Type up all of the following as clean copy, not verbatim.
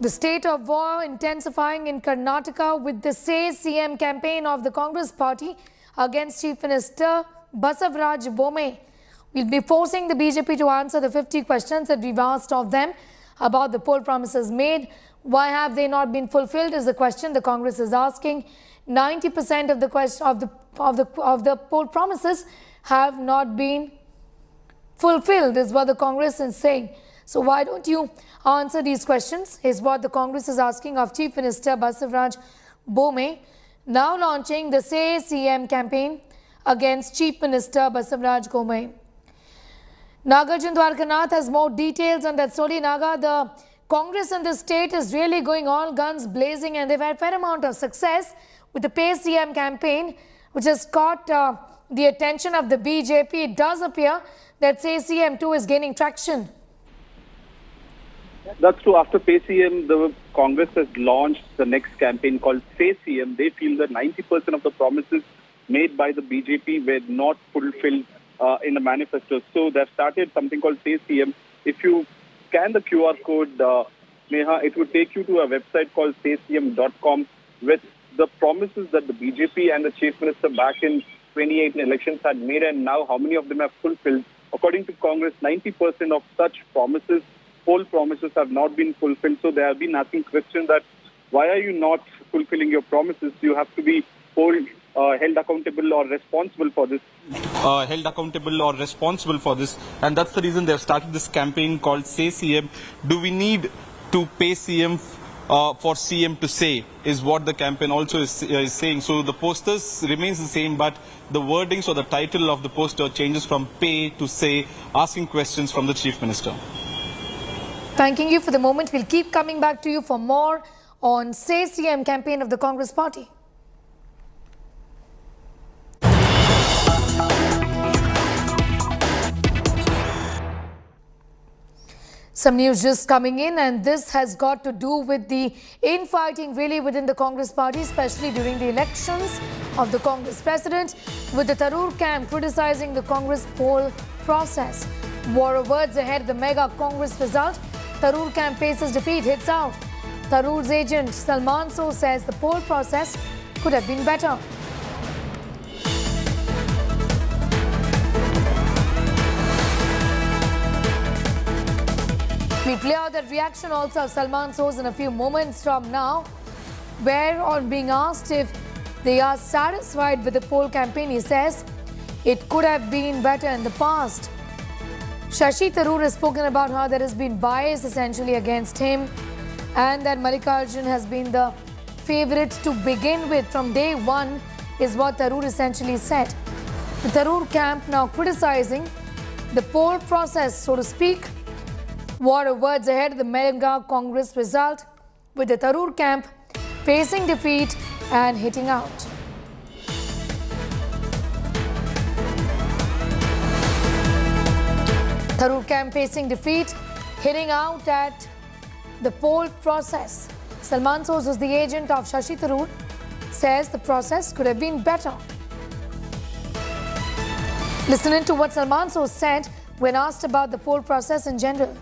The state of war intensifying in Karnataka with the Say CM campaign of the Congress party against Chief Minister Basavaraj Bomme. We'll be forcing the BJP to answer the 50 questions that we've asked of them about the poll promises made. Why have they not been fulfilled is the question the Congress is asking. 90% of the question of the poll promises have not been fulfilled is what the Congress is saying. So why don't you answer these questions is what the Congress is asking of Chief Minister Basavaraj Bomme, now launching the Say CM campaign against Chief Minister Basavaraj Bomme. Nagarjun Dwarkanath has more details on that story. Naga, the Congress in the state is really going all guns blazing, and they've had a fair amount of success with the Pay CM campaign, which has caught the attention of the BJP. It does appear that Say CM 2 is gaining traction. That's true. After Pay CM, the Congress has launched the next campaign called Say CM. They feel that 90% of the promises made by the BJP were not fulfilled in the manifesto. So they've started something called Say CM. If you scan the QR code, Neha, it would take you to a website called saycm.com with the promises that the BJP and the Chief Minister back in 2018 elections had made, and now how many of them have fulfilled. According to Congress, 90% of such promises, poll promises, have not been fulfilled. So there have been nothing questioned that why are you not fulfilling your promises? You have to be held accountable or responsible for this. And that's the reason they've started this campaign called Say CM. Do we need to pay CM for CM to say, is what the campaign also is saying. So the posters remains the same, but the wordings or the title of the poster changes from pay to say, asking questions from the Chief Minister. Thanking you for the moment. We'll keep coming back to you for more on Say CM campaign of the Congress party. Some news just coming in, and this has got to do with the infighting really within the Congress party, especially during the elections of the Congress president, with the Tharoor camp criticizing the Congress poll process. War of words ahead of the mega Congress result. Tharoor camp faces defeat, hits out. Tharoor's agent Salman So says the poll process could have been better. We'll play out that reaction also of Salman So's in a few moments from now, where on being asked if they are satisfied with the poll campaign, he says it could have been better in the past. Shashi Tharoor has spoken about how there has been bias essentially against him, and that Mallikarjun has been the favourite to begin with from day one, is what Tharoor essentially said. The Tharoor camp now criticizing the poll process, so to speak. War of words ahead of the mega Congress result, with the Tharoor camp facing defeat and hitting out. Tharoor camp facing defeat, hitting out at the poll process. Salman Soz, who's the agent of Shashi Tharoor, says the process could have been better. Listening to what Salman Soz said when asked about the poll process in general.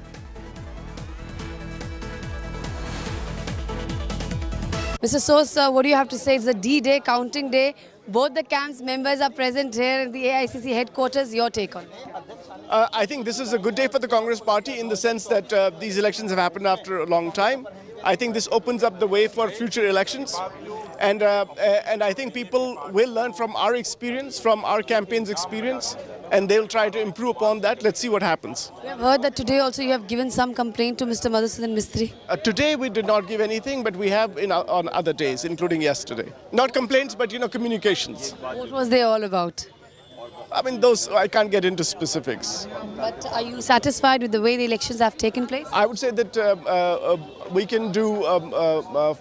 Mr. Sosa, what do you have to say? It's the D-Day, counting day. Both the camp's members are present here at the AICC headquarters. Your take on it? I think this is a good day for the Congress party in the sense that these elections have happened after a long time. I think this opens up the way for future elections. And I think people will learn from our experience, from our campaign's experience, and they'll try to improve upon that. Let's see what happens. We have heard that today also you have given some complaint to Mr. Madhusudan Mistry. Today we did not give anything, but we have on other days, including yesterday. Not complaints, but communications. What was they all about? I mean, those, I can't get into specifics. But are you satisfied with the way the elections have taken place? I would say that we can do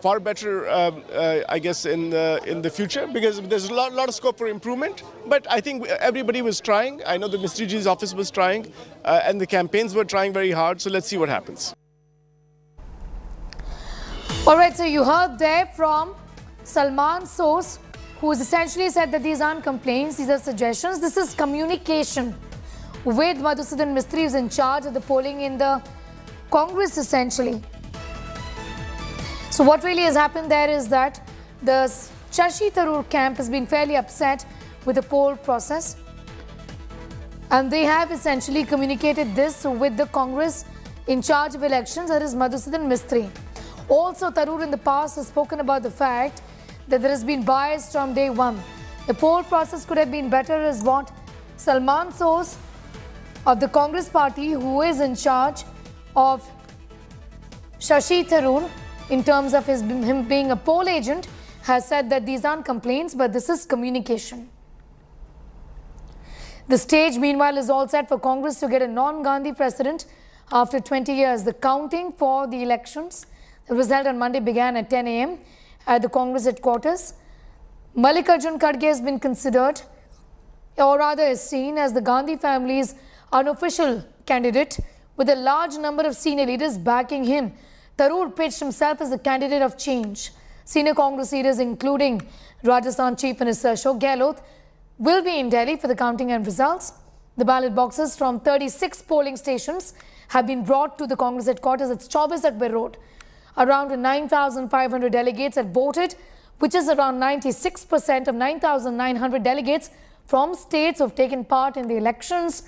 far better, I guess, in the future, because there's a lot of scope for improvement. But I think everybody was trying. I know the Mistry-ji's office was trying, and the campaigns were trying very hard. So let's see what happens. All right, so you heard there from Salman Soz, who has essentially said that these aren't complaints, these are suggestions. This is communication with Madhusudan Mistry, who's in charge of the polling in the Congress essentially. So what really has happened there is that the Shashi Tharoor camp has been fairly upset with the poll process, and they have essentially communicated this with the Congress in charge of elections, that is Madhusudan Mistry. Also, Tharoor in the past has spoken about the fact that there has been bias from day one. The poll process could have been better, is what Salman Soos of the Congress party, who is in charge of Shashi Tharoor in terms of him being a poll agent, has said that these aren't complaints, but this is communication. The stage, meanwhile, is all set for Congress to get a non-Gandhi president after 20 years. The counting for the elections that was held on Monday began at 10 a.m. at the Congress headquarters. Mallikarjun Kharge has been considered, or rather is seen as the Gandhi family's unofficial candidate, with a large number of senior leaders backing him. Tharoor pitched himself as the candidate of change. Senior Congress leaders, including Rajasthan Chief Minister Ashok Gehlot, will be in Delhi for the counting and results. The ballot boxes from 36 polling stations have been brought to the Congress headquarters at Chaubis Akbar Road. Around 9,500 delegates had voted, which is around 96% of 9,900 delegates from states who have taken part in the elections.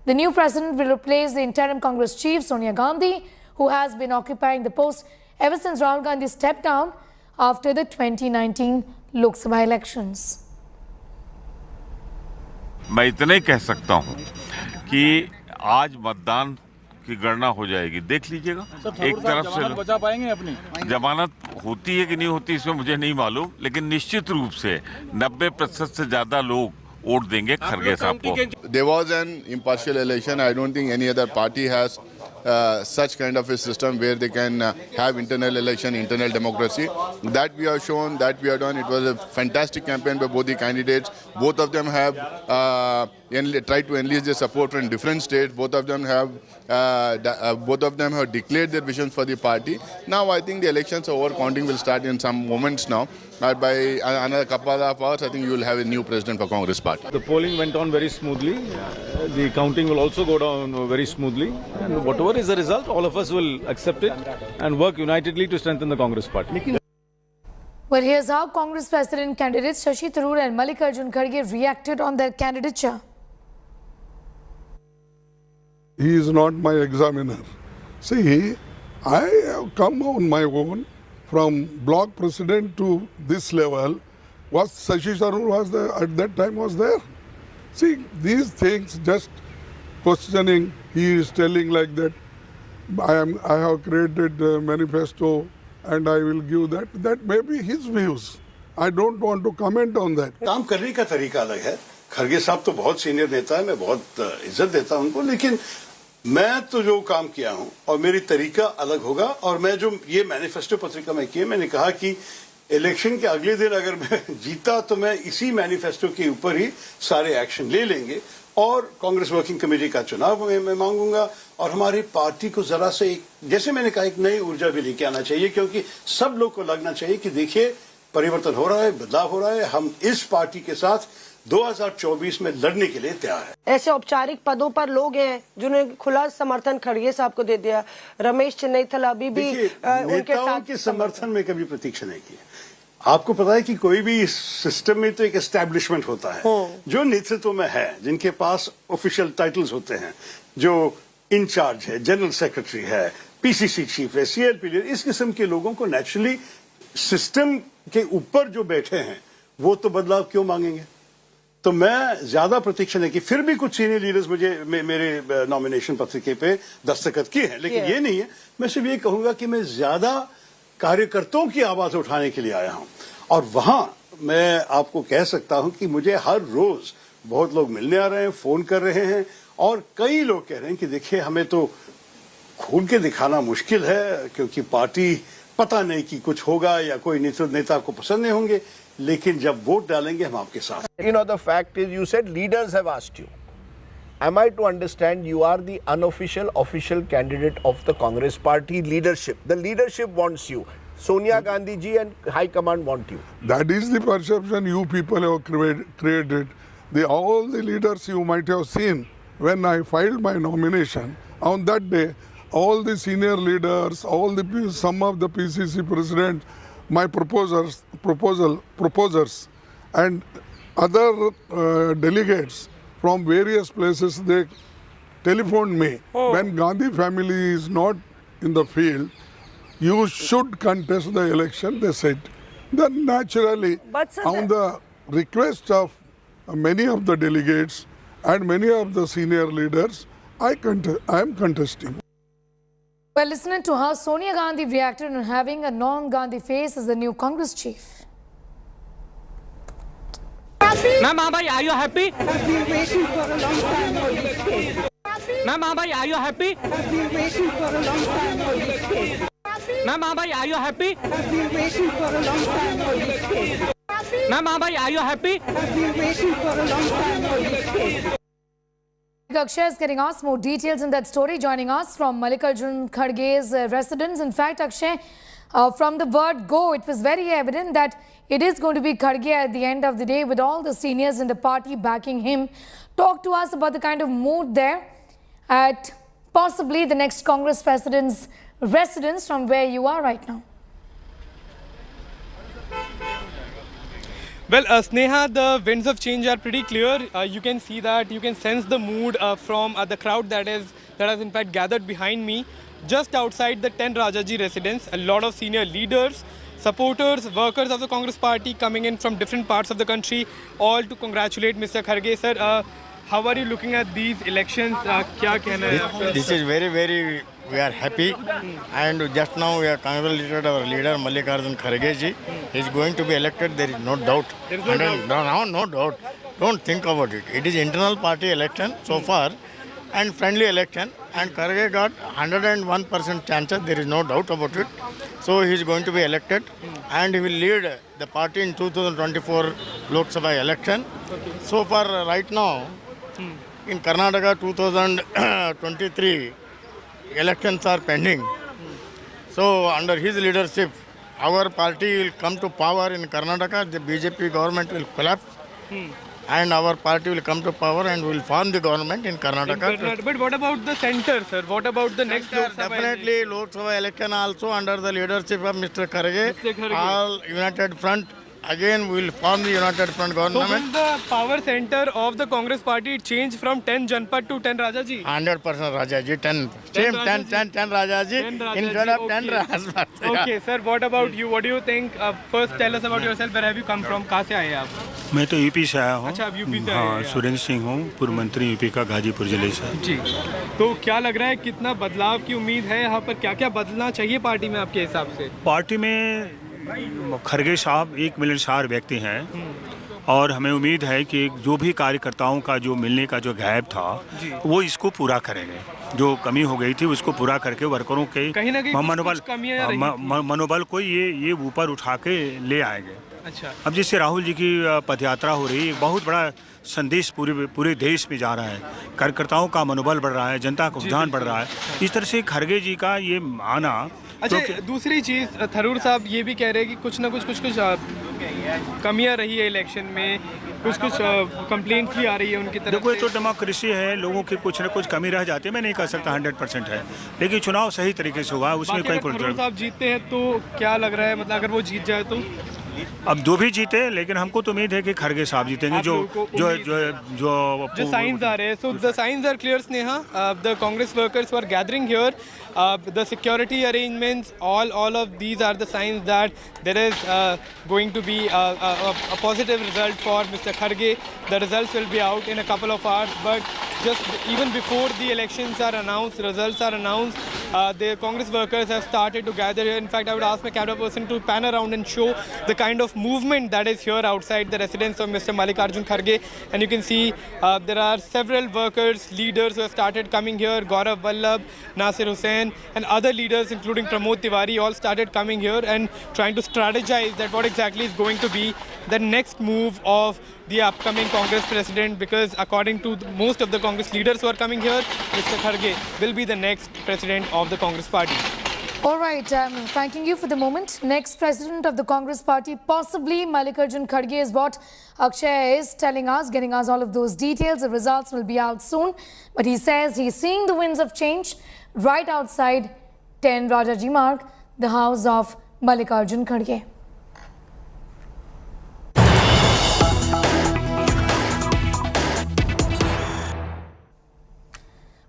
The new president will replace the interim Congress chief, Sonia Gandhi, who has been occupying the post ever since Rahul Gandhi stepped down after the 2019 Lok Sabha elections. मैं इतना ही कह सकता हूं कि आज मतदान की गणना हो जाएगी, देख लीजिएगा। एक तरफ से बचा पाएंगे अपनी जमानत होती है कि नहीं होती इसमें मुझे नहीं मालूम, लेकिन निश्चित रूप से 90% से ज्यादा लोग वोट देंगे खरगे साहब को। There was an impartial election. I don't think any other party has such kind of a system where they can have internal election, internal democracy. That we have shown, that we have done. It was a fantastic campaign by both the candidates. Both of them have tried to enlist their support from different states. Both of them have declared their visions for the party. Now I think the elections over, counting will start in some moments now. By another couple of hours, I think you will have a new president for Congress party. The polling went on very smoothly. The counting will also go down very smoothly. And whatever is the result, all of us will accept it and work unitedly to strengthen the Congress party. Well, here's how Congress president candidates Shashi Tharoor and Mallikarjun Kharge reacted on their candidature. He is not my examiner. See, I have come on my own from block president to this level. Was Shashi Tharoor was there at that time was there? See, these things just questioning, he is telling like that, I have created a manifesto and I will give that. That may be his views. I don't want to comment on that. काम करने का तरीका अलग है। खरगे साहब तो बहुत senior नेता है, मैं बहुत इज्जत देता हूं उनको, लेकिन मैं तो जो काम किया हूं और मेरी तरीका अलग होगा। और मैं जो ये मैनिफेस्टो पत्रिका में की, मैंने कहा कि इलेक्शन के अगले दिन अगर मैं जीता तो मैं इसी मैनिफेस्टो के ऊपर ही सारे एक्शन ले लेंगे और कांग्रेस वर्किंग कमेटी का चुनाव मैं मांगूंगा। और हमारी पार्टी को जरा से जैसे मैंने कहा, एक नई ऊर्जा भी लेके आना चाहिए, क्योंकि सब लोग को लगना चाहिए कि देखिए परिवर्तन हो रहा है, बदलाव हो रहा है। हम इस पार्टी के साथ 2024 में लड़ने के लिए तैयार है। ऐसे औपचारिक पदों पर लोग हैं जिन्होंने खुला समर्थन खड़गे साहब को दे दिया। रमेश चन्नैथल अभी भी उनके साथ के समर्थन में कभी प्रतीक्षा नहीं की। आपको पता है कि कोई भी सिस्टम में तो एक एस्टैब्लिशमेंट होता है जो नेतृत्व में है, जिनके पास ऑफिशियल टाइटल्स होते हैं, जो इंचार्ज है, जनरल सेक्रेटरी है, पीसीसी चीफ है, सीएलपी लीडर, इस किस्म के लोगों को नेचुरली सिस्टम के ऊपर जो बैठे हैं वो तो बदलाव क्यों मांगेंगे। तो मैं ज्यादा प्रतीक्षा नहीं की। फिर भी कुछ सीनियर लीडर्स मुझे मेरे नॉमिनेशन पत्रिके पे दस्तखत किए हैं, लेकिन ये नहीं है। मैं सिर्फ ये कहूंगा कि मैं ज्यादा कार्यकर्ताओं की आवाज उठाने के लिए आया हूं। और वहां मैं आपको कह सकता हूं कि मुझे हर रोज बहुत लोग मिलने आ रहे हैं, फोन कर रहे हैं, और कई लोग कह रहे हैं कि देखिए हमें तो खून के दिखाना मुश्किल है, क्योंकि पार्टी पता नहीं कि कुछ होगा या कोई नेता को पसंद नहीं होंगे, लेकिन जब वोट डालेंगे हम आपके साथ। You know, the fact is, you said leaders have asked you. Am I to understand you are the unofficial, official candidate of the Congress party leadership? The leadership wants you. Sonia Gandhi ji and High Command want you. That is the perception you people have created. All the leaders you might have seen when I filed my nomination, on that day, all the senior leaders, some of the PCC president, my proposers, and other delegates from various places, they telephoned me. When Gandhi family is not in the field, you should contest the election, they said. Then naturally, on the request of many of the delegates and many of the senior leaders, I am contesting. Well, listening to how Sonia Gandhi reacted on having a non-Gandhi face as the new Congress chief. Ma'am, are you happy? I've been waiting for a long time for this case. Ma'am, are you happy? I've been waiting for a long time for this case. Ma'am, are you happy? I've been waiting for a long time for this case. Ma'am, are you happy? I've been waiting for a long time for this case. Akshay is getting us more details in that story, joining us from Mallikarjun Kharge's residence. In fact, Akshay, from the word go, it was very evident that it is going to be Kharge at the end of the day, with all the seniors in the party backing him. Talk to us about the kind of mood there at possibly the next Congress president's residence from where you are right now. Well, Sneha, the winds of change are pretty clear. You can see that, you can sense the mood from the crowd that has in fact gathered behind me. Just outside the 10 Rajaji residence, a lot of senior leaders, supporters, workers of the Congress party coming in from different parts of the country, all to congratulate Mr. Kharge. Sir, how are you looking at these elections? This is very, we are happy, and just now we have congratulated our leader Mallikarjun Kharge ji. He is going to be elected, there is no doubt. No doubt. Don't think about it. It is internal party election so far and friendly election, and Kharge got 101% chances, there is no doubt about it. So he is going to be elected and he will lead the party in 2024 Lok Sabha election. So far right now, in Karnataka 2023 elections are pending. So under his leadership, our party will come to power in Karnataka, the BJP government will collapse. And our party will come to power and will form the government in Karnataka. But what about the centre, sir? What about the next Lok Sabha? Definitely Lok Sabha election also under the leadership of Mr. Kharge. All United Front, again we will form the United Front government. So will the power centre of the Congress party change from 10 Janpad to 10 Rajaji? 100% Rajaji, 10 Rajaji instead of 10 Rajput. Okay, sir, what about you? What do you think? First tell us about yourself. Where have you come from? कहाँ से आए आप? मैं तो UP से आया हूँ। अच्छा, आप यूपी से हाँ, सुरेंद्र सिंह हूँ, पूर्व मंत्री यूपी का गाजीपुर जिले से। जी, तो क्या लग रहा है, कितना बदलाव की उम्मीद है यहाँ पर? क्या क्या बदलना चाहिए पार्टी में आपके हिसाब से? पार्टी में खरगे साहब एक मिलनसार व्यक्ति हैं और हमें उम्मीद है कि जो भी कार्यकर्ताओं का जो मिलने का जो गैप था वो इसको पूरा करेंगे। जो कमी हो गई थी उसको पूरा करके वर्करों के मनोबल को ये ऊपर उठा के ले आएंगे। अच्छा, अब जिससे राहुल जी की पदयात्रा हो रही है, एक बहुत बड़ा संदेश पूरे देश में जा रहा है, कार्यकर्ताओं का मनोबल बढ़ रहा है, जनता का रुझान बढ़ रहा है। इस तरह से खरगे जी का ये आना। अच्छा, दूसरी चीज़, थरूर साहब ये भी कह रहे हैं कि कुछ ना कुछ कमियां रही है इलेक्शन में, कुछ कंप्लेंट्स भी आ रही है उनकी तरफ। देखो, ये तो डेमोक्रेसी है, लोगों की कुछ ना कुछ कमी रह जाती है। मैं नहीं कह सकता 100% है, लेकिन चुनाव सही तरीके से हुआ, उसमें कोई थरूर साहब जीतते हैं तो क्या लग रहा है, मतलब अगर वो जीत जाए तो? अब दो भी जीते, लेकिन हमको तो उम्मीद है कि खरगे साहब जीतेंगे। जो साइंस आ रहे हैं, so the signs are clear Sneha. The Congress workers were gathering here, the security arrangements, all of these are the signs that there is going to be a positive result for Mr. Kharge. The results will be out in a couple of hours, but just even before the elections are announced, results are announced, the Congress workers have started to gather here. In fact, I would ask my camera person to pan around and show the kind of movement that is here outside the residence of Mr. Mallikarjun Kharge. And you can see there are several workers, leaders who have started coming here. Gaurav Vallabh, Nasir Hussain and other leaders including Pramod Tiwari all started coming here and trying to strategize that what exactly is going to be the next move of the upcoming Congress president, because according to most of the Congress leaders who are coming here, Mr. Kharge will be the next president of the Congress party. All right, thanking you for the moment. Next president of the Congress party, possibly Mallikarjun Kharge, is what Akshay is telling us, getting us all of those details. The results will be out soon. But he says he's seeing the winds of change right outside 10 Rajaji Marg, the house of Mallikarjun Kharge.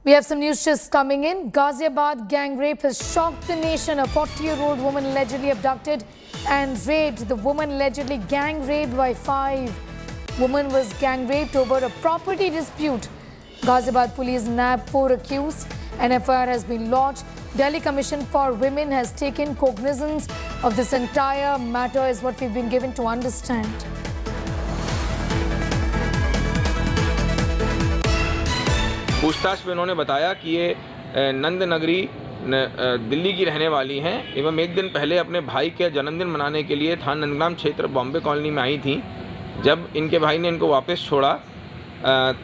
We have some news just coming in. Ghaziabad gang rape has shocked the nation. A 40-year-old woman allegedly abducted and raped. The woman allegedly gang raped by 5. Woman was gang raped over a property dispute. Ghaziabad police nabbed 4 accused. An FIR has been lodged. Delhi Commission for Women has taken cognizance of this entire matter, is what we've been given to understand. पूछताछ में उन्होंने बताया कि ये नंद नगरी दिल्ली की रहने वाली हैं एवं एक दिन पहले अपने भाई के जन्मदिन मनाने के लिए थाना नंदग्राम क्षेत्र बॉम्बे कॉलोनी में आई थी। जब इनके भाई ने इनको वापस छोड़ा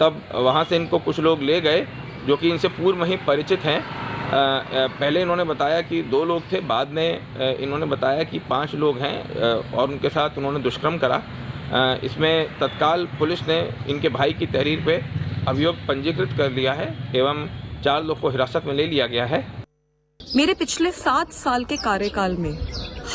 तब वहां से इनको कुछ लोग ले गए जो कि इनसे पूर्व में ही परिचित हैं। पहले इन्होंने बताया कि 2 लोग थे, बाद में इन्होंने बताया कि 5 लोग हैं और उनके साथ उन्होंने दुष्कर्म करा। इसमें तत्काल पुलिस ने इनके भाई की तहरीर पे अभियोग पंजीकृत कर लिया है एवं 4 लोग को हिरासत में ले लिया गया है। मेरे पिछले 7 साल के कार्यकाल में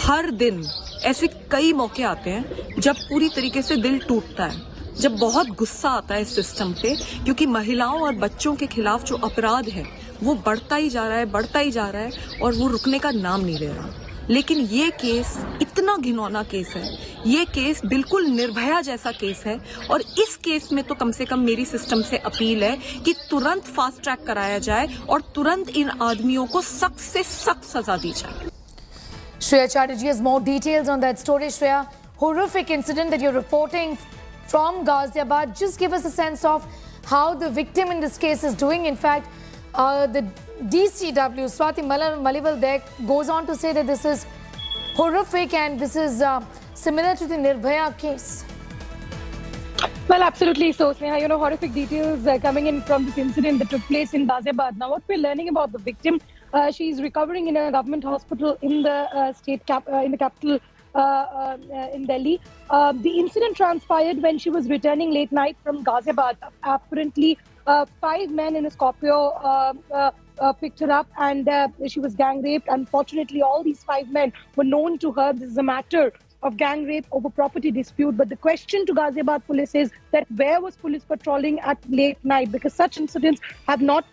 हर दिन ऐसे कई मौके आते हैं जब पूरी तरीके से दिल टूटता है, जब बहुत गुस्सा आता है इस सिस्टम पे, क्योंकि महिलाओं और बच्चों के खिलाफ जो अपराध है वो बढ़ता ही जा रहा है और वो रुकने का नाम नहीं ले रहा। लेकिन ये केस इतना घिनौना केस है, ये केस बिल्कुल निर्भया जैसा केस है और इस केस में तो कम से कम मेरी सिस्टम से अपील है कि तुरंत फास्ट ट्रैक कराया जाए और तुरंत इन आदमियों को सख्त से सख्त सजा दी जाए। Shreya Chatterjee has more details on that story. Shreya, horrific incident that you're reporting from Ghaziabad. Just give us a sense of how the victim in this case is doing. In fact, the DCW, Swati Maliwal there, goes on to say that this is horrific and this is similar to the Nirbhaya case. Well, absolutely so, Sneha. Horrific details coming in from this incident that took place in Ghaziabad. Now, what we're learning about the victim, she's recovering in a government hospital in the in the capital in Delhi. The incident transpired when she was returning late night from Ghaziabad. Apparently, 5 men in a Scorpio picked her up and she was gang raped. Unfortunately, all these 5 men were known to her. This is a matter of gang rape over property dispute. But the question to Ghaziabad police is that where was police patrolling at late night? Because such incidents have not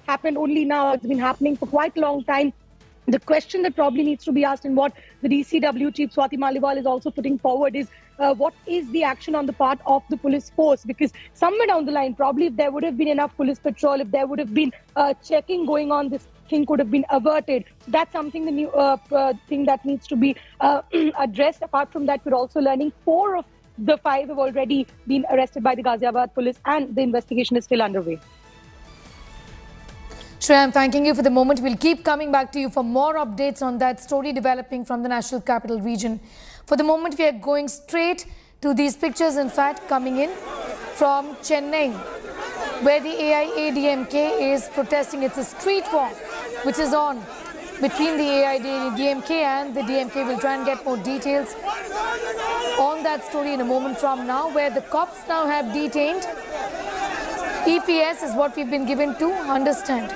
happened only now. It's been happening for quite a long time. The question that probably needs to be asked and what the DCW chief Swati Maliwal is also putting forward is what is the action on the part of the police force? Because somewhere down the line, probably if there would have been enough police patrol, if there would have been checking going on, this thing could have been averted. So that's something the new thing that needs to be addressed. Apart from that, we're also learning 4 of the 5 have already been arrested by the Ghaziabad police and the investigation is still underway. Shreya, I'm thanking you for the moment. We'll keep coming back to you for more updates on that story developing from the National Capital Region. For the moment, we are going straight to these pictures, in fact, coming in from Chennai, where the AIADMK is protesting. It's a street walk which is on between the AIADMK and the DMK. We'll try and get more details on that story in a moment from now, where the cops now have detained. EPS is what we've been given to understand.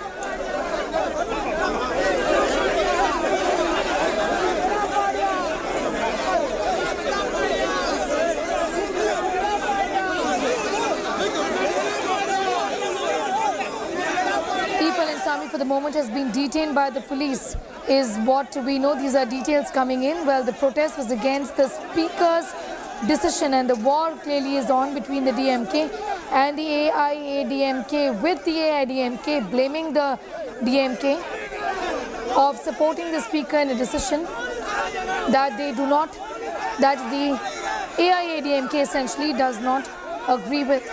For the moment has been detained by the police is what we know. These are details coming in. Well, the protest was against the speaker's decision and the war clearly is on between the DMK and the AIADMK, with the AIADMK blaming the DMK of supporting the speaker in a decision that they do not, that the AIADMK essentially does not agree with.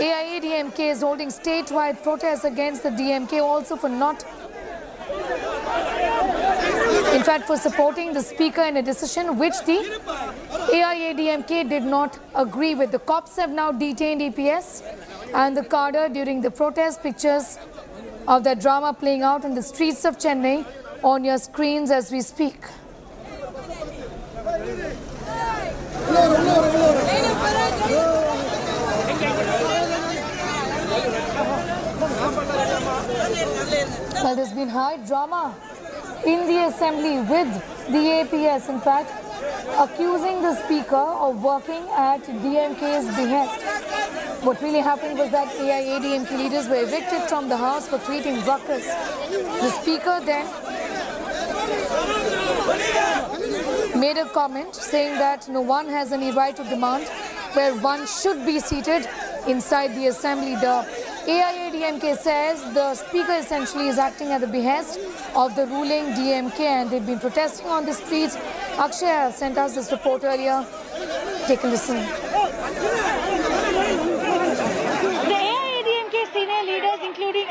AIADMK is holding statewide protests against the DMK also for not, in fact, for supporting the speaker in a decision which the AIADMK did not agree with. The cops have now detained EPS and the cadre during the protest. Pictures of the drama playing out in the streets of Chennai on your screens as we speak. Well, there's been high drama in the assembly with the APS, in fact, accusing the speaker of working at DMK's behest. What really happened was that AIADMK leaders were evicted from the house for creating ruckus. The speaker then made a comment saying that no one has any right to demand where one should be seated inside the assembly. The AIADMK says the speaker essentially is acting at the behest of the ruling DMK and they've been protesting on the streets. Akshay sent us this report earlier. Take a listen. The AIADMK senior leaders, including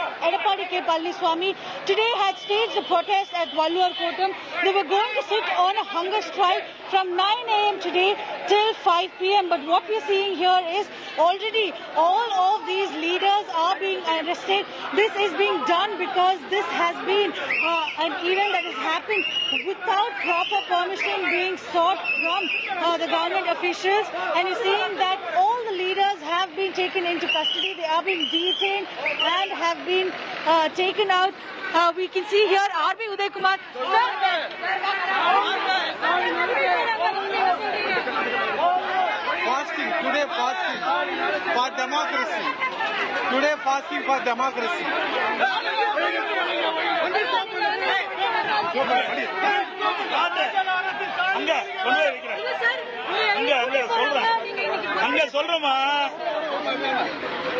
Palniswamy, today had staged a protest at Vallur Kotam. They were going to sit on a hunger strike from 9 a.m. today till 5 p.m. But what we're seeing here is already all of these leaders are being arrested. This is being done because this has been an event that has happened without proper permission being sought from the government officials. And you're seeing that all the leaders have been taken into custody. They are being detained and have been taken out. We can see here R.B. Uday Kumar. Fasting, today fasting for democracy. Today fasting for democracy.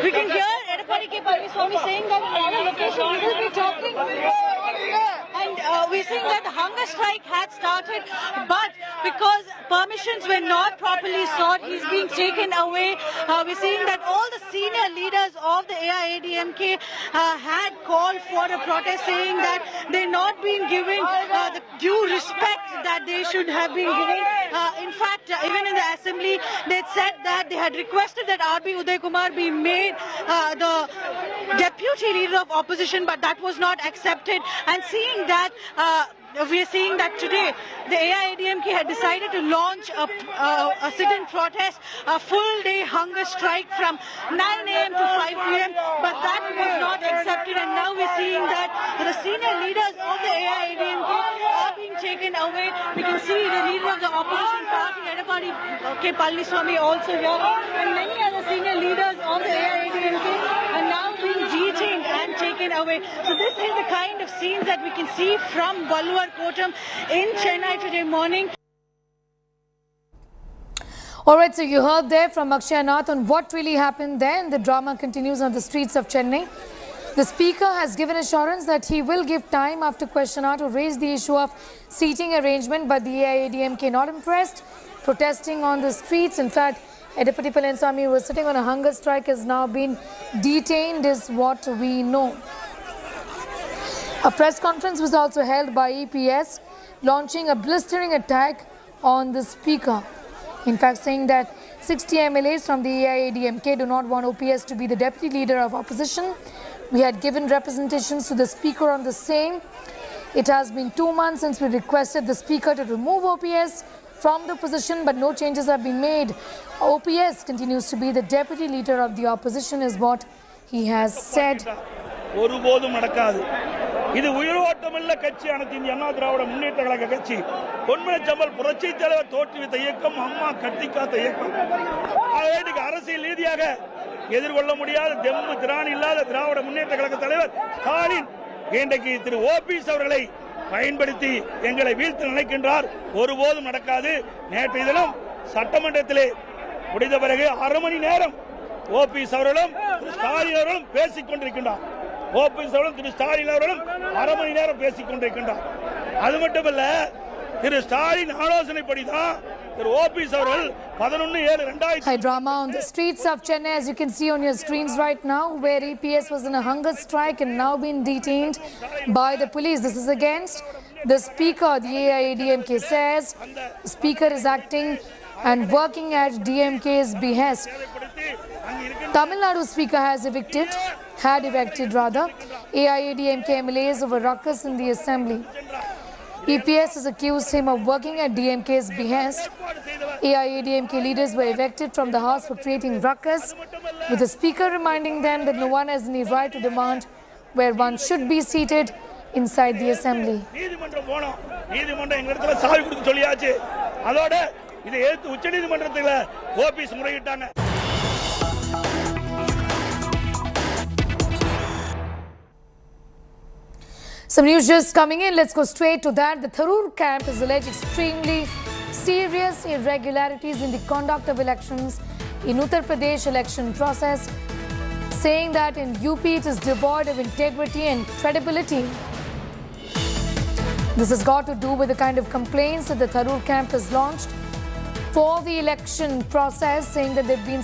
We can hear Palniswamy saying that in another location we will be talking. And we're seeing that the hunger strike had started, but because permissions were not properly sought, he's being taken away. We're seeing that all the senior leaders of the AIADMK had called for a protest, saying that they're not being given the due respect that they should have been given. In fact, even in the assembly, they said that they had requested that R.B. Uday Kumar be made the deputy leader of opposition, but that was not accepted. And seeing that, we are seeing that today the AIADMK had decided to launch a sit-in protest, a full-day hunger strike from 9 a.m. to 5 p.m. But that was not accepted, and now we're seeing that the senior leaders of the AIADMK are being taken away. We can see the leader of the opposition party, Palniswamy, also here, and many other senior leaders of the AIADMK are now being detained and taken away. So this is the kind of scenes that we can see from Vallur Kotam in Chennai today morning. All right, so you heard there from Akshay Nath on what really happened there, and the drama continues on the streets of Chennai. The speaker has given assurance that he will give time after question hour to raise the issue of seating arrangement, but the AIADMK not impressed, protesting on the streets. In fact, Deputy Palniswamy, who was sitting on a hunger strike, has now been detained, is what we know. A press conference was also held by EPS, launching a blistering attack on the speaker. In fact, saying that 60 MLAs from the AIADMK do not want OPS to be the deputy leader of opposition. We had given representations to the speaker on the same. It has been 2 months since we requested the speaker to remove OPS from the position, but no changes have been made. OPS continues to be the deputy leader of the opposition, is what he has said. இது உயிரோட்டமுள்ள கட்சி அனைத்து இந்திய அண்ணா திராவிட முன்னேற்ற கழக கட்சி Ponmana jumble புரட்சி தலைவர் தோற்றுவித்த இயக்கம் அம்மா கட்டிக்காத்த இயக்கம் இன்னைக்கு அரசியல் ரீதியாக எதிர்கொள்ள முடியாத தெம்பு திராணி இல்லாத திராவிட முன்னேற்ற கழக தலைவர் ஸ்டாலின் இன்றைக்கு திரு ஓபிஎஸ் அவர்களை பயன்படுத்தி எங்களை வீழ்த்த நினைக்கின்றார். ஒருபோதும் நடக்காது. நேற்றைய தினம் சட்டமன்றத்திலே முடிந்த பிறகு 1/2 மணி நேரம் ஓபிஎஸ் அவர்களும் ஸ்டாலின் அவர்களும் பேசிக் கொண்டிருக்கின்றார். ஓபிஎஸ் அவர்களும் திரு ஸ்டாலின் அவர்களும் 1/2 மணி நேரம் பேசிக் கொண்டிருக்கின்றார். அது மட்டுமல்ல, திரு ஸ்டாலின் ஆலோசனைப்படிதான் திரு ஓபிஎஸ் அவர்கள் 11/7/2000. High drama on the streets of Chennai, as you can see on your screens right now, where EPS was in a hunger strike and now been detained by the police. This is against the speaker. The AIADMK says the speaker is acting and working at DMK's behest. Tamil Nadu Speaker had evicted AIADMK MLAs over ruckus in the assembly. EPS has accused him of working at DMK's behest. AIADMK leaders were evicted from the house for creating ruckus, with the speaker reminding them that no one has any right to demand where one should be seated inside the assembly. Some news just coming in. Let's go straight to that. The Tharoor camp has alleged extremely serious irregularities in the conduct of elections in Uttar Pradesh election process, saying that in UP it is devoid of integrity and credibility. This has got to do with the kind of complaints that the Tharoor camp has launched for the election process, saying that there have been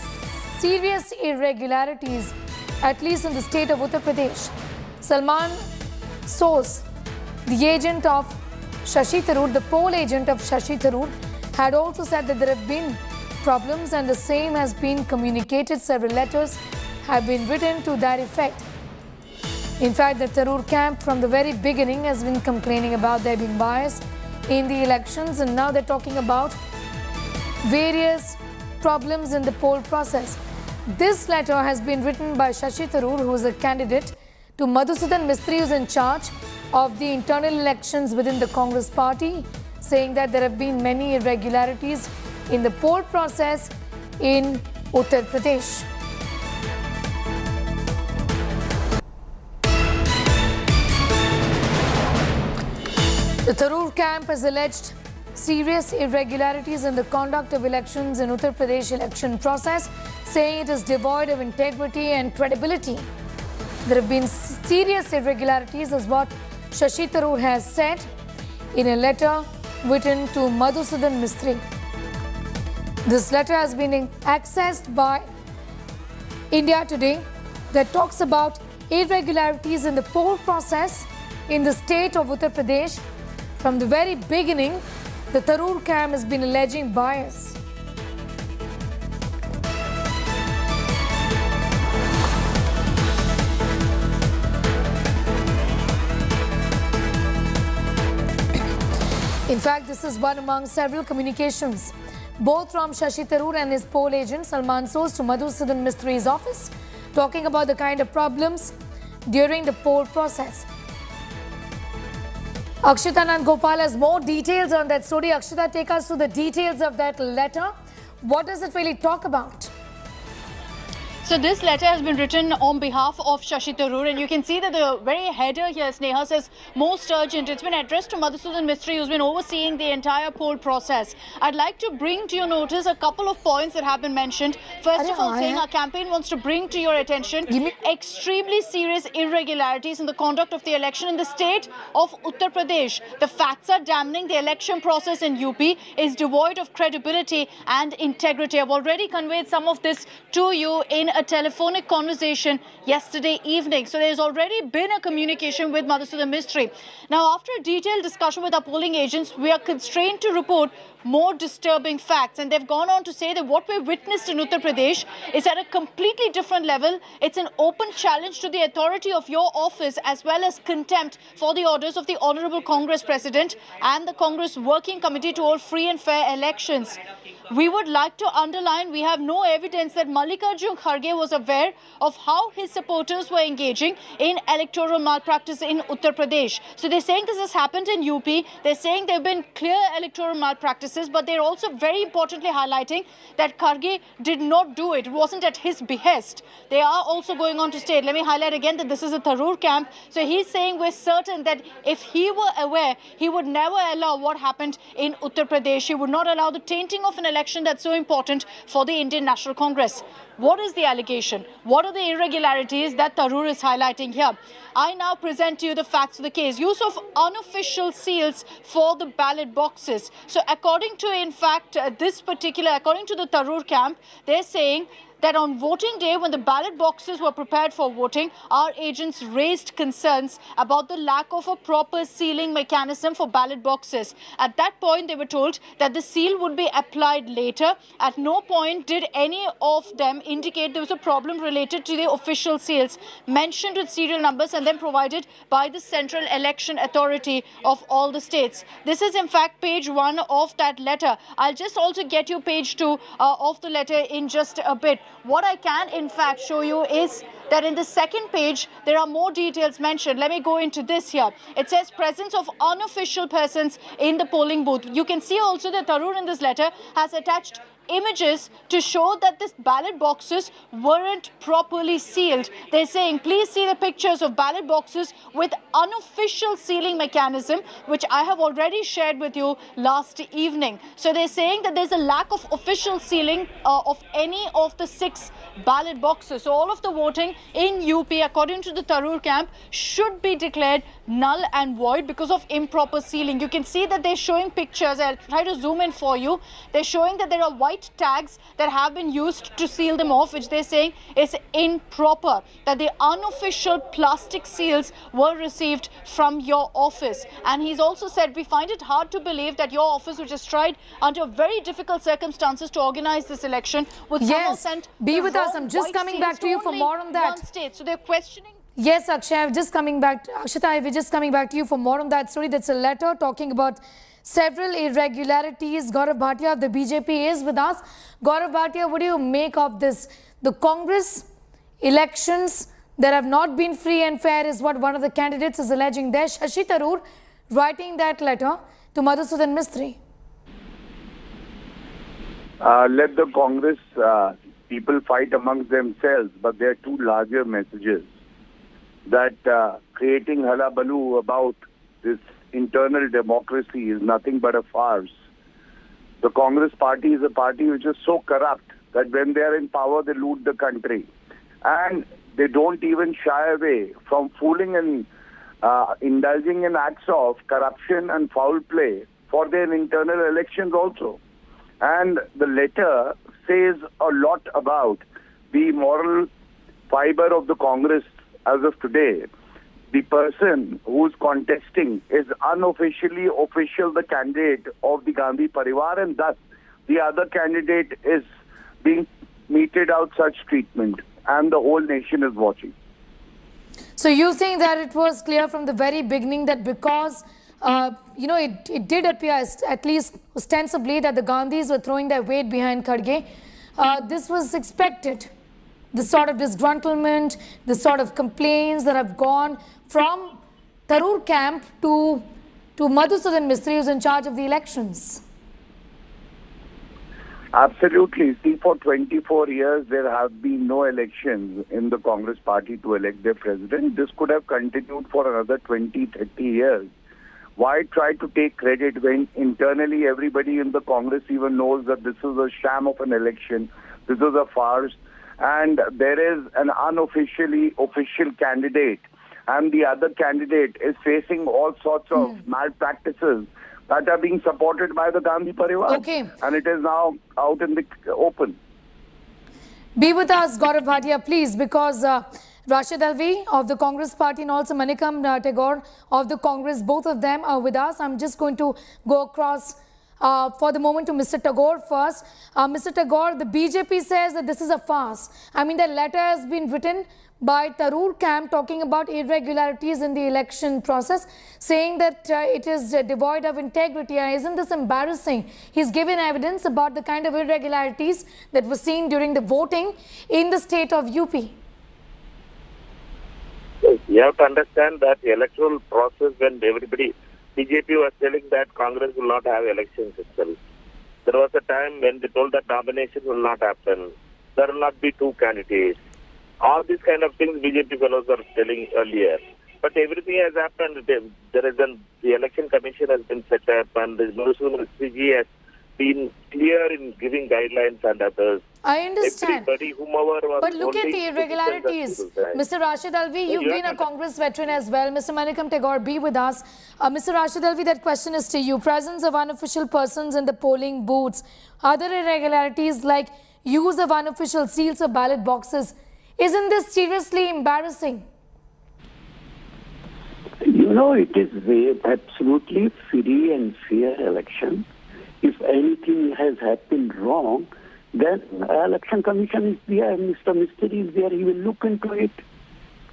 serious irregularities, at least in the state of Uttar Pradesh. Salman Source, the agent of Shashi Tharoor, the poll agent of Shashi Tharoor, had also said that there have been problems and the same has been communicated. Several letters have been written to that effect. In fact, the Tharoor camp from the very beginning has been complaining about there being bias in the elections, and now they're talking about various problems in the poll process. This letter has been written by Shashi Tharoor, who is a candidate, to Madhusudan Mistry, who is in charge of the internal elections within the Congress party, saying that there have been many irregularities in the poll process in Uttar Pradesh. The Tharoor camp has alleged serious irregularities in the conduct of elections in Uttar Pradesh election process, saying it is devoid of integrity and credibility. There have been serious irregularities, is what Shashi Tharoor has said in a letter written to Madhusudan Mistry. This letter has been accessed by India Today that talks about irregularities in the poll process in the state of Uttar Pradesh. From the very beginning, the Tharoor camp has been alleging bias. In fact, this is one among several communications, both from Shashi Tharoor and his poll agent Salman Source to Madhusudan Mistry's office, talking about the kind of problems during the poll process. Akshita Nand Gopal has more details on that story. Akshita, take us through the details of that letter. What does it really talk about? So this letter has been written on behalf of Shashi Tharoor, and you can see that the very header here, Sneha, says most urgent. It's been addressed to Madhusudan Mistry, who's been overseeing the entire poll process. I'd like to bring to your notice a couple of points that have been mentioned. First of all, saying our campaign wants to bring to your attention extremely serious irregularities in the conduct of the election in the state of Uttar Pradesh. The facts are damning. The election process in UP is devoid of credibility and integrity. I've already conveyed some of this to you in a telephonic conversation yesterday evening. So there's already been a communication with Madhusudan Mistry. Now, after a detailed discussion with our polling agents, we are constrained to report more disturbing facts. And they've gone on to say that what we witnessed in Uttar Pradesh is at a completely different level. It's an open challenge to the authority of your office, as well as contempt for the orders of the Honorable Congress President and the Congress Working Committee to hold free and fair elections. We would like to underline, we have no evidence that Mallikarjun Kharge was aware of how his supporters were engaging in electoral malpractice in Uttar Pradesh. So they're saying this has happened in UP. They're saying there have been clear electoral malpractices, but they're also very importantly highlighting that Kharge did not do it. It wasn't at his behest. They are also going on to state, let me highlight again that this is a Tharoor camp. So he's saying we're certain that if he were aware, he would never allow what happened in Uttar Pradesh. He would not allow the tainting of an election that's so important for the Indian National Congress. What is the allegation? What are the irregularities that Tharoor is highlighting here? I now present to you the facts of the case. Use of unofficial seals for the ballot boxes. So according to, in fact, according to the Tharoor camp, they're saying that on voting day, when the ballot boxes were prepared for voting, our agents raised concerns about the lack of a proper sealing mechanism for ballot boxes. At that point, they were told that the seal would be applied later. At no point did any of them indicate there was a problem related to the official seals mentioned with serial numbers and then provided by the Central Election Authority of all the states. This is in fact page 1 of that letter. I'll just also get you page 2 of the letter in just a bit. What I can in fact show you is that in the second page, there are more details mentioned. Let me go into this here. It says presence of unofficial persons in the polling booth. You can see also that Tharoor in this letter has attached images to show that these ballot boxes weren't properly sealed. They're saying, please see the pictures of ballot boxes with unofficial sealing mechanism, which I have already shared with you last evening. So they're saying that there's a lack of official sealing of any of the 6 ballot boxes. So all of the voting in UP, according to the Tharoor camp, should be declared null and void because of improper sealing. You can see that they're showing pictures. I'll try to zoom in for you. They're showing that there are white tags that have been used to seal them off, which they're saying is improper, that the unofficial plastic seals were received from your office. And he's also said, we find it hard to believe that your office, which has tried under very difficult circumstances to organize this election, would somehow send be with us. I'm just coming back to you for more on that. One state. So they're questioning. Yes, Akshay, I'm just coming back. Akshita, we're just coming back to you for more on that story. That's a letter talking about several irregularities. Gaurav Bhatia of the BJP is with us. Gaurav Bhatia, what do you make of this? The Congress elections that have not been free and fair is what one of the candidates is alleging there. Shashi Tharoor writing that letter to Madhusudan Mistry. Let the Congress people fight amongst themselves, but there are 2 larger messages. That creating hullabaloo about this internal democracy is nothing but a farce. The Congress party is a party which is so corrupt that when they are in power, they loot the country. And they don't even shy away from fooling and indulging in acts of corruption and foul play for their internal elections also. And the letter says a lot about the moral fiber of the Congress as of today. The person who's contesting is unofficially official, the candidate of the Gandhi Parivar, and thus the other candidate is being meted out such treatment, and the whole nation is watching. So you think that it was clear from the very beginning that because, it did appear, at least ostensibly, that the Gandhis were throwing their weight behind Kharge, this was expected? The sort of disgruntlement, the sort of complaints that have gone from Tharoor camp to Madhusudan Mistry, who's in charge of the elections. Absolutely. See, for 24 years, there have been no elections in the Congress party to elect their president. This could have continued for another 20, 30 years. Why try to take credit when internally everybody in the Congress even knows that this is a sham of an election, this is a farce, and there is an unofficially official candidate, and the other candidate is facing all sorts of malpractices that are being supported by the Gandhi Parivar. Okay. And it is now out in the open. Be with us, Gaurav Bhatia, please, because Rashid Alvi of the Congress party and also Manikam Tagore of the Congress, both of them are with us. I'm just going to go across for the moment to Mr. Tagore first. Mr. Tagore, the BJP says that this is a farce. I mean, the letter has been written by Tharoor camp talking about irregularities in the election process, saying that it is devoid of integrity. Isn't this embarrassing? He's given evidence about the kind of irregularities that were seen during the voting in the state of UP. You have to understand that the electoral process, when BJP was telling that Congress will not have elections itself. There was a time when they told that nomination will not happen. There will not be 2 candidates. All these kind of things BJP fellows were telling earlier. But everything has happened. The election commission has been set up, and the Madhusudan Mistry has been clear in giving guidelines and others. I understand. Whomever was but look at the irregularities. Mr. Rashid Alvi, you've been a Congress veteran as well. Mr. Manikam Tagore, be with us. Mr. Rashid Alvi, that question is to you. Presence of unofficial persons in the polling booths. Other irregularities like use of unofficial seals of ballot boxes. Isn't this seriously embarrassing? It is absolutely free and fair election. If anything has happened wrong, then election commission is there, Mr. Mistry is there, he will look into it.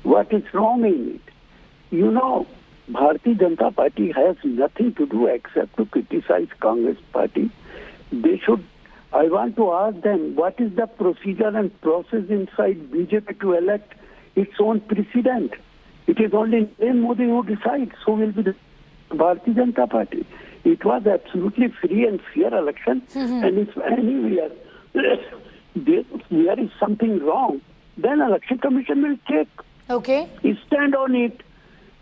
What is wrong in it? Bharatiya Janata Party has nothing to do except to criticize Congress Party. I want to ask them, what is the procedure and process inside BJP to elect its own president? It is only Modi who decides who will be the Bharatiya Janata Party. It was absolutely free and fair election, and if anywhere there is something wrong, then election commission will check. Okay. Stand on it.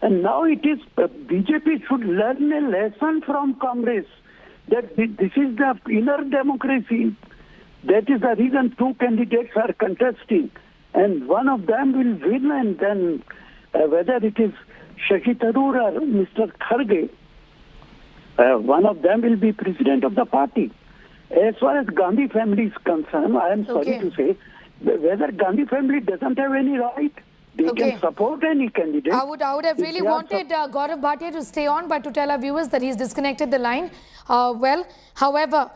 And now it is BJP should learn a lesson from Congress that this is the inner democracy. That is the reason two candidates are contesting, and one of them will win, and then whether it is Shashi Tharoor or Mr. Kharge, one of them will be president of the party. As far as Gandhi family is concerned, I am sorry to say, whether Gandhi family doesn't have any right, they can support any candidate. I would have really wanted Gaurav Bhatia to stay on, but to tell our viewers that he's disconnected the line. However,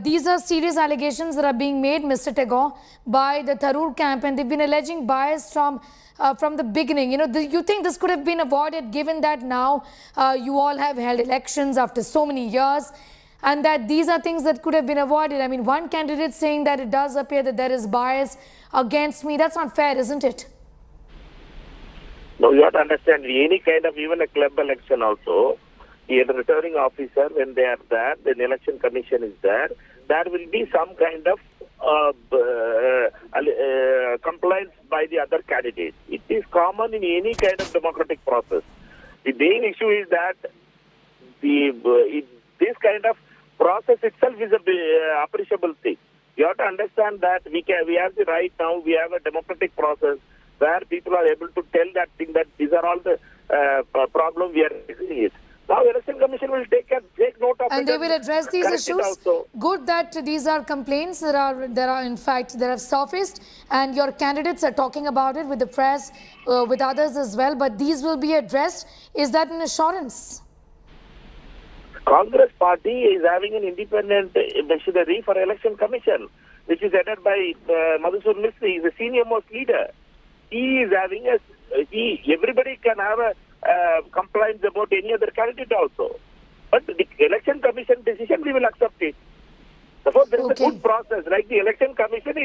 these are serious allegations that are being made, Mr. Tagore, by the Tharoor camp, and they've been alleging bias from the beginning. You think this could have been avoided given that now you all have held elections after so many years, and that these are things that could have been avoided? I mean, one candidate saying that it does appear that there is bias against me. That's not fair, isn't it? No, you have to understand, any kind of, even a club election also, the returning officer, when they are there, then election commission is there, there will be some kind of compliance by the other candidates. It is common in any kind of democratic process. The main issue is that this kind of process itself is a appreciable thing. You have to understand that we have the right now, we have a democratic process where people are able to tell that thing, that these are all the problems we are facing. Now, Election Commission will take note of it. And they will address these issues. Good that these are complaints that are in fact, that have surfaced, and your candidates are talking about it with the press, with others as well, but these will be addressed. Is that an assurance? Congress Party is having an independent machinery for Election Commission, which is headed by Madhusudan Mistry. He is the senior most leader. He is having everybody can have a complaints about any other candidate also. But the Election Commission decision, we will accept it. Therefore, there is a good process. Like the Election Commission,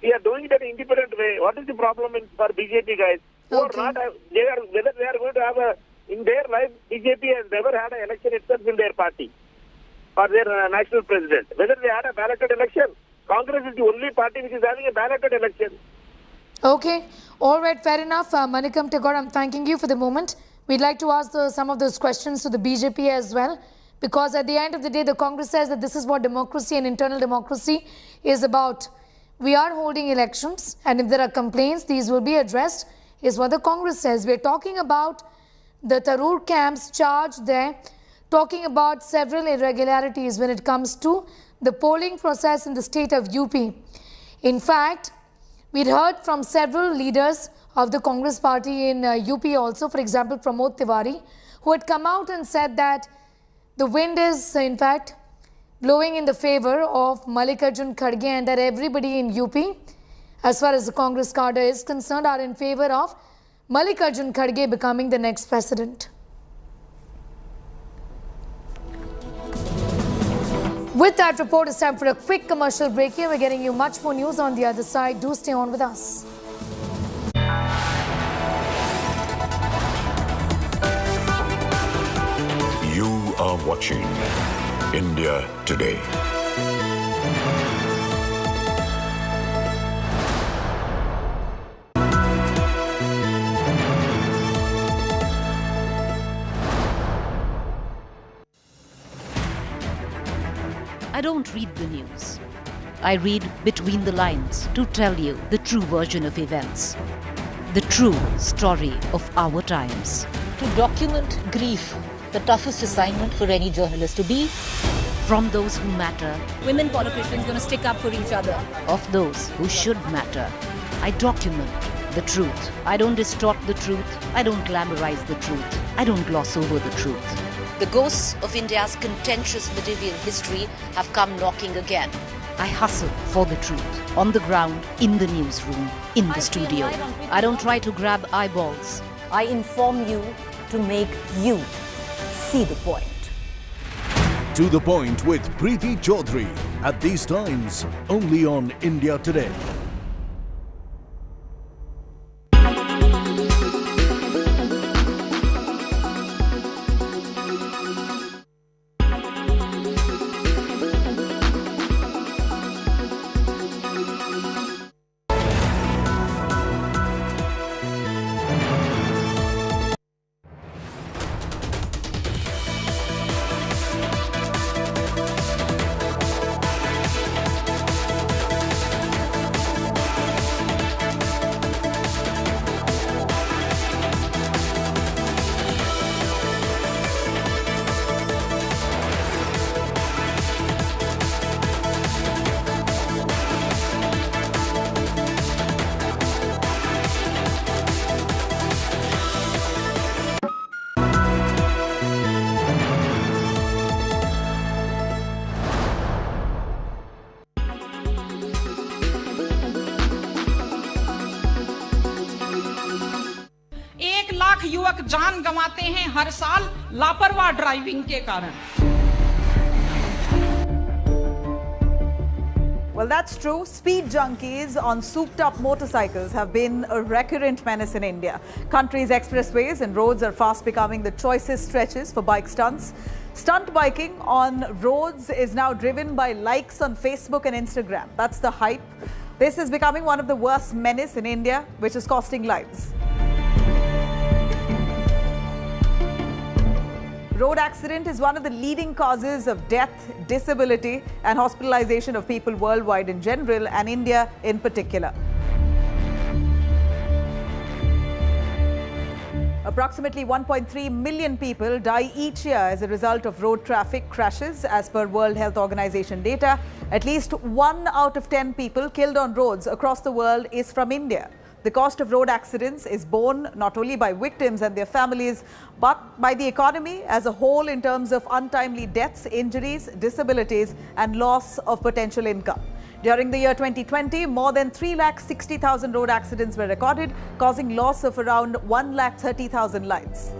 we are doing it in an independent way. What is the problem for BJP guys? Who are not, whether they are going to have in their life, BJP has never had an election itself in their party or their national president. Whether they had a balloted election, Congress is the only party which is having a balloted election. Okay. All right. Fair enough. Manikam Tagore, I'm thanking you for the moment. We'd like to ask some of those questions to the BJP as well, because at the end of the day, the Congress says that this is what democracy and internal democracy is about. We are holding elections, and if there are complaints, these will be addressed, is what the Congress says. We're talking about the Tharoor camp's charge there, talking about several irregularities when it comes to the polling process in the state of UP. In fact, we'd heard from several leaders of the Congress party in UP also, for example, Pramod Tiwari, who had come out and said that the wind is, in fact, blowing in the favor of Mallikarjun Kharge, and that everybody in UP, as far as the Congress cadre is concerned, are in favor of Mallikarjun Kharge becoming the next president. With that report, it's time for a quick commercial break here. We're getting you much more news on the other side. Do stay on with us. You are watching India Today. I don't read the news. I read between the lines to tell you the true version of events, the true story of our times. To document grief, the toughest assignment for any journalist to be from those who matter, women politicians going to stick up for each other, of those who should matter. I document the truth. I don't distort the truth. I don't glamorize the truth. I don't gloss over the truth. The ghosts of India's contentious medieval history have come knocking again. I hustle for the truth, on the ground, in the newsroom, in the studio. I don't try to grab eyeballs. I inform you to make you see the point. To the Point with Preeti Chaudhary. At these times, only on India Today. युवक जान गंवाते हैं हर साल लापरवाह driving के कारण। Well, that's true. Speed junkies on souped-up motorcycles have been a recurrent menace in India. Country's expressways and roads are fast becoming the choicest stretches for bike stunts. Stunt biking on roads is now driven by likes on Facebook and Instagram. That's the hype. This is becoming one of the worst menace in India, which is costing lives. Road accident is one of the leading causes of death, disability and hospitalization of people worldwide in general and India in particular. Approximately 1.3 million people die each year as a result of road traffic crashes. As per World Health Organization data, at least 1 out of 10 people killed on roads across the world is from India. The cost of road accidents is borne not only by victims and their families, but by the economy as a whole in terms of untimely deaths, injuries, disabilities and loss of potential income. During the year 2020, more than 3,60,000 road accidents were recorded, causing loss of around 1,30,000 lives.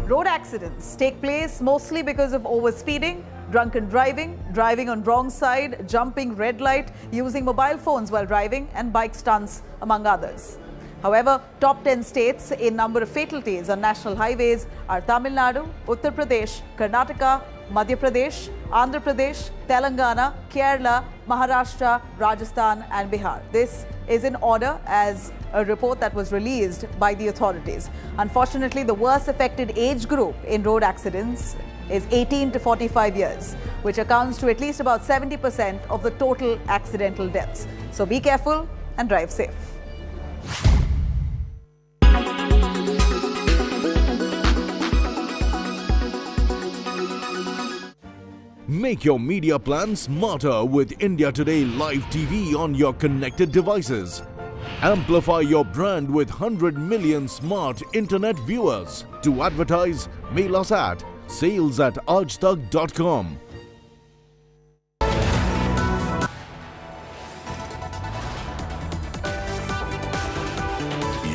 Road accidents take place mostly because of overspeeding, drunken driving, driving on wrong side, jumping red light, using mobile phones while driving and bike stunts, among others. However, top 10 states in number of fatalities on national highways are Tamil Nadu, Uttar Pradesh, Karnataka, Madhya Pradesh, Andhra Pradesh, Telangana, Kerala, Maharashtra, Rajasthan and Bihar. This is in order as a report that was released by the authorities. Unfortunately, the worst affected age group in road accidents is 18 to 45 years, which accounts to at least about 70% of the total accidental deaths. So be careful and drive safe. Make your media plan smarter with India Today Live TV on your connected devices. Amplify your brand with 100 million smart internet viewers. To advertise, mail us at sales@aajtak.com.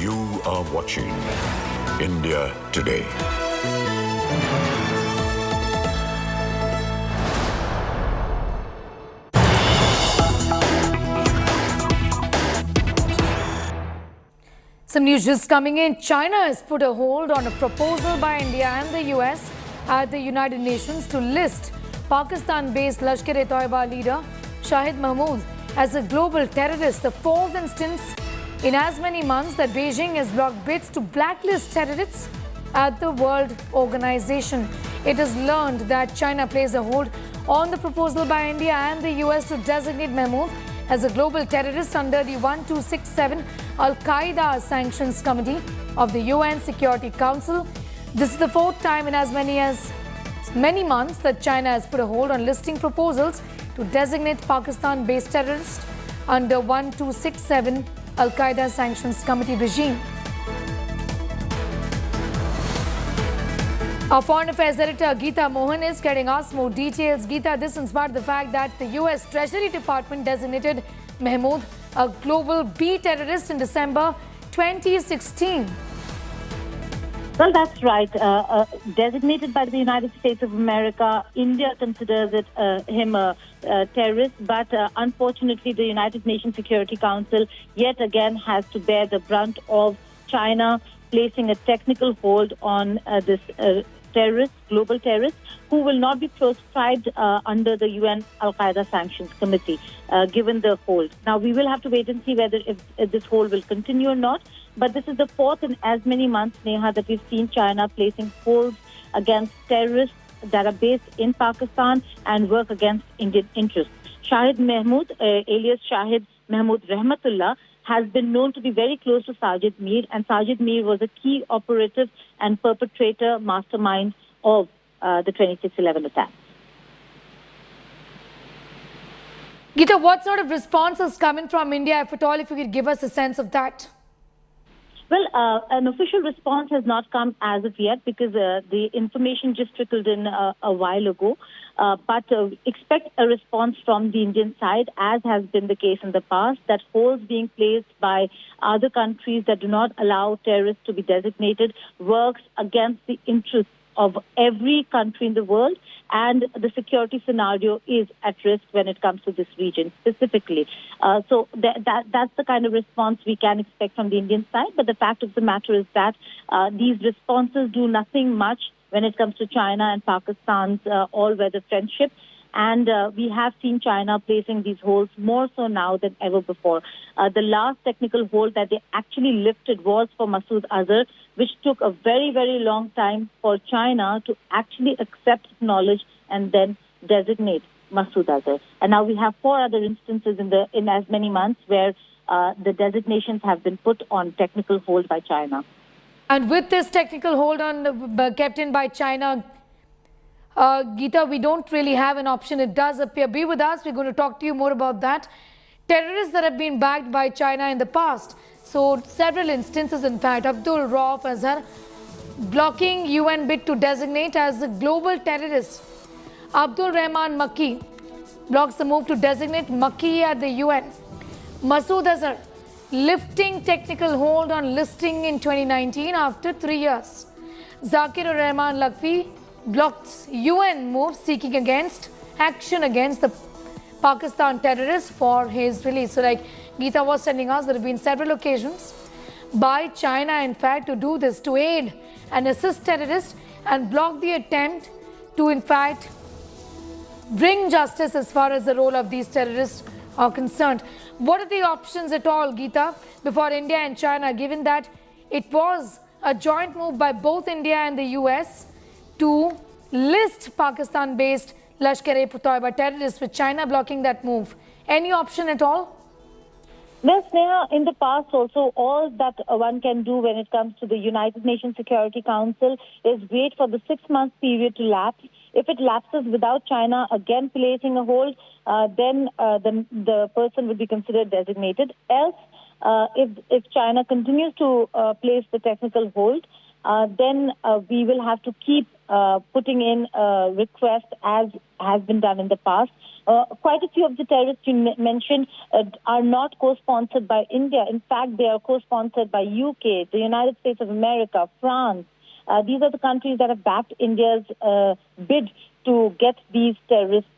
You are watching India Today. Some news just coming in. China has put a hold on a proposal by India and the US at the United Nations to list Pakistan-based Lashkar-e-Toiba leader Shahid Mahmood as a global terrorist, the fourth instance in as many months that Beijing has blocked bids to blacklist terrorists at the World Organization. It has learned that China placed a hold on the proposal by India and the US to designate Mahmood as a global terrorist under the 1267 Al-Qaeda Sanctions Committee of the UN Security Council. This is the fourth time in as many months that China has put a hold on listing proposals to designate Pakistan-based terrorists under 1267 Al-Qaeda Sanctions Committee regime. Our Foreign Affairs Editor Geeta Mohan is getting us more details. Geeta, this inspired the fact that the US Treasury Department designated Mahmoud a global B terrorist in December 2016. Well, that's right. Designated by the United States of America, India considers him a terrorist, but unfortunately the United Nations Security Council yet again has to bear the brunt of China placing a technical hold on this global terrorist, who will not be proscribed under the UN Al-Qaeda Sanctions Committee, given the hold. Now, we will have to wait and see whether if this hold will continue or not. But this is the fourth in as many months, Neha, that we've seen China placing holds against terrorists that are based in Pakistan and work against Indian interests. Shahid Mahmood, alias Shahid Mahmood Rahmatullah, has been known to be very close to Sajid Mir, and Sajid Mir was a key operative and perpetrator mastermind of the 26/11 attacks. Geeta, what sort of response is coming from India, if at all, if you could give us a sense of that? Well, an official response has not come as of yet because the information just trickled in a while ago. But expect a response from the Indian side, as has been the case in the past, that holds being placed by other countries that do not allow terrorists to be designated works against the interests of every country in the world, and the security scenario is at risk when it comes to this region specifically. So that's the kind of response we can expect from the Indian side. But the fact of the matter is that these responses do nothing much when it comes to China and Pakistan's all-weather friendship. And we have seen China placing these holds more so now than ever before. The last technical hold that they actually lifted was for Masood Azhar, which took a very, very long time for China to actually accept, acknowledge, and then designate Masood Azhar. And now we have 4 other instances in as many months where the designations have been put on technical hold by China. And with this technical hold on kept in by China, Geeta, we don't really have an option. It does appear. Be with us. We're going to talk to you more about that. Terrorists that have been backed by China in the past. So several instances, in fact, Abdul Rauf Azhar blocking UN bid to designate as a global terrorist. Abdul Rahman Makki blocks the move to designate Makki at the UN. Masood Azhar lifting technical hold on listing in 2019 after 3 years. Zakir Rahman Lakvi blocks UN move seeking action against the Pakistan terrorists for his release. So like Geeta was telling us, there have been several occasions by China, in fact, to do this, to aid and assist terrorists and block the attempt to, in fact, bring justice as far as the role of these terrorists are concerned. What are the options at all, Geeta, before India and China, given that it was a joint move by both India and the US to list Pakistan-based Lashkar-e-Taiba terrorists, with China blocking that move? Any option at all? Well, Sneha, in the past also, all that one can do when it comes to the United Nations Security Council is wait for the 6-month period to lapse. If it lapses without China again placing a hold, then the person would be considered designated. Else, if China continues to place the technical hold, then we will have to keep putting in requests as has been done in the past. Quite a few of the terrorists you mentioned are not co-sponsored by India. In fact, they are co-sponsored by UK, the United States of America, France. These are the countries that have backed India's bid to get these terrorists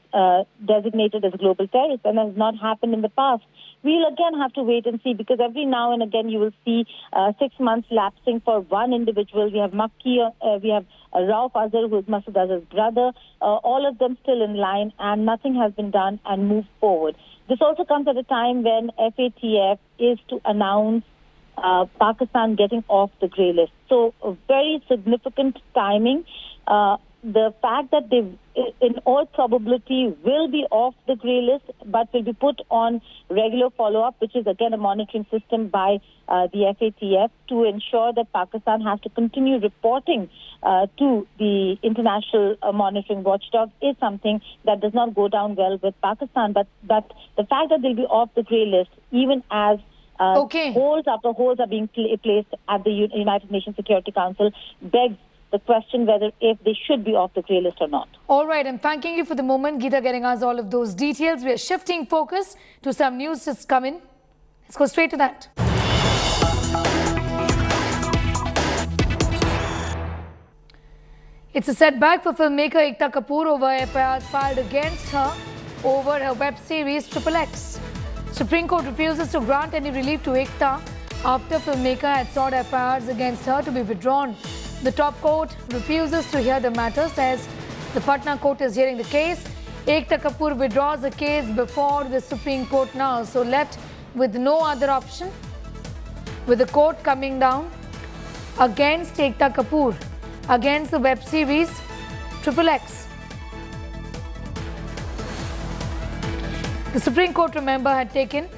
designated as global terrorists, and that has not happened in the past. We'll again have to wait and see, because every now and again you will see 6 months lapsing for one individual. We have Makki, we have Rauf Azhar, who is Masood Azhar's brother, all of them still in line, and nothing has been done and moved forward. This also comes at a time when FATF is to announce Pakistan getting off the grey list. So a very significant timing. the fact that they, in all probability, will be off the grey list, but will be put on regular follow-up, which is again a monitoring system by the FATF to ensure that Pakistan has to continue reporting to the international monitoring watchdog, is something that does not go down well with Pakistan. But the fact that they'll be off the grey list, even as holes after holes are being placed at the United Nations Security Council, begs the question whether if they should be off the grey list or not. All right, I'm thanking you for the moment, Geeta, getting us all of those details. We are shifting focus to some news that's come in. Let's go straight to that. It's a setback for filmmaker Ekta Kapoor over FIRs filed against her over her web series XXX. Supreme Court refuses to grant any relief to Ekta after filmmaker had sought FIRs against her to be withdrawn. The top court refuses to hear the matter, says the Patna court is hearing the case. Ekta Kapoor withdraws the case before the Supreme Court now, so left with no other option, with the court coming down against Ekta Kapoor, against the web series XXX. The Supreme Court, remember, had taken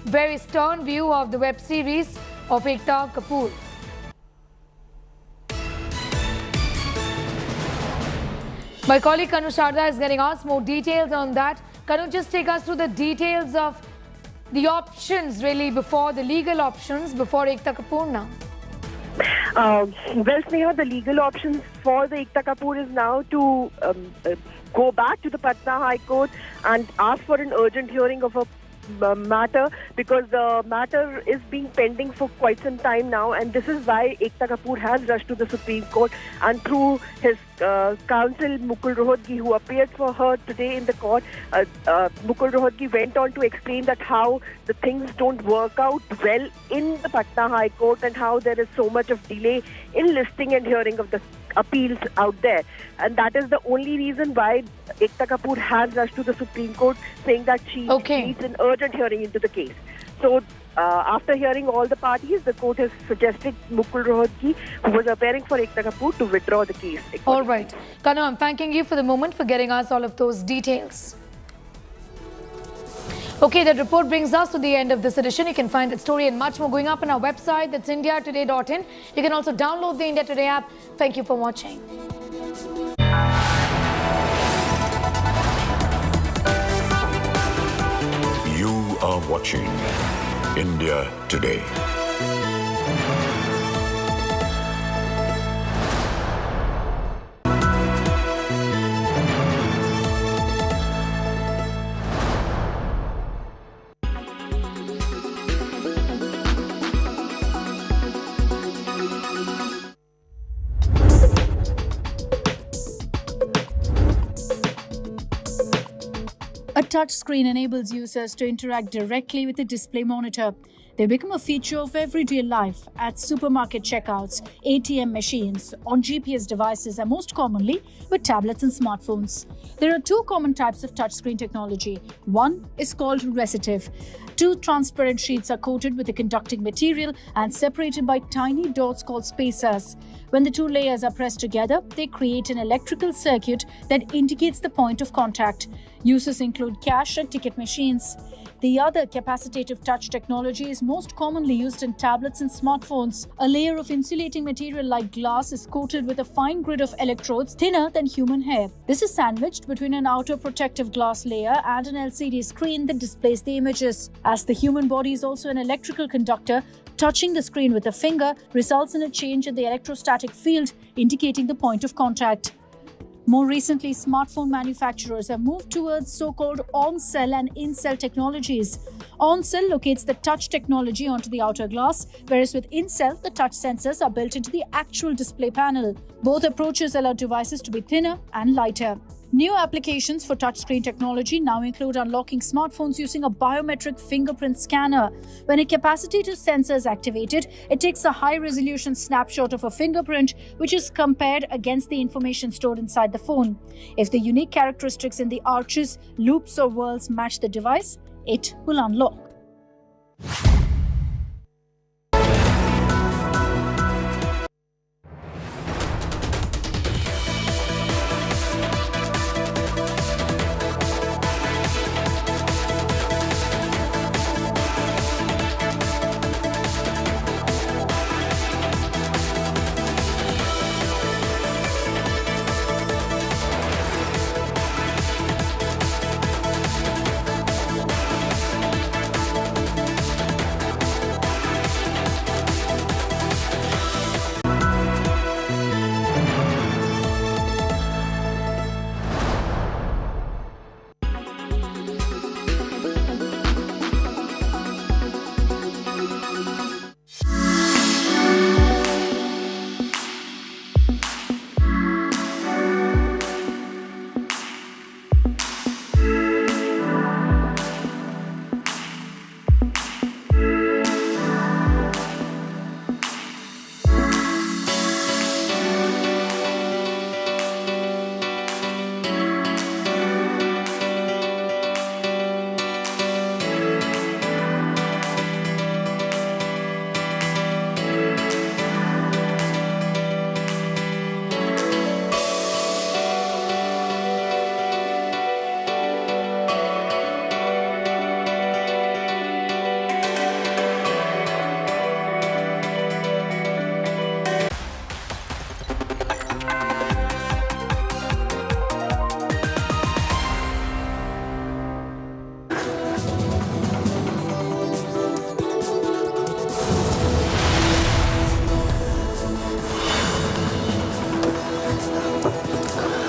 very stern view of the web series of Ekta Kapoor. My colleague Kanu Sharda is getting us more details on that. Kanu, just take us through the details of the options, really, before the legal options before Ekta Kapoor now. Well, Sneha, the legal options for the Ekta Kapoor is now to go back to the Patna High Court and ask for an urgent hearing of a matter, because the matter is being pending for quite some time now, and this is why Ekta Kapoor has rushed to the Supreme Court, and through his counsel Mukul Rohatgi, who appeared for her today in the court, Mukul Rohatgi went on to explain that how the things don't work out well in the Patna High Court and how there is so much of delay in listing and hearing of the appeals out there, and that is the only reason why Ekta Kapoor has rushed to the Supreme Court, saying that she needs an urgent hearing into the case. So after hearing all the parties, the court has suggested Mukul Rohatgi, who was appearing for Ekta Kapoor, to withdraw the case. All right. Kanu, I'm thanking you for the moment, for getting us all of those details. Okay, that report brings us to the end of this edition. You can find that story and much more going up on our website. That's indiatoday.in. You can also download the India Today app. Thank you for watching. You are watching India Today. A touch screen enables users to interact directly with the display monitor. They become a feature of everyday life at supermarket checkouts, ATM machines, on GPS devices, and most commonly with tablets and smartphones. There are two common types of touchscreen technology. One is called resistive. Two transparent sheets are coated with a conducting material and separated by tiny dots called spacers. When the two layers are pressed together, they create an electrical circuit that indicates the point of contact. Uses include cash and ticket machines. The other capacitive touch technology is most commonly used in tablets and smartphones. A layer of insulating material like glass is coated with a fine grid of electrodes thinner than human hair. This is sandwiched between an outer protective glass layer and an LCD screen that displays the images. As the human body is also an electrical conductor, touching the screen with a finger results in a change in the electrostatic field, indicating the point of contact. More recently, smartphone manufacturers have moved towards so-called on-cell and in-cell technologies. On-cell locates the touch technology onto the outer glass, whereas with in-cell, the touch sensors are built into the actual display panel. Both approaches allow devices to be thinner and lighter. New applications for touchscreen technology now include unlocking smartphones using a biometric fingerprint scanner. When a capacitive sensor is activated, it takes a high-resolution snapshot of a fingerprint, which is compared against the information stored inside the phone. If the unique characteristics in the arches, loops, or whorls match the device, it will unlock.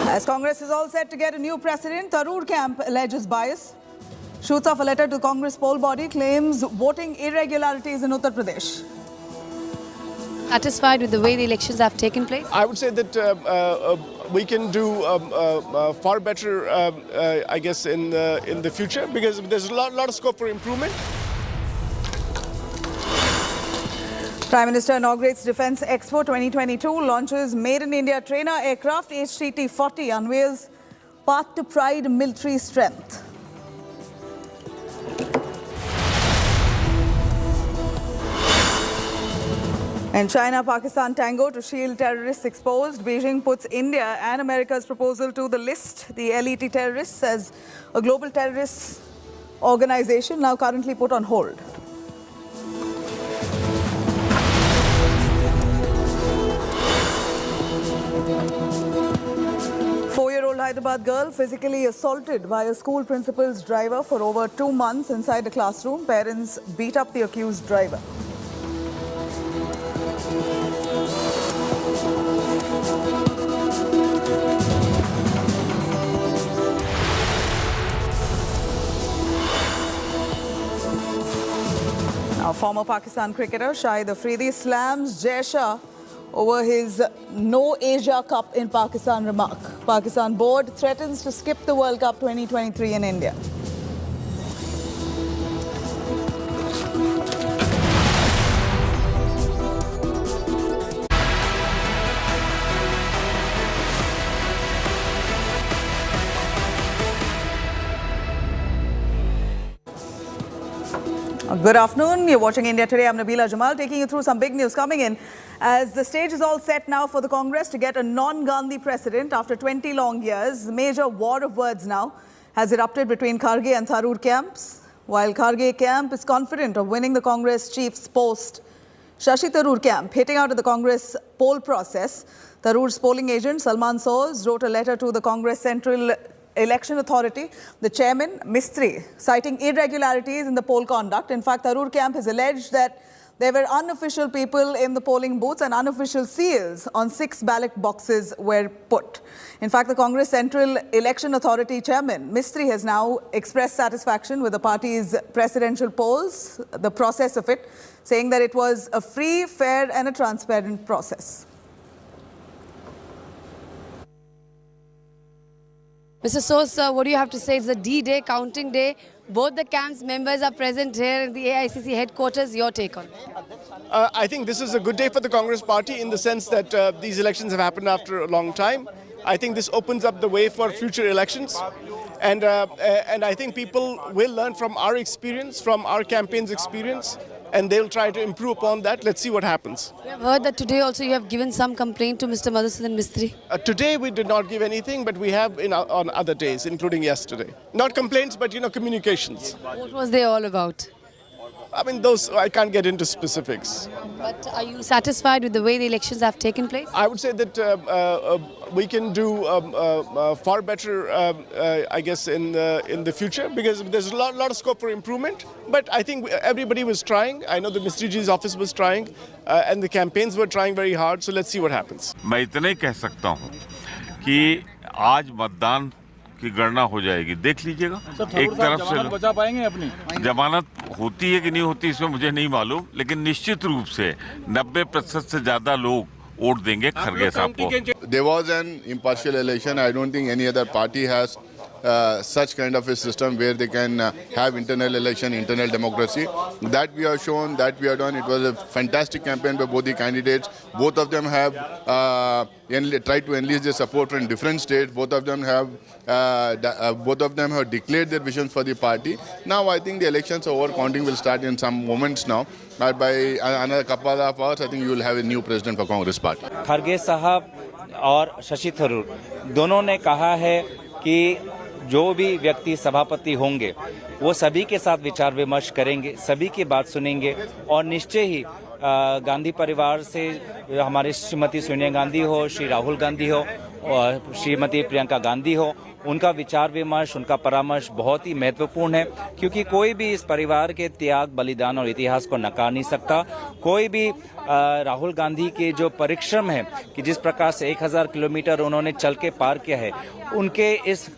As Congress is all set to get a new president, Tharoor camp alleges bias. Shoots off a letter to Congress poll body, claims voting irregularities in Uttar Pradesh. Satisfied with the way the elections have taken place? I would say that we can do far better, I guess, in the future, because there's a lot of scope for improvement. Prime Minister inaugurates Defence Expo 2022, launches Made in India trainer aircraft HTT-40, unveils path to pride military strength. And China-Pakistan tango to shield terrorists exposed. Beijing puts India and America's proposal to the list. The LET terrorists as a global terrorist organization now currently put on hold. Four-year-old Hyderabad girl physically assaulted by a school principal's driver for over 2 months inside a classroom. Parents beat up the accused driver. Now, former Pakistan cricketer Shahid Afridi slams Jai Shah over his No Asia Cup in Pakistan remark. Pakistan board threatens to skip the World Cup 2023 in India. Good afternoon. You're watching India Today. I'm Nabila Jamal, taking you through some big news coming in. As the stage is all set now for the Congress to get a non-Gandhi president after 20 long years, major war of words now has erupted between Kharge and Tharoor camps. While Kharge camp is confident of winning the Congress chief's post, Shashi Tharoor camp hitting out of the Congress poll process. Tharoor's polling agent Salman Soz wrote a letter to the Congress Central Election Authority, the chairman, Mistry, citing irregularities in the poll conduct. In fact, Tharoor camp has alleged that there were unofficial people in the polling booths and unofficial seals on 6 ballot boxes were put. In fact, the Congress Central Election Authority chairman, Mistry, has now expressed satisfaction with the party's presidential polls, the process of it, saying that it was a free, fair and a transparent process. Mr. Sosa, what do you have to say? It's the D-Day, counting day. Both the camps members are present here in the AICC headquarters. Your take on it? I think this is a good day for the Congress party in the sense that these elections have happened after a long time. I think this opens up the way for future elections. And I think people will learn from our experience, from our campaign's experience, and they'll try to improve upon that. Let's see what happens. We have heard that today also you have given some complaint to Mr. Madhusudan Mistry. Today we did not give anything, but we have on other days, including yesterday. Not complaints, but communications. What was they all about? I mean, those, I can't get into specifics. But are you satisfied with the way the elections have taken place? I would say that we can do far better, I guess, in the future, because there's a lot of scope for improvement. But I think everybody was trying. I know the Mistry Ji's office was trying, and the campaigns were trying very hard. So let's see what happens. मैं इतना ही कह सकता हूँ कि आज मतदान की गणना हो जाएगी, देख लीजिएगा। एक तरफ से बचा पाएंगे अपनी जमानत होती है कि नहीं होती इसमें मुझे नहीं मालूम, लेकिन निश्चित रूप से 90% से ज्यादा लोग वोट देंगे खरगे साहब को। There was an impartial election. I don't think any other party has such kind of a system where they can have internal election, internal democracy. That we have shown, that we have done. It was a fantastic campaign by both the candidates. Both of them have tried to enlist their support from different states. Both of them have declared their visions for the party. Now I think the elections are over. Counting will start in some moments now. But by another couple of hours, I think you will have a new president for Congress party. Kharge साहब और शशि थरूर दोनों ने कहा है कि जो भी व्यक्ति सभापति होंगे वो सभी के साथ विचार विमर्श करेंगे, सभी की बात सुनेंगे और निश्चय ही गांधी परिवार से हमारे श्रीमती सोनिया गांधी हो, श्री राहुल गांधी हो और श्रीमती प्रियंका गांधी हो, उनका विचार विमर्श, उनका परामर्श बहुत ही महत्वपूर्ण है, क्योंकि कोई भी इस परिवार के त्याग, बलिदान और इतिहास को नकार नहीं सकता। कोई भी राहुल गांधी के जो परिश्रम है कि जिस प्रकार से 1000 किलोमीटर उन्होंने चल के पार किया है, उनके इस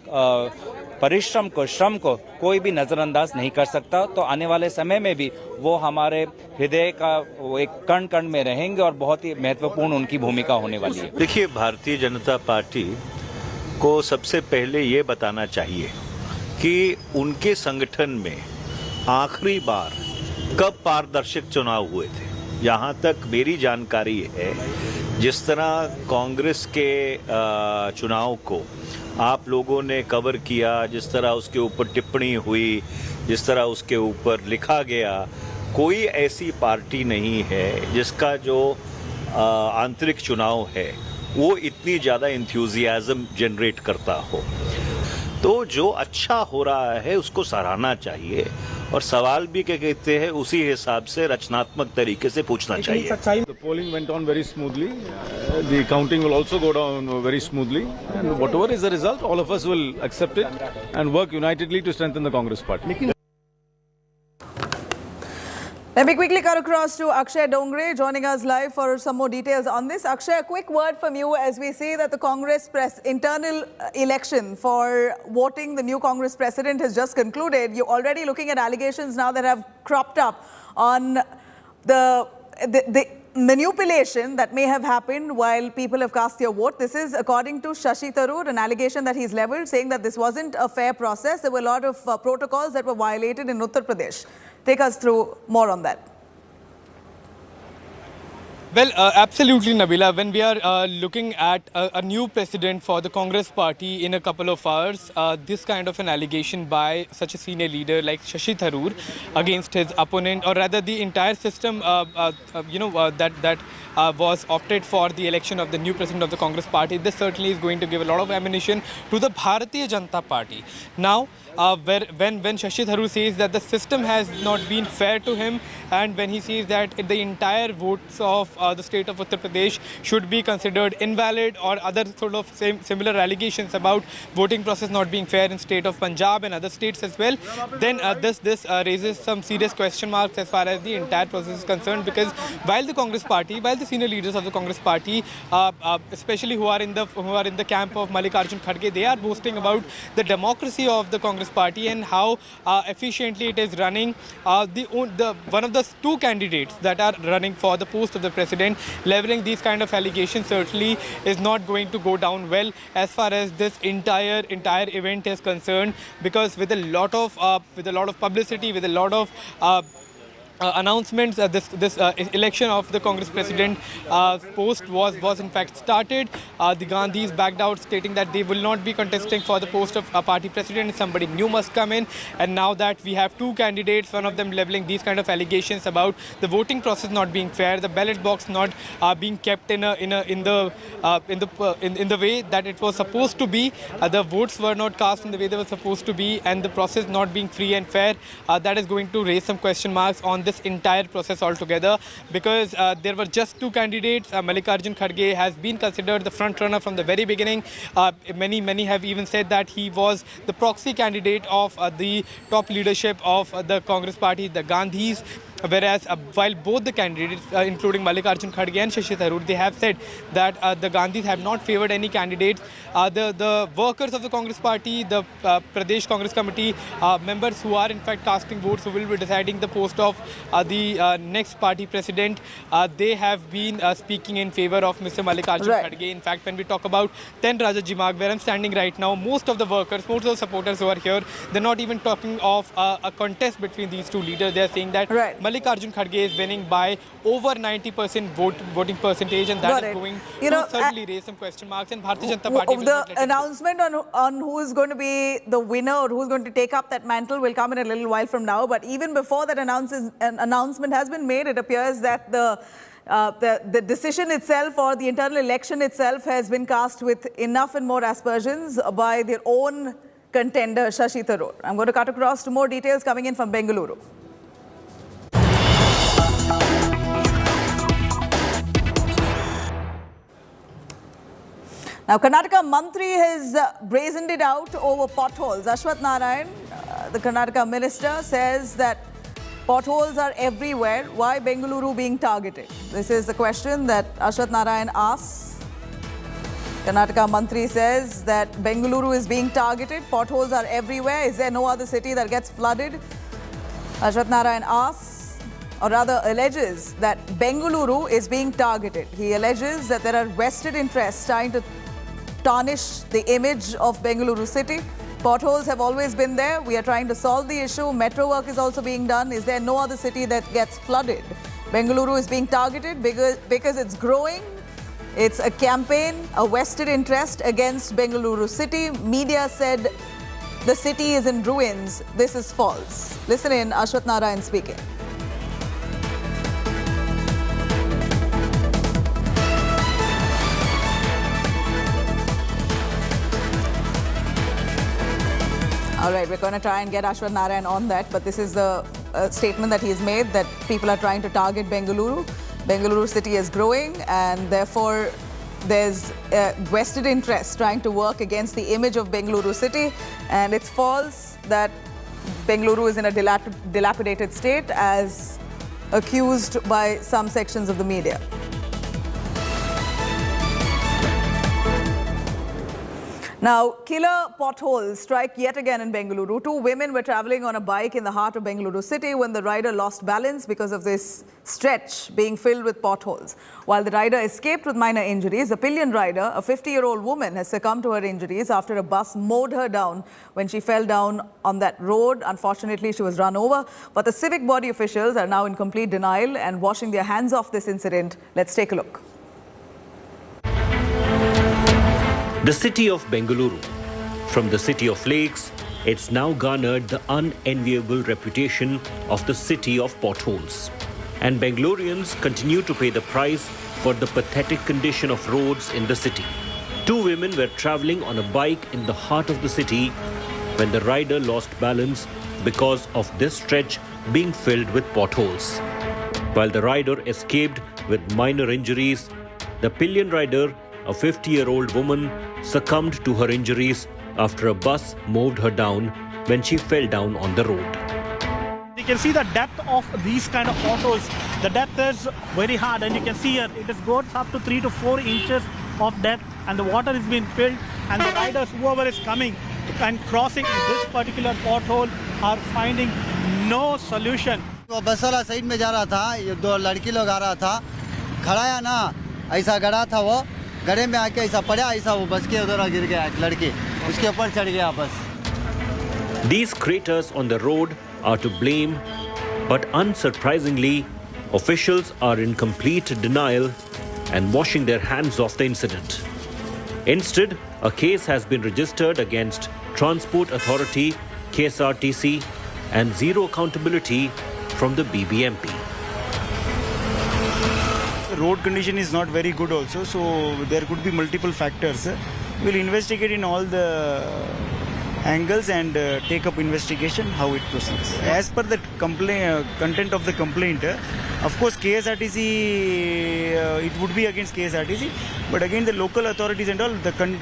परिश्रम को, श्रम को कोई भी नजरअंदाज नहीं कर सकता। तो आने वाले समय में भी वो हमारे हृदय का वो एक कण कण में रहेंगे और बहुत ही महत्वपूर्ण उनकी भूमिका होने वाली है। देखिए, भारतीय जनता पार्टी को सबसे पहले ये बताना चाहिए कि उनके संगठन में आखिरी बार कब पारदर्शक चुनाव हुए थे। यहाँ तक मेरी जानकारी है, जिस तरह कांग्रेस के चुनाव को आप लोगों ने कवर किया, जिस तरह उसके ऊपर टिप्पणी हुई, जिस तरह उसके ऊपर लिखा गया, कोई ऐसी पार्टी नहीं है जिसका जो आंतरिक चुनाव है वो इतनी ज़्यादा इंथ्यूजियाज्म जनरेट करता हो। तो जो अच्छा हो रहा है उसको सराहना चाहिए और सवाल भी क्या कहते हैं उसी हिसाब से रचनात्मक तरीके से पूछना चाहिए। The polling went on very smoothly. The counting will also go down very smoothly. And whatever is the result, all of us will accept it and work unitedly to strengthen the Congress party. Let me quickly cut across to Akshay Dongre joining us live for some more details on this. Akshay, a quick word from you as we see that the Congress internal election for voting the new Congress president has just concluded. You're already looking at allegations now that have cropped up on the manipulation that may have happened while people have cast their vote. This is according to Shashi Tharoor, an allegation that he's leveled, saying that this wasn't a fair process. There were a lot of protocols that were violated in Uttar Pradesh. Take us through more on that. Well, absolutely, Nabila. When we are looking at a new president for the Congress party in a couple of hours, this kind of an allegation by such a senior leader like Shashi Tharoor against his opponent, or rather the entire system, that was opted for the election of the new president of the Congress party, this certainly is going to give a lot of ammunition to the Bharatiya Janata Party. Now, when Shashi Tharoor says that the system has not been fair to him, and when he says that the entire votes of the state of Uttar Pradesh should be considered invalid, or other sort of similar allegations about voting process not being fair in state of Punjab and other states as well, then this raises some serious question marks as far as the entire process is concerned. Because while the Congress party, while the senior leaders of the Congress party, especially who are in the camp of Mallikarjun Kharge, they are boasting about the democracy of the Congress party and how efficiently it is running. One of the two candidates that are running for the post of the president leveling these kind of allegations certainly is not going to go down well as far as this entire event is concerned, because with a lot of publicity, with a lot of announcements, this election of the Congress president post was in fact started. The Gandhis backed out, stating that they will not be contesting for the post of party president. Somebody new must come in. And now that we have two candidates, one of them leveling these kind of allegations about the voting process not being fair, the ballot box not being kept in the way that it was supposed to be, the votes were not cast in the way they were supposed to be, and the process not being free and fair, that is going to raise some question marks on this entire process altogether, because there were just two candidates. Mallikarjun Kharge has been considered the front runner from the very beginning. Many have even said that he was the proxy candidate of the top leadership of the Congress party, the Gandhis. Whereas while both the candidates, including Mallikarjun Kharge and Shashi Tharoor, they have said that the Gandhis have not favoured any candidates. The workers of the Congress party, the Pradesh Congress Committee members who are in fact casting votes, who will be deciding the post of the next party president, they have been speaking in favour of Mr. Mallikarjun Kharge. In fact, when we talk about 10 Rajajimag, where I'm standing right now, most of the workers, most of the supporters who are here, they're not even talking of a contest between these two leaders. They're saying that Mallikarjun Kharge is winning by over 90% voting percentage, and that is going to certainly raise some question marks. And Bharatiya Janata Party will not let the announcement on who is going to be the winner or who is going to take up that mantle will come in a little while from now. But even before that announcement has been made, it appears that the decision itself, or the internal election itself, has been cast with enough and more aspersions by their own contender, Shashi Tharoor. I'm going to cut across to more details coming in from Bengaluru. Now, Karnataka Mantri has brazened it out over potholes. Ashwath Narayan, the Karnataka minister, says that potholes are everywhere. Why Bengaluru being targeted? This is the question that Ashwath Narayan asks. Karnataka Mantri says that Bengaluru is being targeted. Potholes are everywhere. Is there no other city that gets flooded? Ashwath Narayan asks, or rather alleges, that Bengaluru is being targeted. He alleges that there are vested interests trying to tarnish the image of Bengaluru city. Potholes have always been there. We are trying to solve the issue. Metro work is also being done. Is there no other city that gets flooded? Bengaluru is being targeted because it's growing. It's a campaign, a vested interest against Bengaluru city. Media said the city is in ruins. This is false. Listen in, Ashwath Narayan speaking. All right, we're going to try and get Ashwath Narayan on that, but this is the statement that he's made, that people are trying to target Bengaluru. Bengaluru city is growing, and therefore there's vested interest trying to work against the image of Bengaluru city. And it's false that Bengaluru is in a dilapidated state, as accused by some sections of the media. Now, killer potholes strike yet again in Bengaluru. Two women were travelling on a bike in the heart of Bengaluru city when the rider lost balance because of this stretch being filled with potholes. While the rider escaped with minor injuries, the pillion rider, a 50-year-old woman, has succumbed to her injuries after a bus mowed her down when she fell down on that road. Unfortunately, she was run over. But the civic body officials are now in complete denial and washing their hands off this incident. Let's take a look. The city of Bengaluru. From the city of lakes, it's now garnered the unenviable reputation of the city of potholes. And Bengalurians continue to pay the price for the pathetic condition of roads in the city. Two women were travelling on a bike in the heart of the city when the rider lost balance because of this stretch being filled with potholes. While the rider escaped with minor injuries, the pillion rider, a 50-year-old woman, succumbed to her injuries after a bus mowed her down when she fell down on the road. You can see the depth of these kind of potholes. The depth is very hard, and you can see here it goes up to 3 to 4 inches of depth, and the water is being filled, and the riders, whoever is coming and crossing this particular pothole, are finding no solution. वो बस वाला side में जा रहा था, ये दो लड़की लोग आ रहा था, खड़ा या ना, ऐसा गड़ा था वो, गड़े में आके ऐसा पड़ा, ऐसा वो बस के उधर गिर गया एक लड़की, उसके ऊपर चढ़ गया बस. These craters on the road are to blame, but unsurprisingly, officials are in complete denial and washing their hands off the incident. Instead, a case has been registered against Transport Authority, KSRTC, and zero accountability from the BBMP. The road condition is not very good also, so there could be multiple factors. We'll investigate in all the angles and take up investigation how it proceeds. As per the content of the complaint, of course KSRTC, it would be against KSRTC, but again the local authorities and all,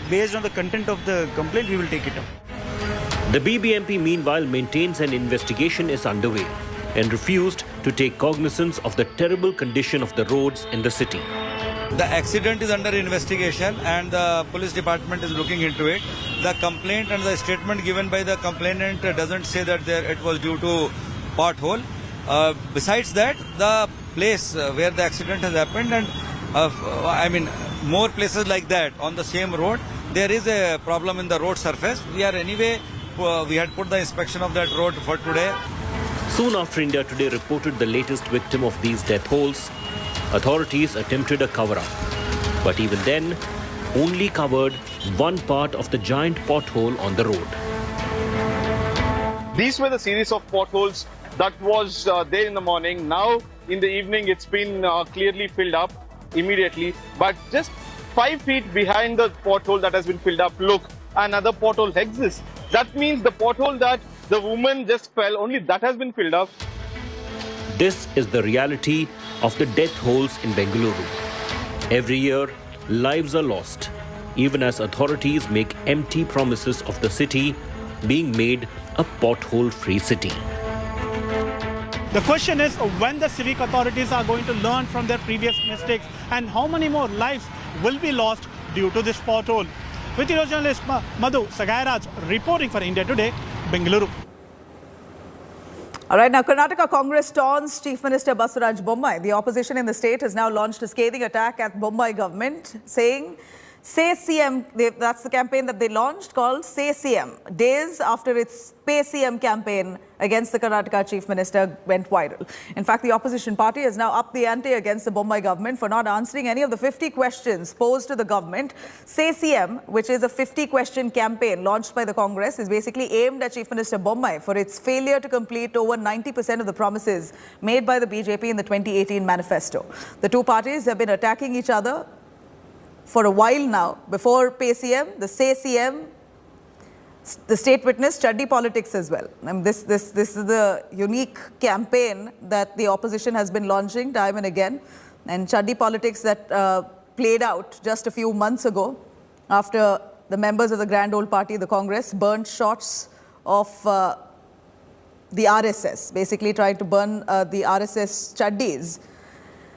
based on the content of the complaint, we will take it up. The BBMP meanwhile maintains an investigation is underway and refused to take cognizance of the terrible condition of the roads in the city. The accident is under investigation and the police department is looking into it. The complaint and the statement given by the complainant doesn't say that it was due to pothole. Besides that, the place where the accident has happened, and more places like that on the same road, there is a problem in the road surface. We had put the inspection of that road for today. Soon after India Today reported the latest victim of these death holes, authorities attempted a cover-up. But even then, only covered one part of the giant pothole on the road. These were the series of potholes that was there in the morning. Now, in the evening, it's been clearly filled up immediately. But just 5 feet behind the pothole that has been filled up, look, another pothole exists. That means the pothole that the woman just fell, only that has been filled up. This is the reality of the death holes in Bengaluru. Every year, lives are lost. even as authorities make empty promises of the city being made a pothole-free city. The question is when the civic authorities are going to learn from their previous mistakes and how many more lives will be lost due to this pothole. With your journalist Madhu Sagairaj reporting for India Today, Bengaluru. All right, now Karnataka Congress taunts Chief Minister Basuraj Bommai. The opposition in the state has now launched a scathing attack at Bommai government, saying, Say CM, that's the campaign that they launched called Say CM, days after its Pay CM campaign against the Karnataka Chief Minister went viral. In fact, the opposition party has now upped the ante against the Bommai government for not answering any of the 50 questions posed to the government. Say CM, which is a 50-question campaign launched by the Congress, is basically aimed at Chief Minister Bommai for its failure to complete over 90% of the promises made by the BJP in the 2018 manifesto. The two parties have been attacking each other for a while now. Before Pay CM, the Say CM, the state witnessed chuddy politics as well. And this is the unique campaign that the opposition has been launching time and again. And chuddy politics that played out just a few months ago after the members of the Grand Old Party, the Congress, burnt shots of the RSS, basically tried to burn the RSS chuddis.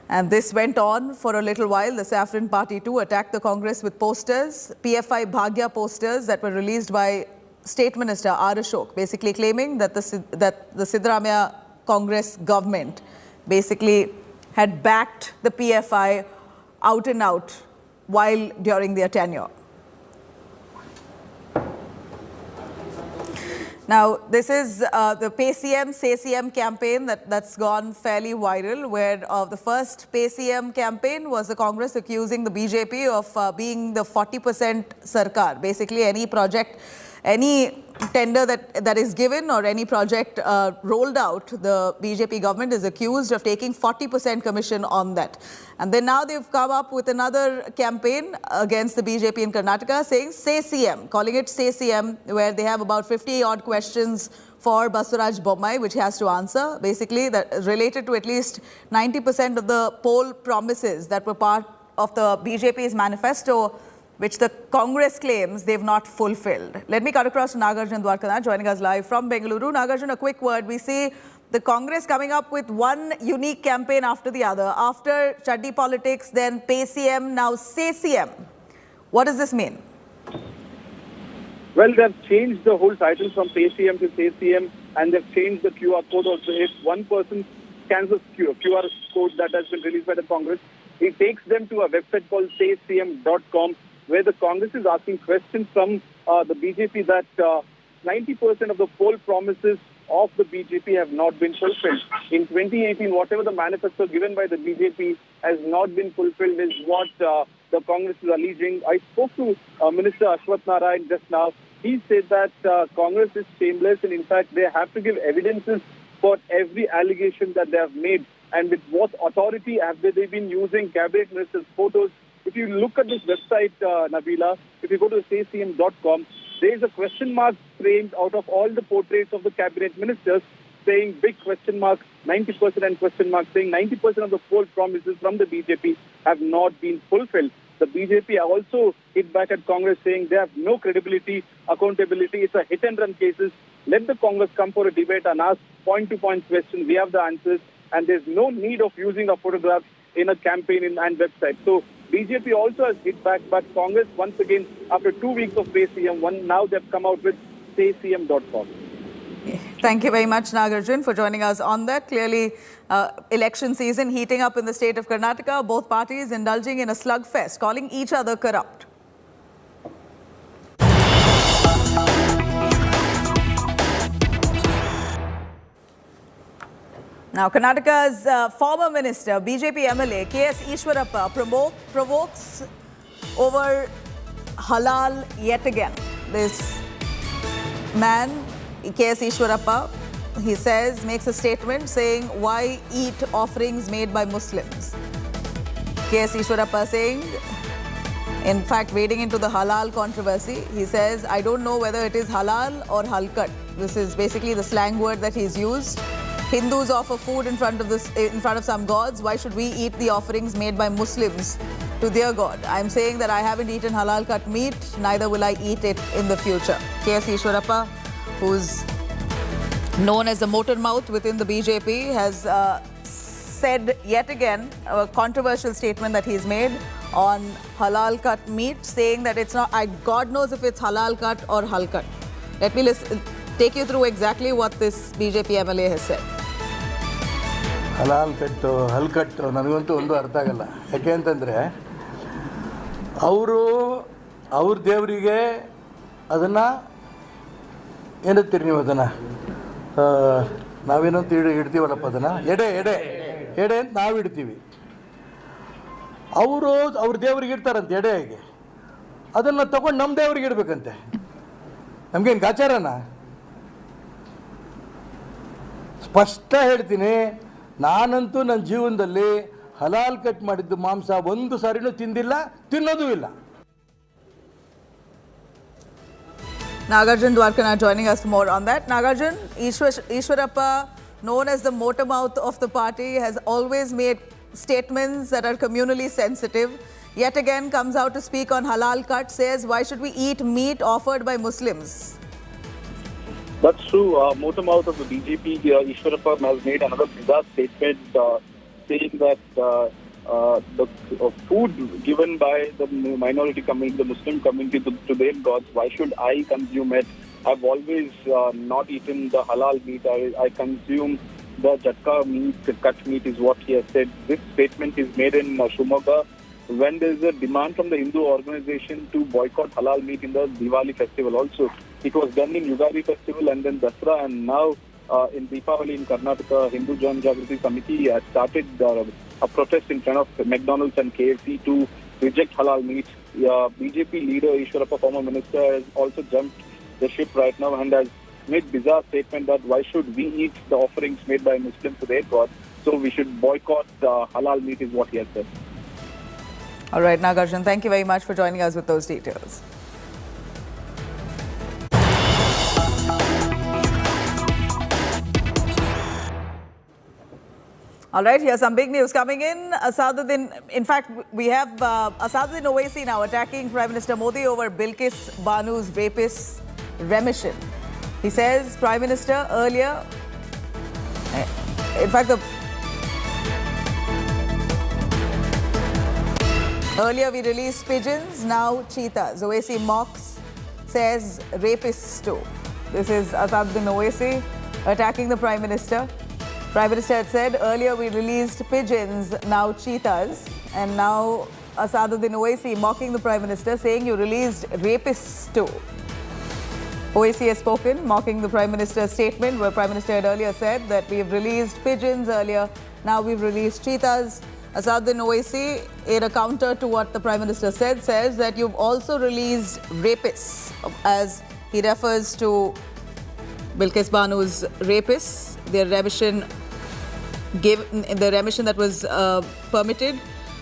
And this went on for a little while. The Saffron Party too attacked the Congress with posters, PFI Bhagya posters that were released by State Minister R. Ashok, basically claiming that the Siddaramaiah Congress government basically had backed the PFI out and out while during their tenure. Now, this is the Pay CM, Say CM campaign that's gone fairly viral, where the first Pay CM campaign was the Congress accusing the BJP of being the 40% sarkar. Basically, any project, any tender that is given or any project rolled out, the BJP government is accused of taking 40% commission on that. And then now they've come up with another campaign against the BJP in Karnataka saying Say CM, calling it Say CM, where they have about 50 odd questions for Basuraj Bommai, which he has to answer, basically that related to at least 90% of the poll promises that were part of the BJP's manifesto, which the Congress claims they've not fulfilled. Let me cut across to Nagarjun Dwarkanath, joining us live from Bengaluru. Nagarjun, a quick word. We see the Congress coming up with one unique campaign after the other. After chuddy politics, then Pay CM, now Say CM. What does this mean? Well, they've changed the whole title from Pay CM to Say CM, and they've changed the QR code also. If one person scans the QR code that has been released by the Congress, it takes them to a website called saycm.com, where the Congress is asking questions from the BJP that 90% of the poll promises of the BJP have not been fulfilled. In 2018, whatever the manifesto given by the BJP has not been fulfilled is what the Congress is alleging. I spoke to Minister Ashwath Narayan just now. He said that Congress is shameless, and in fact they have to give evidences for every allegation that they have made. And with what authority have they been using cabinet ministers' photos? If you look at this website, Nabila, if you go to saycm.com, there is a question mark framed out of all the portraits of the cabinet ministers, saying big question mark, 90% and question mark, saying 90% of the poll promises from the BJP have not been fulfilled. The BJP also hit back at Congress, saying they have no credibility, accountability. It's a hit-and-run cases. Let the Congress come for a debate and ask point-to-point questions. We have the answers, and there's no need of using a photograph in a campaign and website. So BJP also has hit back, but Congress, once again, after 2 weeks of Pay CM, now they've come out with saycm.com. Thank you very much, Nagarjun, for joining us on that. Clearly, election season heating up in the state of Karnataka, both parties indulging in a slugfest, calling each other corrupt. Now, Karnataka's former minister, BJP MLA, K.S. Ishwarappa, provokes over Halal yet again. This man, K.S. Ishwarappa, he says, makes a statement saying, why eat offerings made by Muslims? K.S. Ishwarappa saying, in fact, wading into the halal controversy, he says, I don't know whether it is halal or halkat. This is basically the slang word that he's used. Hindus offer food in front of some gods. Why should we eat the offerings made by Muslims to their god? I'm saying that I haven't eaten halal cut meat, neither will I eat it in the future. K.S. Ishwarappa, who's known as the motor mouth within the BJP, has said yet again a controversial statement that he's made on halal cut meat, saying that it's not, God knows if it's halal cut or hal cut. Let me take you through exactly what this BJP MLA has said. ಹಲಾಲ್ ಕಟ್ಟು ಹಲ್ ಕಟ್ಟು ನನಗಂತೂ ಒಂದು ಅರ್ಥ ಆಗಲ್ಲ. ಯಾಕೆ ಅಂತಂದರೆ ಅವ್ರ ದೇವರಿಗೆ ಅದನ್ನು ಏನಂತೀರಿ ನೀವು ಅದನ್ನು ನಾವೇನಂತ ಇಡ್ತೀವಲ್ಲಪ್ಪ ಅದನ್ನು ಎಡೆ ಅಂತ ನಾವು ಇಡ್ತೀವಿ. ಅವ್ರ ದೇವ್ರಿಗೆ ಇಡ್ತಾರಂತೆ ಎಡೆಗೆ, ಅದನ್ನು ತಗೊಂಡು ನಮ್ಮ ದೇವ್ರಿಗೆ ಇಡಬೇಕಂತೆ. ನಮಗೇನು ಗಾಚಾರನ? ಸ್ಪಷ್ಟ ಹೇಳ್ತೀನಿ, ನಾನಂತೂ ನನ್ನ ಜೀವನದಲ್ಲಿ ಹಲಾಲ್ ಕಟ್ ಮಾಡಿದ್ದು ಮಾಂಸ ಒಂದು ಸಾರಿನೂ ತಿಂದಿಲ್ಲ, ತಿನ್ನೋದೂ ಇಲ್ಲ. Nagarjun Dwarkana joining us for more on that. Nagarjun, Ishwarappa, known as the motor mouth of the party, has always made statements that are communally sensitive. Yet again comes out to speak on halal cut, says why should we eat meat offered by Muslims? That's true. Motor mouth of the BJP, Ishwarappa, has made another bizarre statement saying that the food given by the minority community, the Muslim community, to their gods, why should I consume it? I've always not eaten the halal meat. I consume the jatka meat, the cut meat is what he has said. This statement is made in Shumoga when there is a demand from the Hindu organization to boycott halal meat in the Diwali festival also. It was done in Yugadi festival and then Dasra, and now in Deepavali in Karnataka, Hindu Jan Jagrati Committee has started a protest in front of McDonald's and KFC to reject halal meat. BJP leader Ishwarappa, former minister, has also jumped the ship right now and has made bizarre statement that why should we eat the offerings made by Muslims to their God, so we should boycott halal meat is what he has said. All right, Nagarjun, thank you very much for joining us with those details. All right, here's some big news coming in. Asaduddin, in fact, we have Asaduddin Owaisi now attacking Prime Minister Modi over Bilkis Banu's rapist remission. He says Prime Minister earlier, in fact, earlier we released pigeons, now cheetahs. Owaisi mocks, says rapists too. This is Asaduddin Owaisi attacking the Prime Minister. Prime Minister had said earlier we released pigeons, now cheetahs. And now Asaduddin Owaisi mocking the Prime Minister, saying you released rapists too. Owaisi has spoken, mocking the Prime Minister's statement, where Prime Minister had earlier said that we have released pigeons earlier, now we've released cheetahs. Asaduddin Owaisi, in a counter to what the Prime Minister said, says that you've also released rapists, as he refers to Bilkis Banu's rapists, their remission that was permitted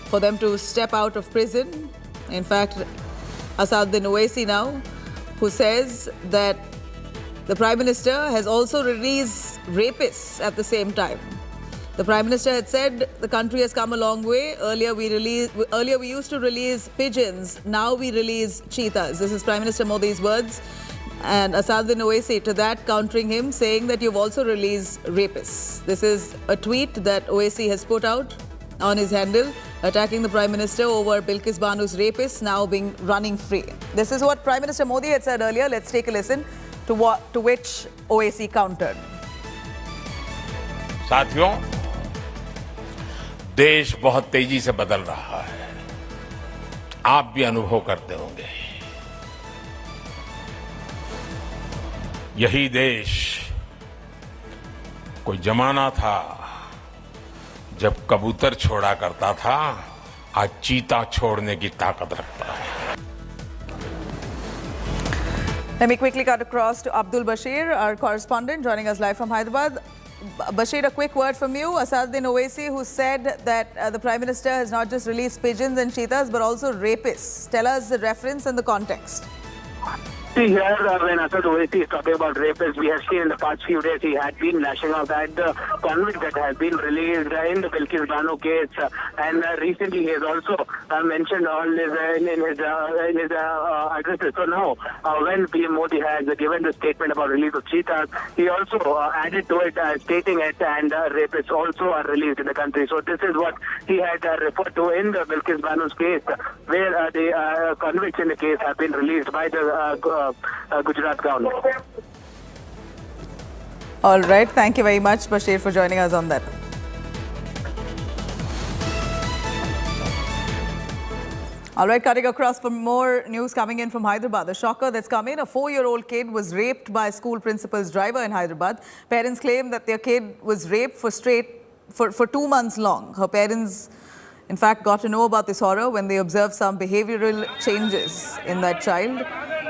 for them to step out of prison. In fact, Asaduddin Owaisi now, who says that the Prime Minister has also released rapists at the same time. The Prime Minister had said the country has come a long way. Earlier we used to release pigeons, now we release cheetahs. This is Prime Minister Modi's words. And Asaduddin Owaisi to that countering him, saying that you've also released rapists. This is a tweet that Owaisi has put out on his handle, attacking the Prime Minister over Bilkis Banu's rapists now being running free. This is what Prime Minister Modi had said earlier. Let's take a listen to which Owaisi countered. साथियों, देश बहुत तेजी से बदल रहा है, आप भी अनुभव करते होंगे। यही देश कोई जमाना था जब कबूतर छोड़ा करता था, आज चीता छोड़ने की ताकत रखता है। Let me quickly cut across to Abdul Bashir, our correspondent, joining us live from Hyderabad. Bashir, a quick word from you. Asaduddin Owaisi, who said that the Prime Minister has not just released pigeons and cheetahs, but also rapists. Tell us the reference and the context. See here, when Asad Owaisi is talking about rapists, we have seen in the past few days he had been lashing out at the convict that has been released in the Bilkis Bano case, and recently he has also mentioned all this in his addresses. So now, when PM Modi has given the statement about release of cheetahs, he also added to it, stating it, and rapists also are released in the country. So this is what he had referred to in the Bilkis Bano's case, where the convicts in the case have been released by the Gujarat government. All right. Thank you very much, Bashir, for joining us on that. All right, cutting across for more news coming in from Hyderabad. The shocker that's come in, a 4-year-old kid was raped by a school principal's driver in Hyderabad. Parents claim that their kid was raped for 2 months long. Her parents, in fact, got to know about this horror when they observed some behavioral changes in that child.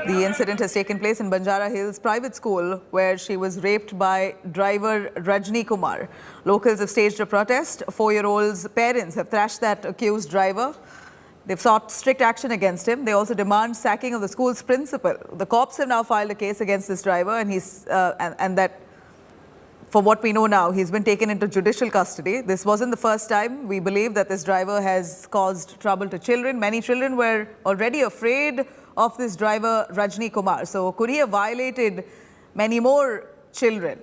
The incident has taken place in Banjara Hills private school, where she was raped by driver Rajni Kumar. Locals have staged a protest. 4-year-old's parents have thrashed that accused driver. They've sought strict action against him. They also demand sacking of the school's principal. The cops have now filed a case against this driver, and that, for what we know now, he's been taken into judicial custody. This wasn't the first time. We believe that this driver has caused trouble to children. Many children were already afraid of this driver, Rajni Kumar. So could he have violated many more children?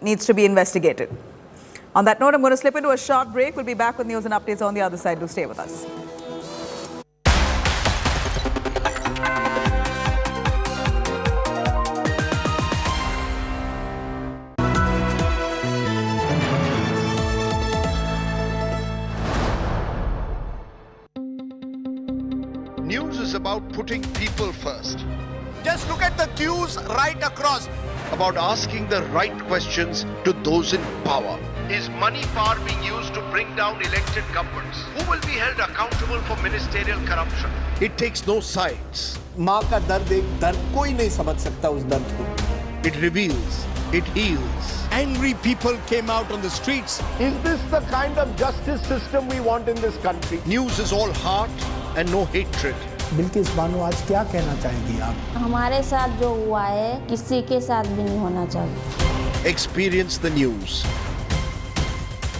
Needs to be investigated. On that note, I'm going to slip into a short break. We'll be back with news and updates on the other side. Do stay with us. News is about putting people first. Just look at the queues right across. About asking the right questions to those in power. Is money power being used to bring down elected governments? Who will be held accountable for ministerial corruption? It takes no sides. माँ का दर्द एक दर्द कोई नहीं समझ सकता उस दर्द को. It reveals. It heals. Angry people came out on the streets. Is this the kind of justice system we want in this country? News is all heart and no hatred. Bilkis Bano आज क्या कहना चाहेंगी आप? हमारे साथ जो हुआ है किसी के साथ भी नहीं होना चाहिए. Experience the news.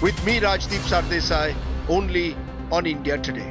With me, Rajdeep Sardesai, only on India Today.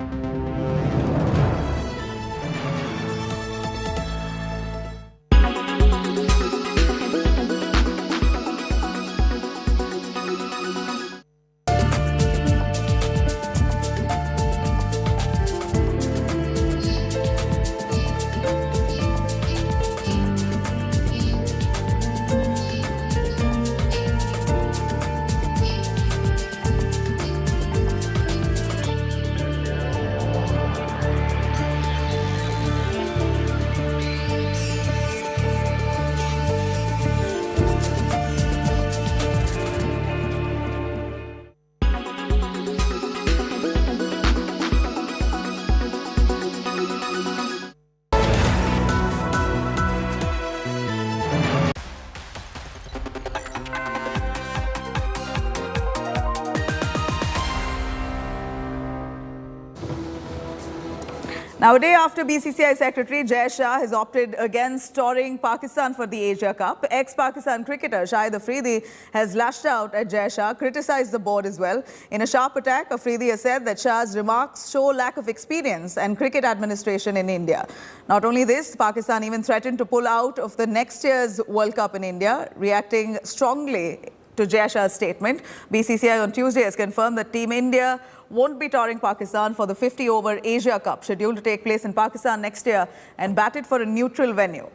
Now, a day after BCCI Secretary Jai Shah has opted against touring Pakistan for the Asia Cup, ex-Pakistan cricketer Shahid Afridi has lashed out at Jai Shah, criticised the board as well. In a sharp attack, Afridi has said that Shah's remarks show lack of experience and cricket administration in India. Not only this, Pakistan even threatened to pull out of the next year's World Cup in India, reacting strongly to Jai Shah's statement. BCCI on Tuesday has confirmed that Team India won't be touring Pakistan for the 50-over Asia Cup, scheduled to take place in Pakistan next year and batted for a neutral venue.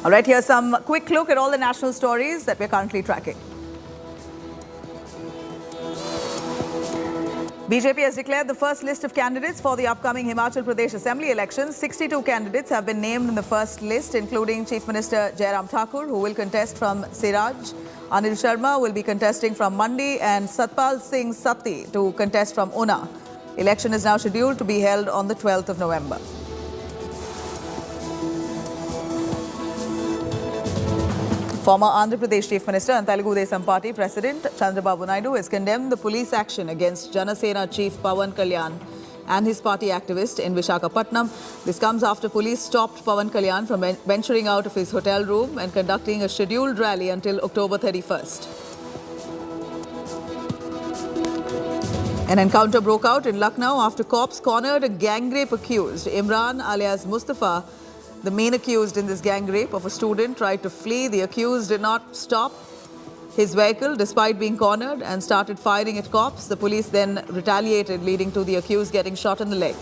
All right, here's some quick look at all the national stories that we're currently tracking. BJP has declared the first list of candidates for the upcoming Himachal Pradesh Assembly elections. 62 candidates have been named in the first list, including Chief Minister Jairam Thakur, who will contest from Siraj. Anil Sharma will be contesting from Mandi, and Satpal Singh Sati to contest from Una. Election is now scheduled to be held on the 12th of November. Former Andhra Pradesh Chief Minister and Telugu Desam Party President Chandrababu Naidu has condemned the police action against Janasena Chief Pawan Kalyan. and his party activist in Visakhapatnam. This comes after police stopped Pawan Kalyan from venturing out of his hotel room and conducting a scheduled rally until October 31st. An encounter broke out in Lucknow after cops cornered a gang rape accused. Imran alias Mustafa, the main accused in this gang rape of a student, tried to flee. The accused did not stop his vehicle despite being cornered and started firing at cops. The police then retaliated, leading to the accused getting shot in the leg.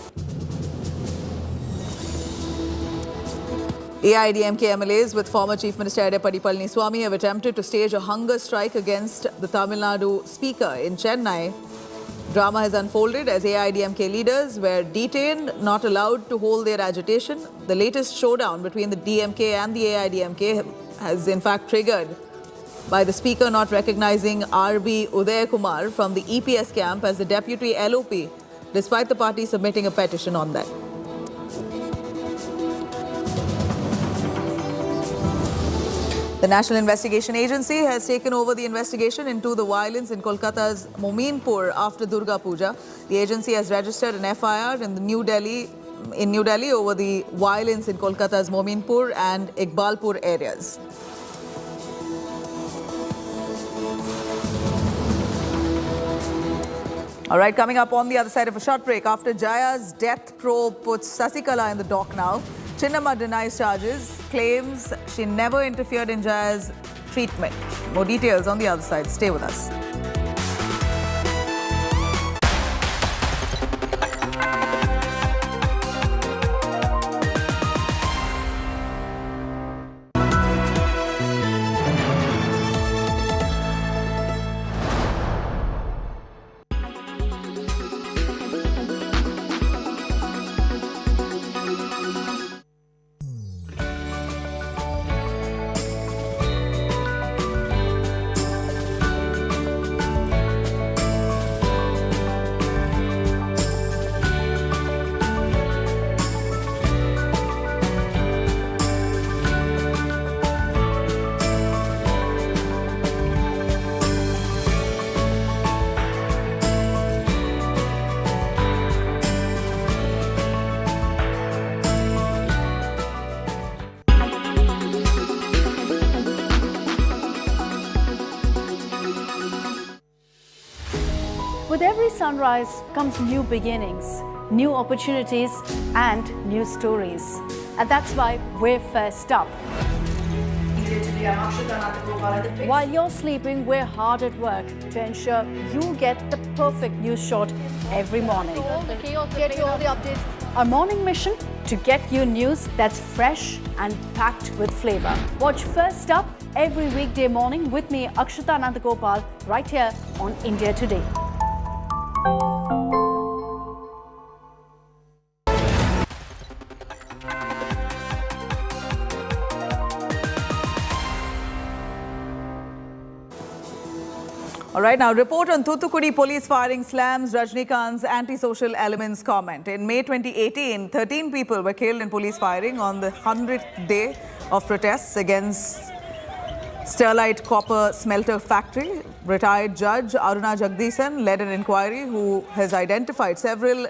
AIADMK MLAs with former Chief Minister Edeppadi Palaniswamy have attempted to stage a hunger strike against the Tamil Nadu Speaker in Chennai. Drama has unfolded as AIADMK leaders were detained, not allowed to hold their agitation. The latest showdown between the DMK and the AIADMK has in fact triggered by the Speaker not recognizing RB Uday Kumar from the EPS camp as the deputy LOP, despite the party submitting a petition on that. The National Investigation Agency has taken over the investigation into the violence in Kolkata's Mominpur after Durga Puja. The agency has registered an FIR in New Delhi over the violence in Kolkata's Mominpur and Iqbalpur areas. All right, coming up on the other side of a short break, after Jaya's death probe puts Sasikala in the dock now, Chinnamma denies charges, claims she never interfered in Jaya's treatment. More details on the other side. Stay with us. With every sunrise comes new beginnings, new opportunities and new stories. And that's why we're first up. While you're sleeping, we're hard at work to ensure you get the perfect news shot every morning. Get you all the updates. Our morning mission to get you news that's fresh and packed with flavor. Watch First Up every weekday morning with me, Akshita Nandagopal, right here on India Today. All right, now report on Tuticorin police firing slams Rajnikant's anti-social elements comment. In May 2018, 13 people were killed in police firing on the 100th day of protests against Sterlite Copper Smelter Factory. Retired Judge Aruna Jagdishan led an inquiry who has identified several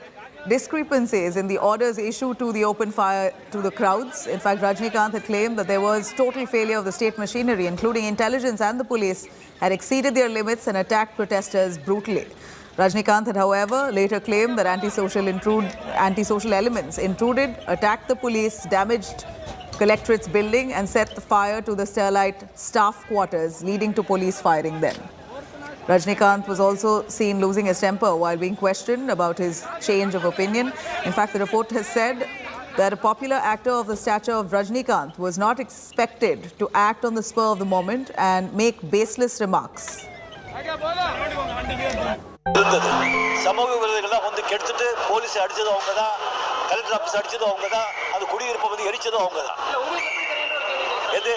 discrepancies in the orders issued to the open fire to the crowds. In fact, Rajnikant had claimed that there was total failure of the state machinery, including intelligence and the police, had exceeded their limits and attacked protesters brutally. Rajnikant had, however, later claimed that anti-social elements intruded, attacked the police, damaged Collectorate's building and set the fire to the Sterlite staff quarters, leading to police firing then. Rajnikant was also seen losing his temper while being questioned about his change of opinion. In fact, the report has said that a popular actor of the stature of Rajnikant was not expected to act on the spur of the moment and make baseless remarks. சமூக விரோதிகள் வந்து கெடுத்துட்டு police அடிச்சது அவங்க தான், collector office அடிச்சது அவங்க தான், அந்த குடியிருப்பை வந்து எரிச்சதும் அவங்க தான். எது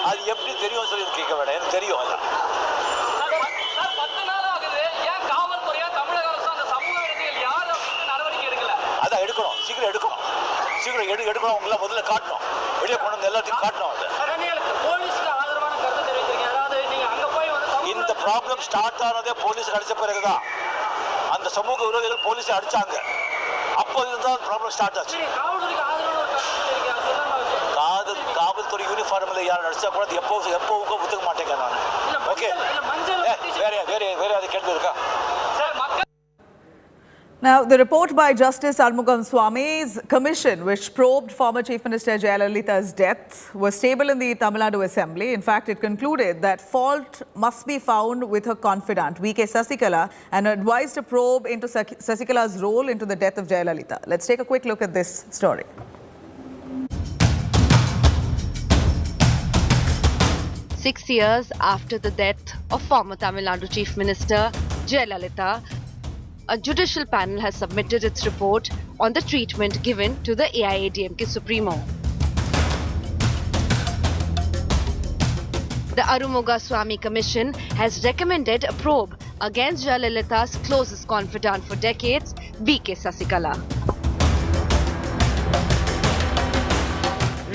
அது எப்படி தெரியும் சொல்லி கேட்க வேண்டாம், எனக்கு தெரியும். அதான் அதான் எடுக்கணும், சீக்கிரம் எடுக்கணும், சீக்கிரம் எடுக்கணும். உங்களை முதல்ல காட்டணும், வெளியே கொண்டு வந்து எல்லாத்தையும் காட்டணும். இந்த ப்ராப்ளம் ஸ்டார்ட் ஆனதே போலீஸ் அடிச்ச பிறகுதான். அந்த சமூக விரோதிகள் போலீஸை அடிச்சாங்க. ಕಾವಲಿಂದ ಪ್ರಾಬ್ಲಮ್ ಸ್ಟಾರ್ಟ್ ಆச்சு காவல்துறை யூனிஃபார்மில் யார் நடிச்சா கூட எப்போ ஒத்துக்க மாட்டேங்க நான். ஓகே வேற அது கேட்டு இருக்கா? Now, the report by Justice Armugam Swami's commission, which probed former Chief Minister Jayalalitha's death, was stable in the Tamil Nadu Assembly. In fact, it concluded that fault must be found with her confidant, V.K. Sasikala, and advised a probe into Sasikala's role into the death of Jayalalitha. Let's take a quick look at this story. 6 years after the death of former Tamil Nadu Chief Minister Jayalalitha, a judicial panel has submitted its report on the treatment given to the AIADMK Supremo. The Arumugam Swami Commission has recommended a probe against Jayalalitha's closest confidant for decades, V.K. Sasikala.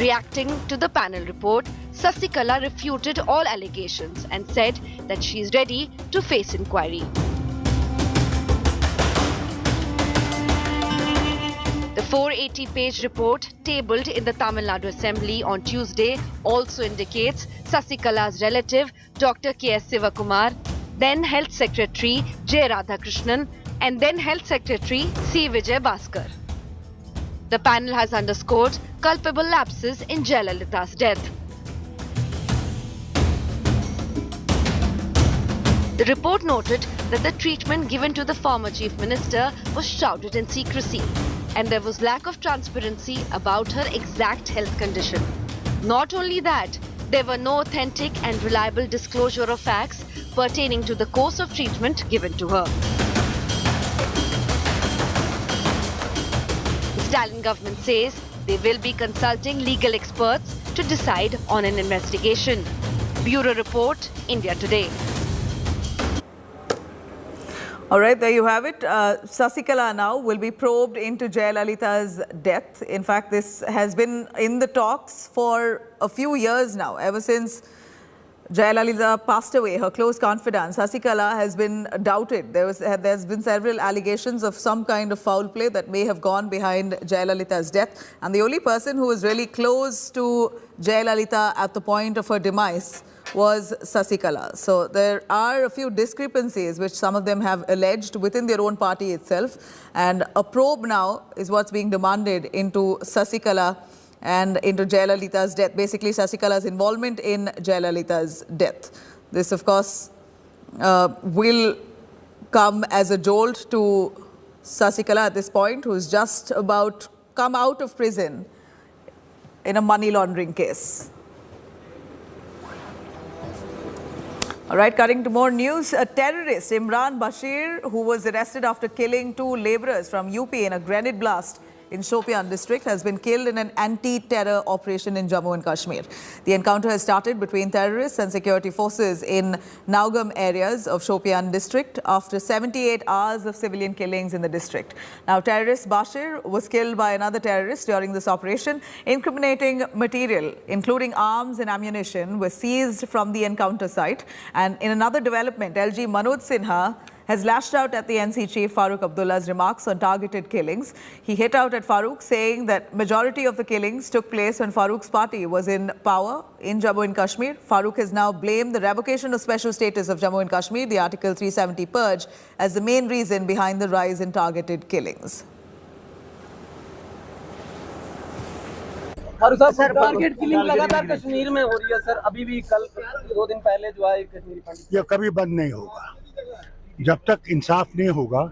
Reacting to the panel report, Sasikala refuted all allegations and said that she is ready to face inquiry. The 480-page report tabled in the Tamil Nadu Assembly on Tuesday also indicates Sasikala's relative, Dr. K.S. Sivakumar, then Health Secretary J. Radhakrishnan, and then Health Secretary C. Vijay Bhaskar. The panel has underscored culpable lapses in Jayalalitha's death. The report noted that the treatment given to the former Chief Minister was shrouded in secrecy, and there was lack of transparency about her exact health condition. Not only that, there were no authentic and reliable disclosure of facts pertaining to the course of treatment given to her. The Stalin government says they will be consulting legal experts to decide on an investigation. Bureau Report, India Today. All right, there you have it. Sasikala now will be probed into Jayalalitha's death. In fact, this has been in the talks for a few years now, ever since Jayalalitha passed away. Her close confidant, Sasikala, has been doubted. There's been several allegations of some kind of foul play that may have gone behind Jayalalitha's death. And the only person who was really close to Jayalalitha at the point of her demise was Sasikala. So there are a few discrepancies which some of them have alleged within their own party itself, and a probe now is what's being demanded into Sasikala and into Jayalalitha's death, basically Sasikala's involvement in Jayalalitha's death. This of course will come as a jolt to Sasikala at this point, who's just about come out of prison in a money laundering case. All right, cutting to more news. A terrorist, Imran Bashir, who was arrested after killing 2 laborers from UP in a grenade blast in Shopian district, has been killed in an anti-terror operation in Jammu and Kashmir. The encounter has started between terrorists and security forces in Naugam areas of Shopian district after 78 hours of civilian killings in the district. Now, terrorist Bashir was killed by another terrorist during this operation. Incriminating material, including arms and ammunition, was seized from the encounter site. And in another development, LG Manoj Sinha has lashed out at the NC chief Farooq Abdullah's remarks on targeted killings. He hit out at Farooq, saying that majority of the killings took place when Farooq's party was in power in Jammu and Kashmir. Farooq has now blamed the revocation of special status of Jammu and Kashmir, the Article 370 purge, as the main reason behind the rise in targeted killings. Sir target killing लगातार कश्मीर में हो रही है sir, अभी भी कल 2 दिन पहले जो है कश्मीरी पंडित, ये कभी बंद नहीं होगा जब तक इंसाफ नहीं होगा,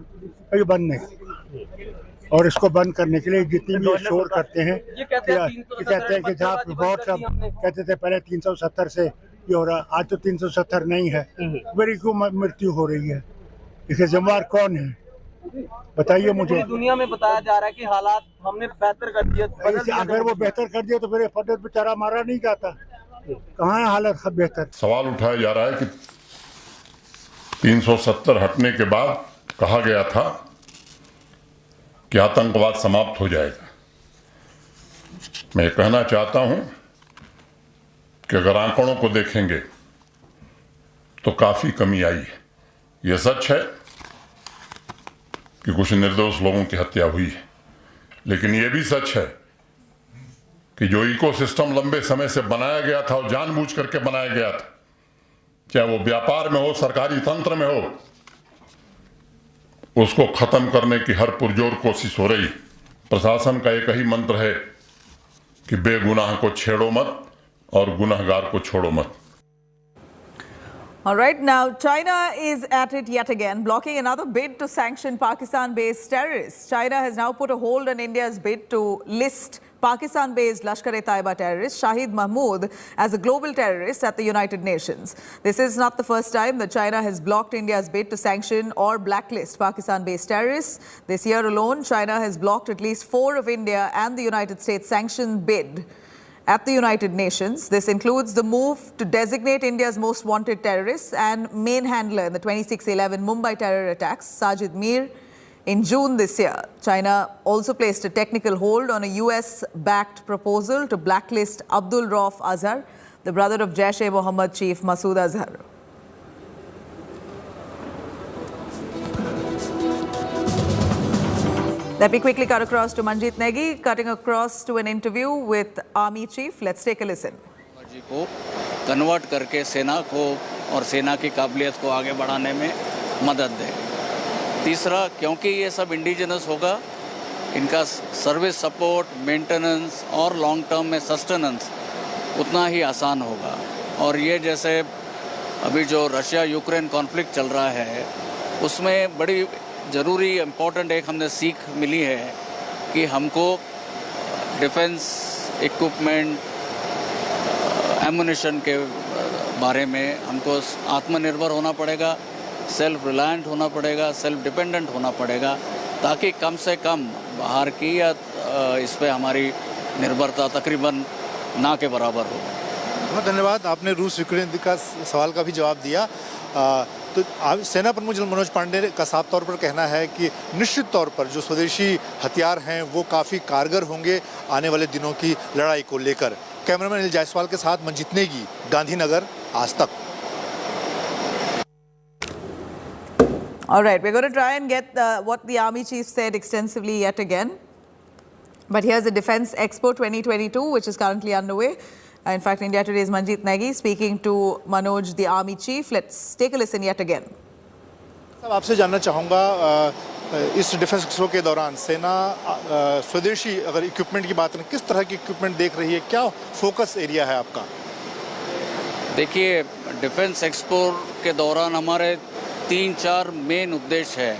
कभी बंद नहीं होगा। और इसको बंद करने के लिए जितनी भी शोर करते हैं, ये कहते हैं कि जहाँ बहुत सब कहते थे पहले 370 से ये हो रहा, आज तो 370 नहीं है, मेरी क्यों मृत्यु हो रही है, इसके जिम्मेदार कौन है बताइए मुझे। दुनिया में बताया जा रहा है कि हालात हमने बेहतर कर दिए, अगर वो बेहतर कर दिया तो फिर फटेद बेचारा मारा नहीं जाता, कहाँ है हालत बेहतर। सवाल उठाया जा रहा है कि 370 हटने के बाद कहा गया था कि आतंकवाद समाप्त हो जाएगा। मैं कहना चाहता हूं कि अगर आंकड़ों को देखेंगे तो काफी कमी आई है। यह सच है कि कुछ निर्दोष लोगों की हत्या हुई है, लेकिन यह भी सच है कि जो इकोसिस्टम लंबे समय से बनाया गया था और जानबूझ करके बनाया गया था, चाहे वो व्यापार में हो, सरकारी तंत्र में हो, उसको खत्म करने की हर पुरजोर कोशिश हो रही। प्रशासन का एक ही मंत्र है कि बेगुनाह को छेड़ो मत और गुनहगार को छोड़ो मत। All right, now China is at it yet again, blocking another bid to sanction Pakistan-based terrorists. China has now put a hold on India's bid to list Pakistan-based Lashkar-e-Taiba terrorist Shahid Mahmood as a global terrorist at the United Nations. This is not the first time that China has blocked India's bid to sanction or blacklist Pakistan-based terrorists. This year alone, China has blocked at least 4 of India and the United States sanctioned bid at the United Nations. This includes the move to designate India's most wanted terrorist and main handler in the 26/11 Mumbai terror attacks, Sajid Mir, in June this year. China also placed a technical hold on a US-backed proposal to blacklist Abdul Rauf Azhar, the brother of Jaish-e-Mohammed chief Masood Azhar. Let me quickly cut across to Manjeet Negi, cutting across to an interview with Army Chief. Let's take a listen. को convert करके सेना को और सेना की काबिलियत को आगे बढ़ाने में मदद दे। तीसरा, क्योंकि ये सब इंडिजिनस होगा, इनका सर्विस सपोर्ट, मेंटेनेंस और लॉन्ग टर्म में सस्टेनेंस उतना ही आसान होगा। और ये जैसे अभी जो रशिया यूक्रेन कॉन्फ्लिक्ट चल रहा है, उसमें बड़ी ज़रूरी इम्पोर्टेंट एक हमने सीख मिली है कि हमको डिफेंस इक्विपमेंट, एमुनिशन के बारे में हमको आत्मनिर्भर होना पड़ेगा, सेल्फ रिलायंट होना पड़ेगा, सेल्फ डिपेंडेंट होना पड़ेगा, ताकि कम से कम बाहर की या इस पर हमारी निर्भरता तकरीबन ना के बराबर हो। बहुत धन्यवाद, आपने रूस यूक्रेन का सवाल का भी जवाब दिया। तो सेना प्रमुख जनरल मनोज पांडे का साफ तौर पर कहना है कि निश्चित तौर पर जो स्वदेशी हथियार हैं वो काफ़ी कारगर होंगे आने वाले दिनों की लड़ाई को लेकर। कैमरामैन अनिल जायसवाल के साथ मंजीत नेगी, गांधीनगर, आज तक। All right, we're going to try and get what the Army Chief said extensively yet again. But here's the Defence Expo 2022, which is currently underway. In fact, India Today's Manjeet Negi speaking to Manoj, the Army Chief. Let's take a listen yet again. साहब, आपसे जानना चाहूँगा, इस defence expo के दौरान सेना स्वदेशी अगर इक्विपमेंट की बात करें, किस तरह की इक्विपमेंट देख रही है, क्या फोकस एरिया है आपका? देखिए, डिफेंस एक्सपो के दौरान हमारे 3-4 मेन उद्देश्य है।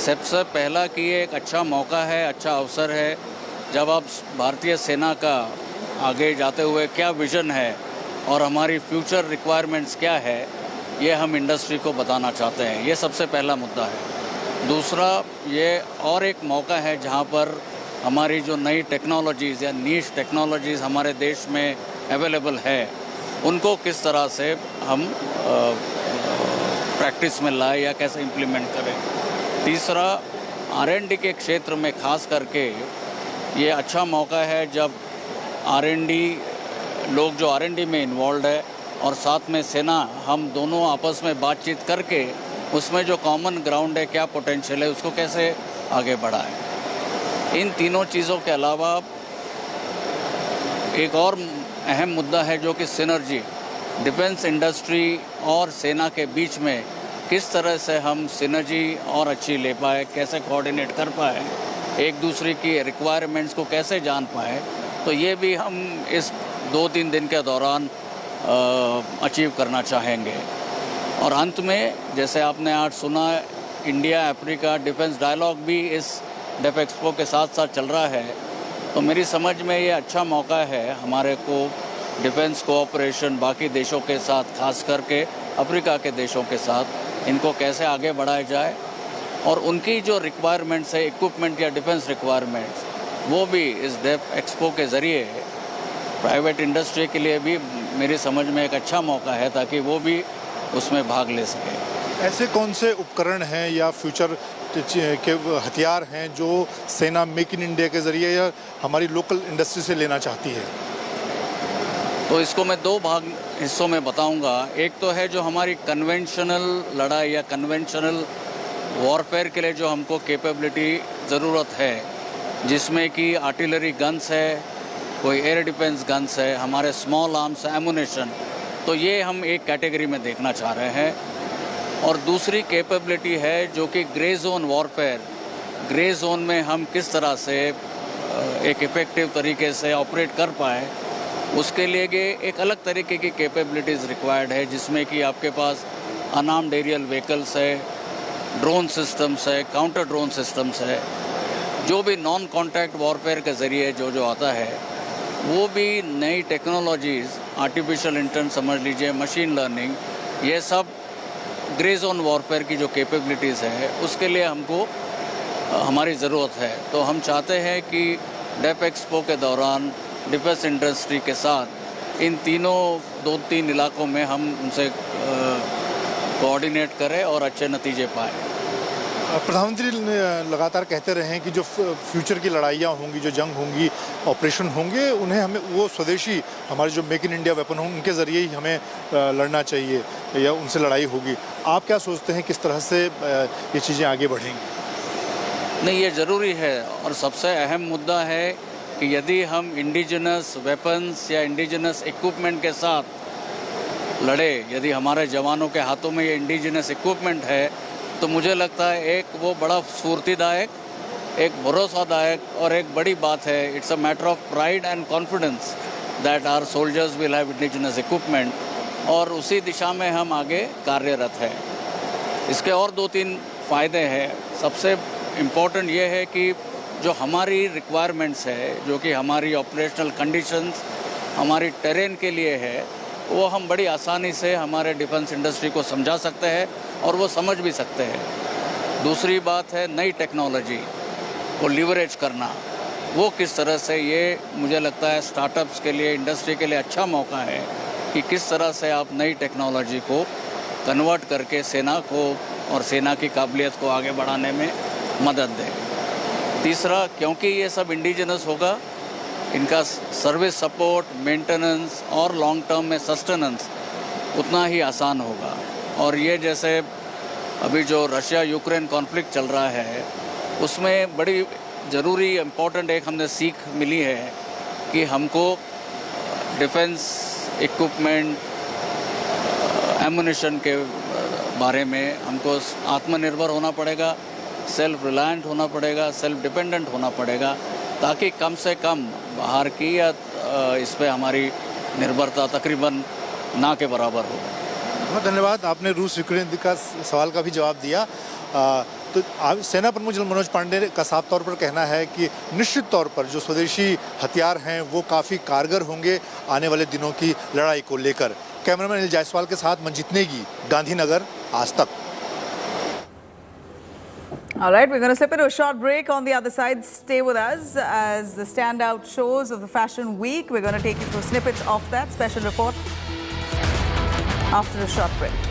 सबसे पहला कि ये एक अच्छा मौका है, अच्छा अवसर है, जब आप भारतीय सेना का आगे जाते हुए क्या विज़न है और हमारी फ्यूचर रिक्वायरमेंट्स क्या है, ये हम इंडस्ट्री को बताना चाहते हैं। ये सबसे पहला मुद्दा है। दूसरा, ये और एक मौका है जहाँ पर हमारी जो नई टेक्नोलॉजीज़ या नीश टेक्नोलॉजीज़ हमारे देश में अवेलेबल है, उनको किस तरह से हम प्रैक्टिस में लाए या कैसे इम्प्लीमेंट करें। तीसरा, R&D के क्षेत्र में खास करके ये अच्छा मौका है जब R&D लोग जो R&D में इन्वॉल्व है और साथ में सेना, हम दोनों आपस में बातचीत करके उसमें जो कॉमन ग्राउंड है, क्या पोटेंशियल है, उसको कैसे आगे बढ़ाएं। इन तीनों चीज़ों के अलावा एक और अहम मुद्दा है जो कि सिनर्जी, डिफेंस इंडस्ट्री और सेना के बीच में किस तरह से हम सिनर्जी और अच्छी ले पाए, कैसे कोऑर्डिनेट कर पाए, एक दूसरे की रिक्वायरमेंट्स को कैसे जान पाए। तो ये भी हम इस 2-3 दिन के दौरान अचीव करना चाहेंगे। और अंत में, जैसे आपने आज सुना, इंडिया अफ्रीका डिफेंस डायलॉग भी इस डेफ एक्सपो के साथ साथ चल रहा है। तो मेरी समझ में ये अच्छा मौका है हमारे को डिफेंस कोऑपरेशन बाकी देशों के साथ, खास करके अफ्रीका के देशों के साथ, इनको कैसे आगे बढ़ाया जाए और उनकी जो रिक्वायरमेंट्स है, इक्विपमेंट या डिफेंस रिक्वायरमेंट्स, वो भी इस डेफ एक्सपो के ज़रिए प्राइवेट इंडस्ट्री के लिए भी मेरी समझ में एक अच्छा मौका है, ताकि वो भी उसमें भाग ले सके। ऐसे कौन से उपकरण हैं या फ्यूचर के हथियार हैं जो सेना मेक इन इंडिया के ज़रिए या हमारी लोकल इंडस्ट्री से लेना चाहती है? तो इसको मैं 2 हिस्सों में बताऊंगा। एक तो है जो हमारी कन्वेंशनल लड़ाई या कन्वेंशनल वॉरफेयर के लिए जो हमको कैपेबिलिटी ज़रूरत है, जिसमें कि आर्टिलरी गन्स है, कोई एयर डिफेंस गन्स है, हमारे स्मॉल आर्म्स एमुनेशन, तो ये हम एक कैटेगरी में देखना चाह रहे हैं। और दूसरी कैपेबिलिटी है जो कि grey zone warfare, grey zone में हम किस तरह से एक इफेक्टिव तरीके से ऑपरेट कर पाए, उसके लिए एक अलग तरीके की कैपेबिलिटीज़ रिक्वायर्ड है, जिसमें कि आपके पास अनआर्म्ड एरियल व्हीकल्स है, ड्रोन सिस्टम्स है, काउंटर ड्रोन सिस्टम्स है, जो भी नॉन कॉन्टैक्ट वॉरफेयर के ज़रिए जो आता है, वो भी नई टेक्नोलॉजीज़, आर्टिफिशियल इंटेलिजेंस समझ लीजिए, मशीन लर्निंग, ये सब ग्रे जोन वॉरफेयर की जो कैपेबिलिटीज़ है उसके लिए हमको हमारी ज़रूरत है। तो हम चाहते हैं कि डेफ एक्सपो के दौरान डिफेंस इंडस्ट्री के साथ इन तीनों 2-3 इलाकों में हम उनसे कोऑर्डिनेट करें और अच्छे नतीजे पाएँ। प्रधानमंत्री लगातार कहते रहे हैं कि जो फ्यूचर की लड़ाइयाँ होंगी, जो जंग होंगी, ऑपरेशन होंगे, उन्हें हमें वो स्वदेशी हमारे जो मेक इन इंडिया वेपन होंगे उनके ज़रिए ही हमें लड़ना चाहिए या उनसे लड़ाई होगी। आप क्या सोचते हैं किस तरह से ये चीज़ें आगे बढ़ेंगी? नहीं, ये ज़रूरी है और सबसे अहम मुद्दा है कि यदि हम इंडिजिनस वेपन्स या इंडिजिनस इक्विपमेंट के साथ लड़े, यदि हमारे जवानों के हाथों में ये इंडिजिनस इक्विपमेंट है, तो मुझे लगता है एक वो बड़ा स्फूर्तिदायक, एक भरोसादायक और एक बड़ी बात है। It's a matter of pride and confidence that our soldiers will have indigenous equipment, और उसी दिशा में हम आगे कार्यरत हैं। इसके और 2-3 फ़ायदे हैं। सबसे इम्पोर्टेंट ये है कि जो हमारी रिक्वायरमेंट्स है, जो कि हमारी ऑपरेशनल कंडीशंस हमारी टेरेन के लिए है, वो हम बड़ी आसानी से हमारे डिफेंस इंडस्ट्री को समझा सकते हैं और वो समझ भी सकते हैं। दूसरी बात है नई टेक्नोलॉजी को लिवरेज करना, वो किस तरह से, ये मुझे लगता है स्टार्टअप्स के लिए, इंडस्ट्री के लिए अच्छा मौका है कि किस तरह से आप नई टेक्नोलॉजी को कन्वर्ट करके सेना को और सेना की काबिलियत को आगे बढ़ाने में मदद दें। तीसरा, क्योंकि ये सब इंडिजिनस होगा, इनका सर्विस सपोर्ट, मेंटेनेंस और लॉन्ग टर्म में सस्टेनेंस उतना ही आसान होगा। और ये जैसे अभी जो रशिया यूक्रेन कॉन्फ्लिक्ट चल रहा है, उसमें बड़ी ज़रूरी इम्पोर्टेंट एक हमने सीख मिली है कि हमको डिफेंस इक्विपमेंट, एमुनिशन के बारे में हमको आत्मनिर्भर होना पड़ेगा, सेल्फ रिलायंट होना पड़ेगा, सेल्फ डिपेंडेंट होना पड़ेगा, ताकि कम से कम बाहर की या इस पे हमारी निर्भरता तकरीबन ना के बराबर हो। बहुत धन्यवाद, आपने रूस यूक्रेन का सवाल का भी जवाब दिया। तो सेना प्रमुख जनरल मनोज पांडे का साफ तौर पर कहना है कि निश्चित तौर पर जो स्वदेशी हथियार हैं वो काफ़ी कारगर होंगे आने वाले दिनों की लड़ाई को लेकर। कैमरामैन अनिल जायसवाल के साथ मंजीत नेगी, गांधीनगर, आज तक। All right, we're going to slip into a short break. On the other side, stay with us as the standout shows of the Fashion Week. We're going to take you through snippets of that special report after a short break.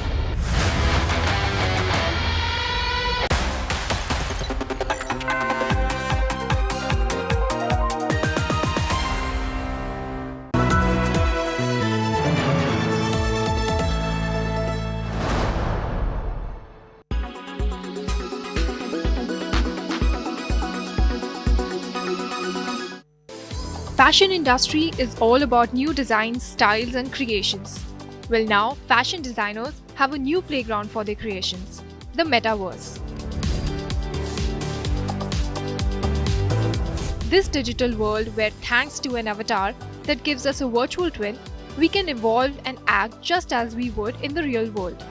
Fashion industry is all about new designs, styles and creations. Well, now fashion designers have a new playground for their creations, the Metaverse. This digital world where, thanks to an avatar that gives us a virtual twin, we can evolve and act just as we would in the real world.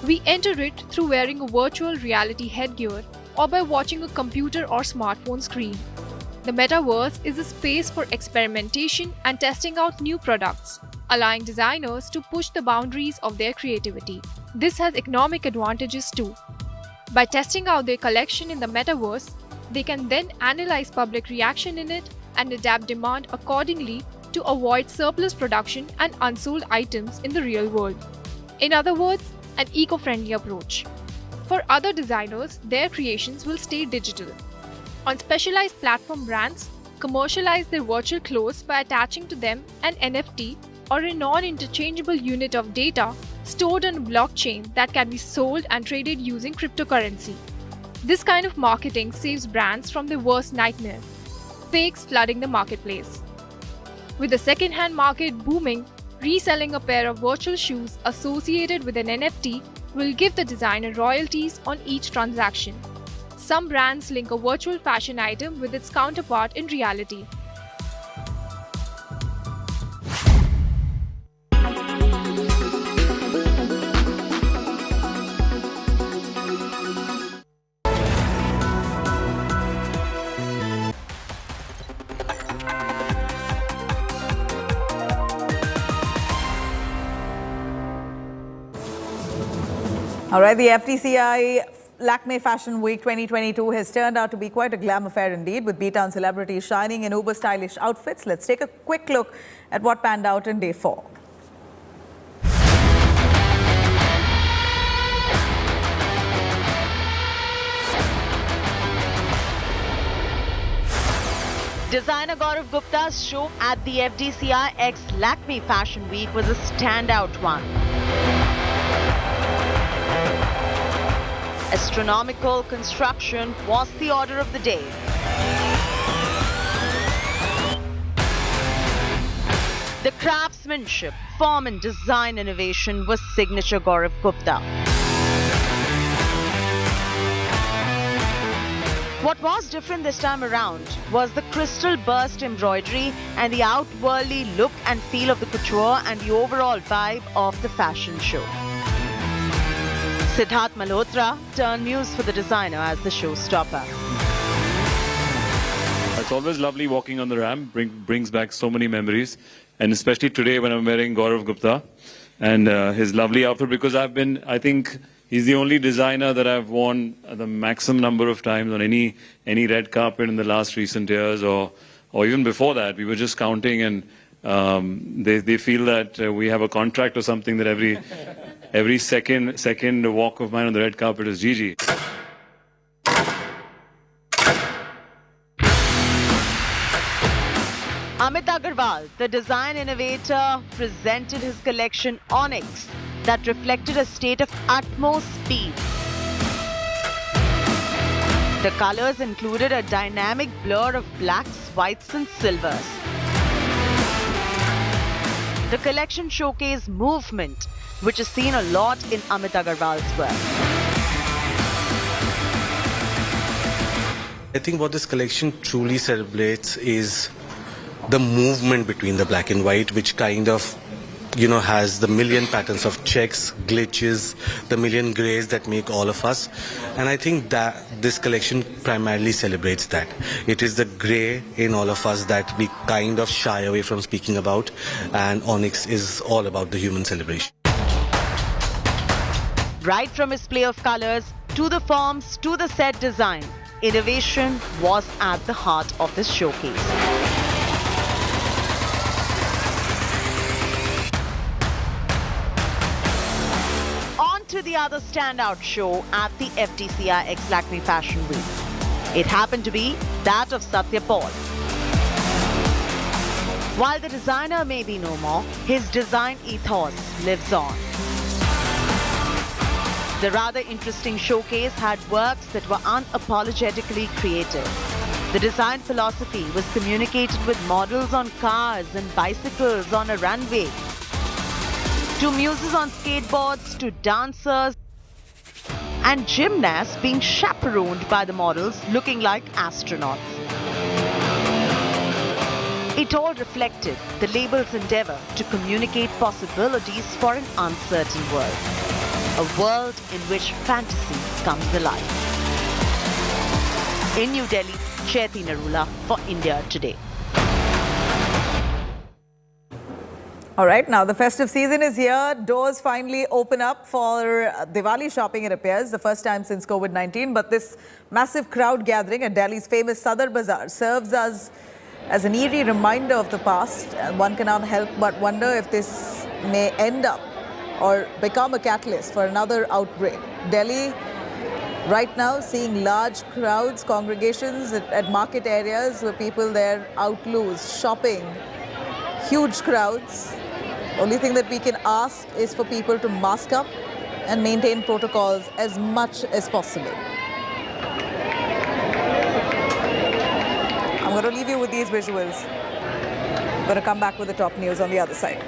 We enter it through wearing a virtual reality headgear or by watching a computer or smartphone screen. The Metaverse is a space for experimentation and testing out new products, allowing designers to push the boundaries of their creativity. This has economic advantages too. By testing out their collection in the Metaverse, they can then analyze public reaction in it and adapt demand accordingly to avoid surplus production and unsold items in the real world. In other words, an eco-friendly approach. For other designers, their creations will stay digital. On specialized platform brands, commercialize their virtual clothes by attaching to them an NFT or a non-interchangeable unit of data stored on a blockchain that can be sold and traded using cryptocurrency. This kind of marketing saves brands from their worst nightmare, fakes flooding the marketplace. With the second-hand market booming, reselling a pair of virtual shoes associated with an NFT will give the designer royalties on each transaction. Some brands link a virtual fashion item with its counterpart in reality. All right, the FTCI Lakme Fashion Week 2022 has turned out to be quite a glam affair indeed, with B-Town celebrities shining in uber stylish outfits. Let's take a quick look at what panned out in day 4. Designer Gaurav Gupta's show at the FTCI X Lakme Fashion Week was a standout one. Astronomical construction was the order of the day. The craftsmanship, form and design innovation was signature Gaurav Gupta. What was different this time around was the crystal burst embroidery and the outwardly look and feel of the couture and the overall vibe of the fashion show. Siddharth Malhotra turned muse for the designer as the showstopper. It's always lovely walking on the ramp, brings back so many memories, and especially today when I'm wearing Gaurav Gupta and his lovely outfit, because I think he's the only designer that I've worn the maximum number of times on any red carpet in the last recent years, or even before that. We were just counting, and they feel that we have a contract or something that every second walk of mine on the red carpet is Gigi. Amit Agarwal, the design innovator, presented his collection Onyx that reflected a state of utmost speed. The colors included a dynamic blur of blacks, whites and silvers. The collection showcased movement, which is seen a lot in Amit Agarwal's work. I think what this collection truly celebrates is the movement between the black and white, which kind of, has the million patterns of checks, glitches, the million grays that make all of us. And I think that this collection primarily celebrates that. It is the gray in all of us that we kind of shy away from speaking about. And Onyx is all about the human celebration. Right from his play of colors, to the forms, to the set design, innovation was at the heart of this showcase. On to the other standout show at the FTCI X Lakme Fashion Week. It happened to be that of Satya Paul. While the designer may be no more, his design ethos lives on. The rather interesting showcase had works that were unapologetically creative. The design philosophy was communicated with models on cars and bicycles on a runway, to muses on skateboards, to dancers and gymnasts being chaperoned by the models looking like astronauts. It all reflected the label's endeavor to communicate possibilities for an uncertain world. A world in which fantasy comes alive. In New Delhi, Chaiti Narula for India Today. All right, now the festive season is here. Doors finally open up for Diwali shopping, it appears, the first time since COVID-19. But this massive crowd gathering at Delhi's famous Sadar Bazaar serves us as an eerie reminder of the past. And one cannot help but wonder if this may end up or become a catalyst for another outbreak. Delhi right now seeing large crowds, congregations at market areas where people there out loose, shopping, huge crowds. Only thing that we can ask is for people to mask up and maintain protocols as much as possible. I'm going to leave you with these visuals. Going to come back with the top news on the other side.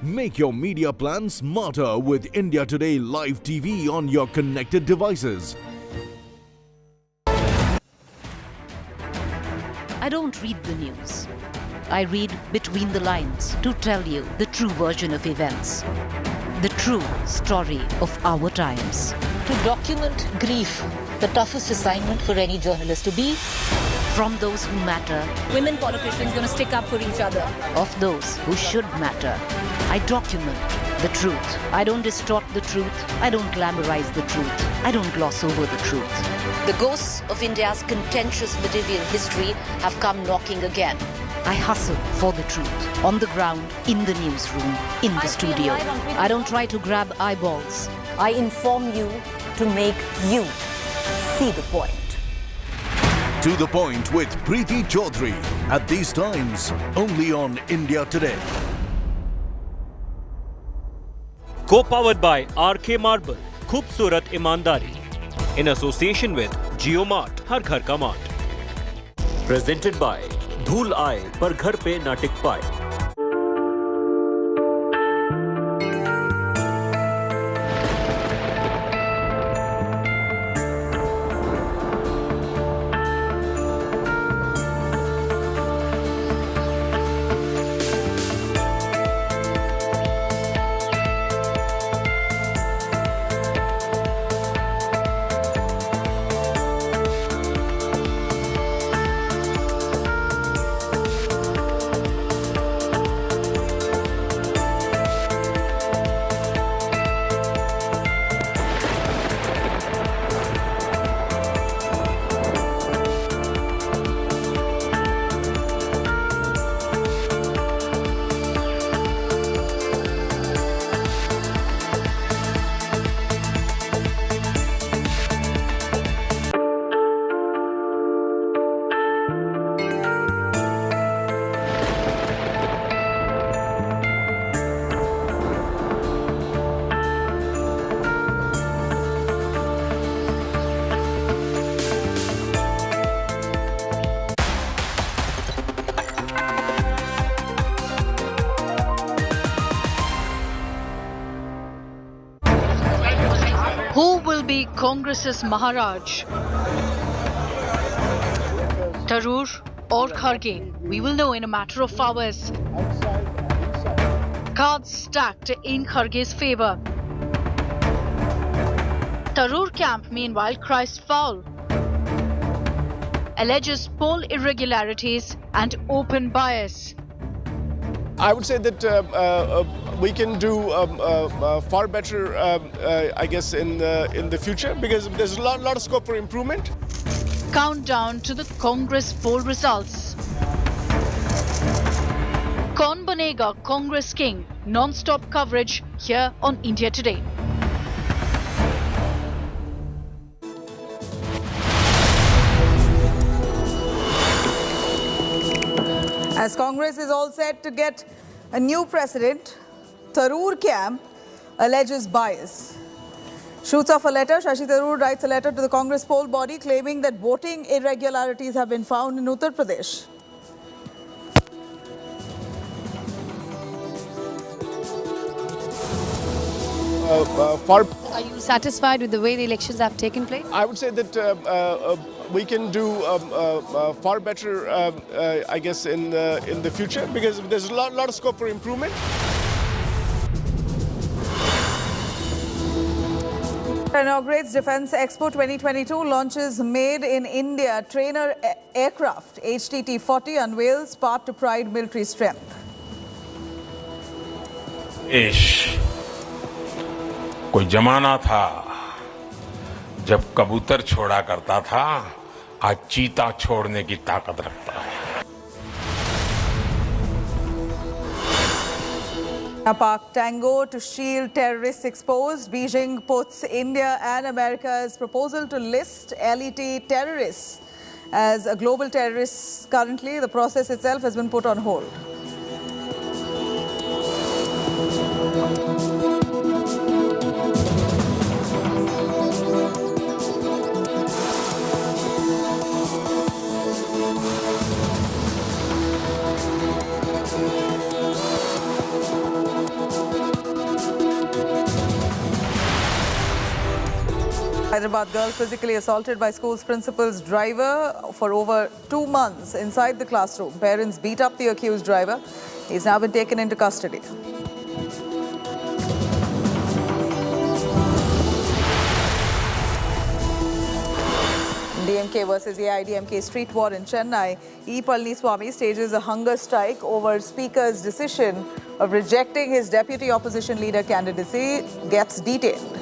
Make your media plan smarter with India Today Live TV on your connected devices. I don't read the news. I read between the lines to tell you the true version of events. The true story of our times. To document grief, the toughest assignment for any journalist to be. From those who matter. Women politicians going to stick up for each other. Of those who should matter. I document the truth. I don't distort the truth. I don't glamorize the truth. I don't gloss over the truth. The ghosts of India's contentious medieval history have come knocking again. I hustle for the truth. On the ground, in the newsroom, in the studio. I don't try to grab eyeballs. I inform you to make you see the point. To the Point with Preeti Chaudhary. At these times, only on India Today. Co-powered by RK Marble, Khoobsurat Imandari. In association with JioMart, Har Ghar Ka Mart. Presented by Dhool Aaye Par Ghar Pe Na Tik Paaye. Who will be Congress's Maharaj? Tharoor or Kharge? We will know in a matter of hours. Cards stacked in Kharge's favour. Tharoor camp meanwhile cries foul. Alleges poll irregularities and open bias. I would say that we can do far better, I guess, in the future, because there's a lot of scope for improvement. Countdown to the Congress poll results. Kaun banega Congress king? Non-stop coverage here on India Today. As Congress is all set to get a new president, Tharoor camp alleges bias. Shoots off a letter. Shashi Tharoor writes a letter to the Congress poll body claiming that voting irregularities have been found in Uttar Pradesh. Are you satisfied with the way the elections have taken place? I would say that we can do far better, I guess, in the future, because there's a lot of scope for improvement. Inaugurates Defence Expo 2022, launches Made in India trainer aircraft. HTT-40 unveils path to pride military strength. कोई जमाना था जब कबूतर छोड़ा करता था, आज चीता छोड़ने की ताकत रखता है. A Pak tango to shield terrorists exposed. Beijing puts India and America's proposal to list LET terrorists as a global terrorists. Currently, the process itself has been put on hold. Hyderabad girl physically assaulted by school's principal's driver for over 2 months inside the classroom. Parents beat up the accused driver. He's now been taken into custody. DMK versus AIADMK street war in Chennai. E. Palniswamy stages a hunger strike over Speaker's decision of rejecting his deputy opposition leader candidacy. Gets detained.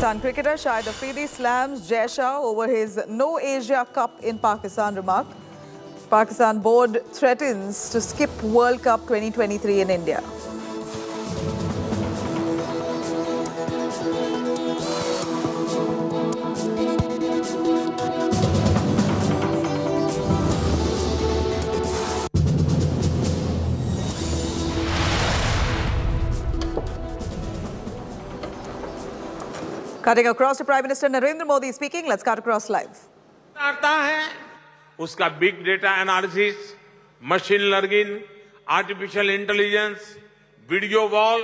Pakistan cricketer Shahid Afridi slams Jai Shah over his No Asia Cup in Pakistan remark. Pakistan board threatens to skip World Cup 2023 in India. Cutting across to Prime Minister Narendra Modi speaking. Let's cut across live. आता है उसका big data analysis, machine learning, artificial intelligence, video wall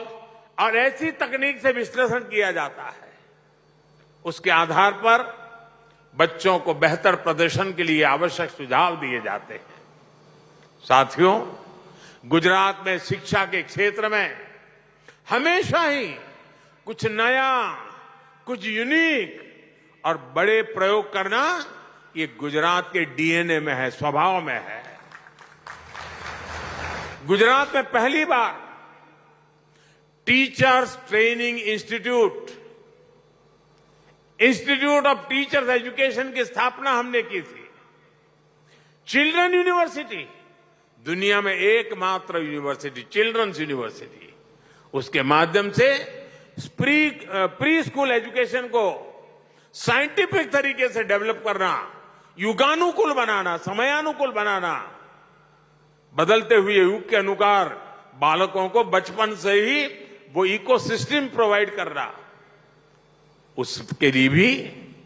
और ऐसी तकनीक से विश्लेषण किया जाता है. उसके आधार पर बच्चों को बेहतर प्रदर्शन के लिए आवश्यक सुझाव दिए जाते हैं. साथियों, गुजरात में शिक्षा के क्षेत्र में हमेशा ही कुछ नया, कुछ यूनिक और बड़े प्रयोग करना ये गुजरात के डीएनए में है, स्वभाव में है. गुजरात में पहली बार teachers training institute of teachers education की स्थापना हमने की थी. चिल्ड्रन यूनिवर्सिटी, दुनिया में एकमात्र यूनिवर्सिटी, चिल्ड्रंस यूनिवर्सिटी. उसके माध्यम से प्री स्कूल एजुकेशन को साइंटिफिक तरीके से डेवलप करना, युगानुकूल बनाना, समयानुकूल बनाना, बदलते हुए युग के अनुसार बालकों को बचपन से ही वो इकोसिस्टम प्रोवाइड करना, उसके लिए भी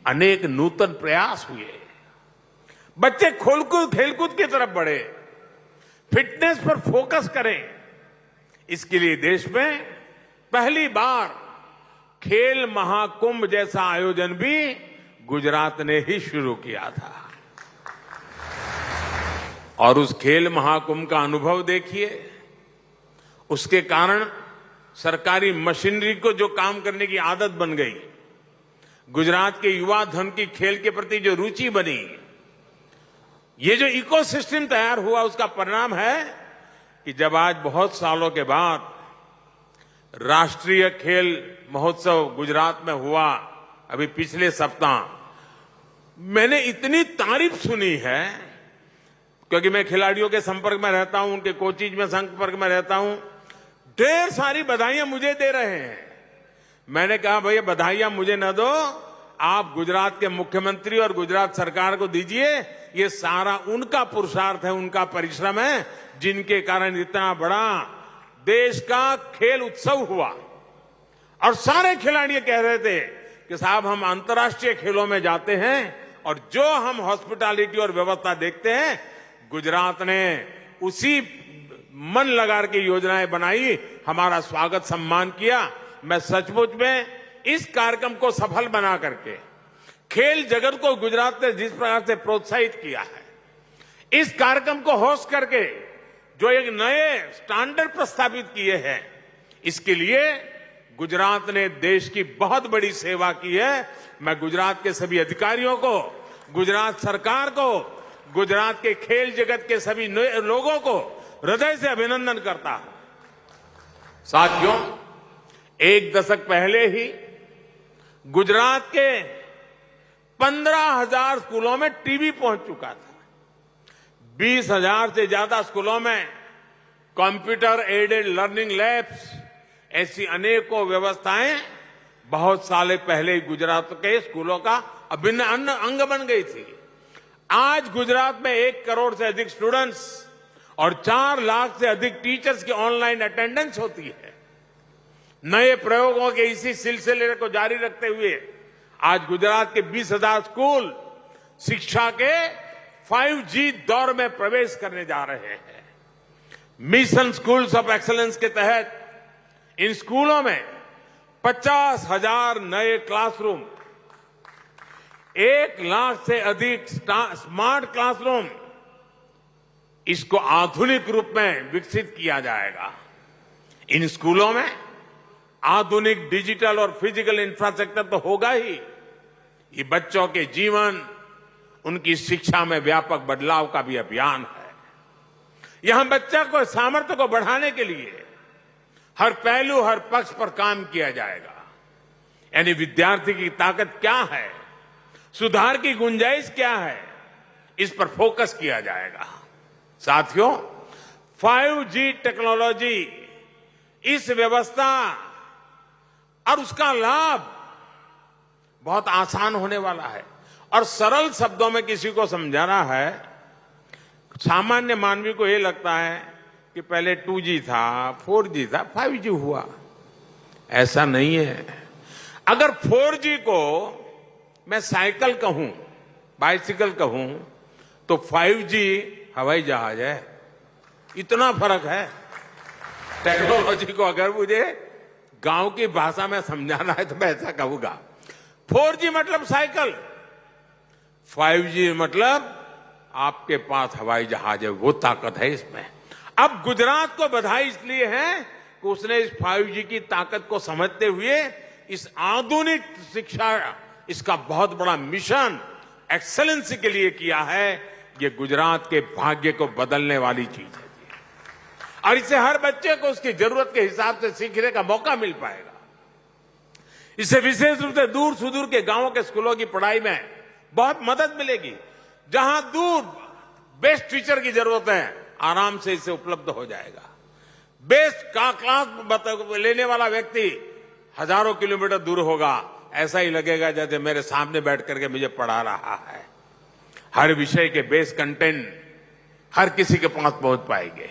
अनेक नूतन प्रयास हुए. बच्चे खेलकूद की तरफ बढ़े, फिटनेस पर फोकस करें. इसके लिए देश में पहली बार खेल महाकुंभ जैसा आयोजन भी गुजरात ने ही शुरू किया था. और उस खेल महाकुंभ का अनुभव देखिए. उसके कारण सरकारी मशीनरी को जो काम करने की आदत बन गई, गुजरात के युवा धन की खेल के प्रति जो रुचि बनी, ये जो इकोसिस्टम तैयार हुआ उसका परिणाम है कि जब आज बहुत सालों के बाद राष्ट्रीय खेल महोत्सव गुजरात में हुआ अभी पिछले सप्ताह, मैंने इतनी तारीफ सुनी है, क्योंकि मैं खिलाड़ियों के संपर्क में रहता हूं, उनके कोचिज में संपर्क में रहता हूं, ढेर सारी बधाइयां मुझे दे रहे हैं। मैंने कहा भैया बधाइयां मुझे न दो, आप गुजरात के मुख्यमंत्री और गुजरात सरकार को दीजिए, ये सारा उनका पुरुषार्थ है, उनका परिश्रम है, जिनके कारण इतना बड़ा देश का खेल उत्सव हुआ। और सारे खिलाड़ी कह रहे थे कि साहब हम अंतर्राष्ट्रीय खेलों में जाते हैं और जो हम हॉस्पिटैलिटी और व्यवस्था देखते हैं, गुजरात ने उसी मन लगा के योजनाएं बनाई, हमारा स्वागत सम्मान किया। मैं सचमुच में इस कार्यक्रम को सफल बना करके खेल जगत को गुजरात ने जिस प्रकार से प्रोत्साहित किया है, इस कार्यक्रम को होस्ट करके जो एक नए स्टैंडर्ड प्रस्तावित किए हैं, इसके लिए गुजरात ने देश की बहुत बड़ी सेवा की है। मैं गुजरात के सभी अधिकारियों को, गुजरात सरकार को, गुजरात के खेल जगत के सभी लोगों को हृदय से अभिनंदन करता हूं। साथियों, एक दशक पहले ही गुजरात के 15,000 स्कूलों में टीवी पहुंच चुका था। 20,000 से ज्यादा स्कूलों में कंप्यूटर एडेड लर्निंग लैब्स, ऐसी अनेकों व्यवस्थाएं बहुत साल पहले गुजरात के स्कूलों का अभिन्न अंग बन गई थी। आज गुजरात में 1 करोड़ से अधिक स्टूडेंट्स और 4 लाख से अधिक टीचर्स की ऑनलाइन अटेंडेंस होती है। नए प्रयोगों के इसी सिलसिले को जारी रखते हुए आज गुजरात के 20,000 स्कूल शिक्षा के 5G दौर में प्रवेश करने जा रहे हैं। मिशन स्कूल्स ऑफ एक्सीलेंस के तहत इन स्कूलों में 50,000 नए क्लासरूम, 1 लाख से अधिक स्मार्ट क्लासरूम, इसको आधुनिक रूप में विकसित किया जाएगा। इन स्कूलों में आधुनिक डिजिटल और फिजिकल इंफ्रास्ट्रक्चर तो होगा ही, ये बच्चों के जीवन, उनकी शिक्षा में व्यापक बदलाव का भी अभियान है। यहां बच्चा को सामर्थ्य को बढ़ाने के लिए हर पहलू, हर पक्ष पर काम किया जाएगा। यानी विद्यार्थी की ताकत क्या है, सुधार की गुंजाइश क्या है, इस पर फोकस किया जाएगा। साथियों, 5G टेक्नोलॉजी, इस व्यवस्था और उसका लाभ बहुत आसान होने वाला है। और सरल शब्दों में किसी को समझाना है, सामान्य मानवी को यह लगता है कि पहले 2G था, 4G था, 5G हुआ। ऐसा नहीं है। अगर 4G को मैं साइकिल कहूं, बाइसिकल कहूं, तो 5G हवाई जहाज है। इतना फर्क है। टेक्नोलॉजी को अगर मुझे गांव की भाषा में समझाना है तो मैं ऐसा कहूंगा, 4G मतलब साइकिल, 5G मतलब आपके पास हवाई जहाज है, वो ताकत है इसमें। अब गुजरात को बधाई इसलिए है कि उसने इस 5G की ताकत को समझते हुए इस आधुनिक शिक्षा, इसका बहुत बड़ा मिशन एक्सेलेंसी के लिए किया है। ये गुजरात के भाग्य को बदलने वाली चीज है और इससे हर बच्चे को उसकी जरूरत के हिसाब से सीखने का मौका मिल पाएगा। इससे विशेष रूप से दूर सुदूर के गांवों के स्कूलों की पढ़ाई में बहुत मदद मिलेगी। जहां दूर बेस्ट टीचर की जरूरत है, आराम से इसे उपलब्ध हो जाएगा। बेस्ट का क्लास लेने वाला व्यक्ति हजारों किलोमीटर दूर होगा, ऐसा ही लगेगा जैसे मेरे सामने बैठ करके मुझे पढ़ा रहा है। हर विषय के बेस कंटेंट हर किसी के पास पहुंच पाएंगे।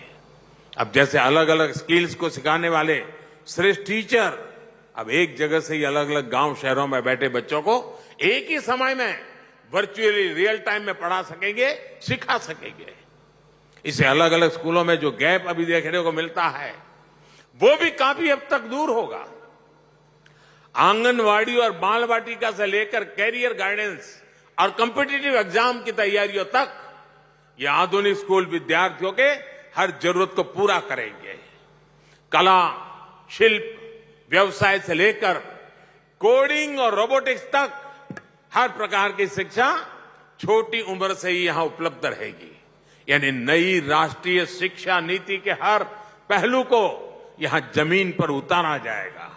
अब जैसे अलग अलग स्किल्स को सिखाने वाले श्रेष्ठ टीचर अब एक जगह से ही अलग अलग गांव शहरों में बैठे बच्चों को एक ही समय में वर्चुअली रियल टाइम में पढ़ा सकेंगे, सिखा सकेंगे। इसे अलग अलग स्कूलों में जो गैप अभी देखने को मिलता है वो भी काफी हद तक दूर होगा। आंगनवाड़ी और बाल वाटिका से लेकर कैरियर गाइडेंस और कॉम्पिटिटिव एग्जाम की तैयारियों तक ये आधुनिक स्कूल विद्यार्थियों के हर जरूरत को पूरा करेंगे। कला, शिल्प, व्यवसाय से लेकर कोडिंग और रोबोटिक्स तक हर प्रकार की शिक्षा छोटी उम्र से ही यहां उपलब्ध रहेगी। यानी नई राष्ट्रीय शिक्षा नीति के हर पहलू को यहां जमीन पर उतारा जाएगा।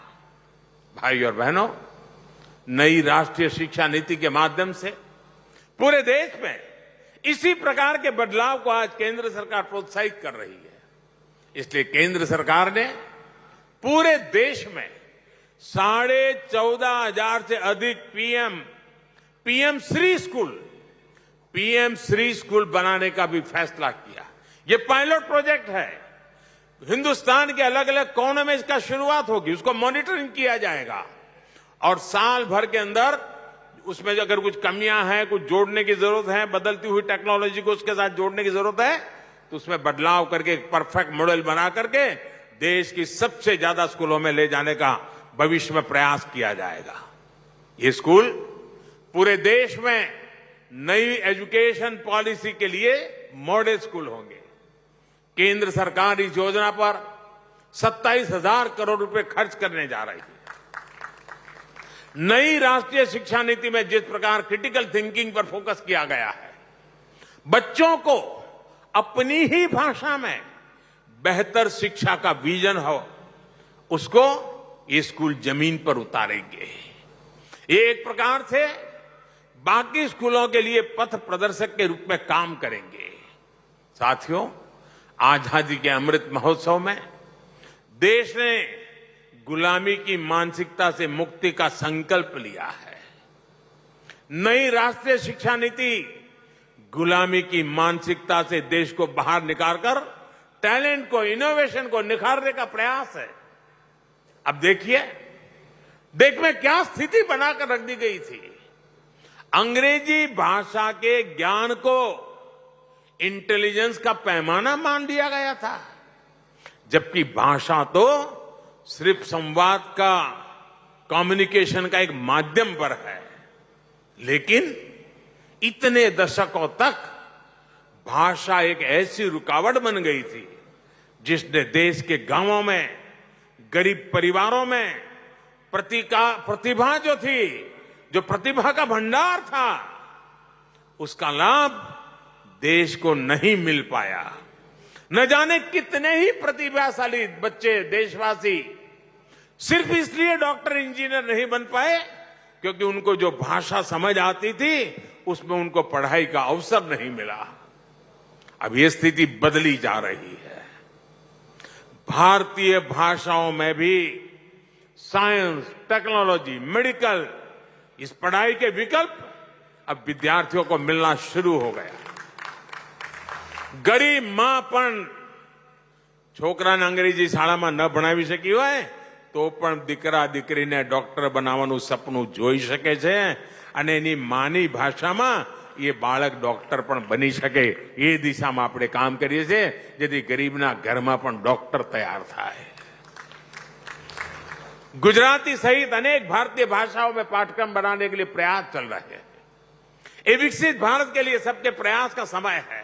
भाई और बहनों, नई राष्ट्रीय शिक्षा नीति के माध्यम से पूरे देश में इसी प्रकार के बदलाव को आज केंद्र सरकार प्रोत्साहित कर रही है। इसलिए केंद्र सरकार ने पूरे देश में 14,500 से अधिक पीएम श्री स्कूल बनाने का भी फैसला किया। ये पायलट प्रोजेक्ट है। हिंदुस्तान के अलग अलग कोनों में इसका शुरुआत होगी, उसको मॉनिटरिंग किया जाएगा और साल भर के अंदर उसमें अगर कुछ कमियां हैं, कुछ जोड़ने की जरूरत है, बदलती हुई टेक्नोलॉजी को उसके साथ जोड़ने की जरूरत है, तो उसमें बदलाव करके एक परफेक्ट मॉडल बना करके देश की सबसे ज्यादा स्कूलों में ले जाने का भविष्य में प्रयास किया जाएगा। ये स्कूल पूरे देश में नई एजुकेशन पॉलिसी के लिए मॉडल स्कूल होंगे। केंद्र सरकार इस योजना पर 27,000 करोड़ रुपए खर्च करने जा रही है। नई राष्ट्रीय शिक्षा नीति में जिस प्रकार क्रिटिकल थिंकिंग पर फोकस किया गया है, बच्चों को अपनी ही भाषा में बेहतर शिक्षा का विजन हो, उसको ये स्कूल जमीन पर उतारेंगे। ये एक प्रकार से बाकी स्कूलों के लिए पथ प्रदर्शक के रूप में काम करेंगे। साथियों, आजादी के अमृत महोत्सव में देश ने गुलामी की मानसिकता से मुक्ति का संकल्प लिया है। नई राष्ट्रीय शिक्षा नीति गुलामी की मानसिकता से देश को बाहर निकालकर टैलेंट को, इनोवेशन को निखारने का प्रयास है। अब देखिए, देश में क्या स्थिति बनाकर रख दी गई थी। अंग्रेजी भाषा के ज्ञान को इंटेलिजेंस का पैमाना मान लिया गया था, जबकि भाषा तो सिर्फ संवाद का, कम्युनिकेशन का एक माध्यम पर है। लेकिन इतने दशकों तक भाषा एक ऐसी रुकावट बन गई थी जिसने देश के गांवों में, गरीब परिवारों में प्रतिभा जो थी, जो प्रतिभा का भंडार था, उसका लाभ देश को नहीं मिल पाया। न जाने कितने ही प्रतिभाशाली बच्चे, देशवासी सिर्फ इसलिए डॉक्टर, इंजीनियर नहीं बन पाए क्योंकि उनको जो भाषा समझ आती थी उसमें उनको पढ़ाई का अवसर नहीं मिला। अब ये स्थिति बदली जा रही है। भारतीय भाषाओं में भी साइंस, टेक्नोलॉजी, मेडिकल, इस पढ़ाई के विकल्प अब विद्यार्थियों को मिलना शुरू हो गया। गरीब मां पण છોકરાને અંગ્રેજી શાળામાં ન ભણાવી શકી હોય તો પણ દીકરા દીકરીને ડોક્ટર બનાવવાનું સપનું જોઈ શકે છે અને એની માની ભાષામાં એ બાળક ડોક્ટર પણ બની શકે, એ દિશામાં આપણે કામ કરીએ છીએ જેથી ગરીબના ઘરમાં પણ ડોક્ટર તૈયાર થાય। गुजराती सहित अनेक भारतीय भाषाओं में पाठ्यक्रम बनाने के लिए प्रयास चल रहे हैं। ये विकसित भारत के लिए सबके प्रयास का समय है।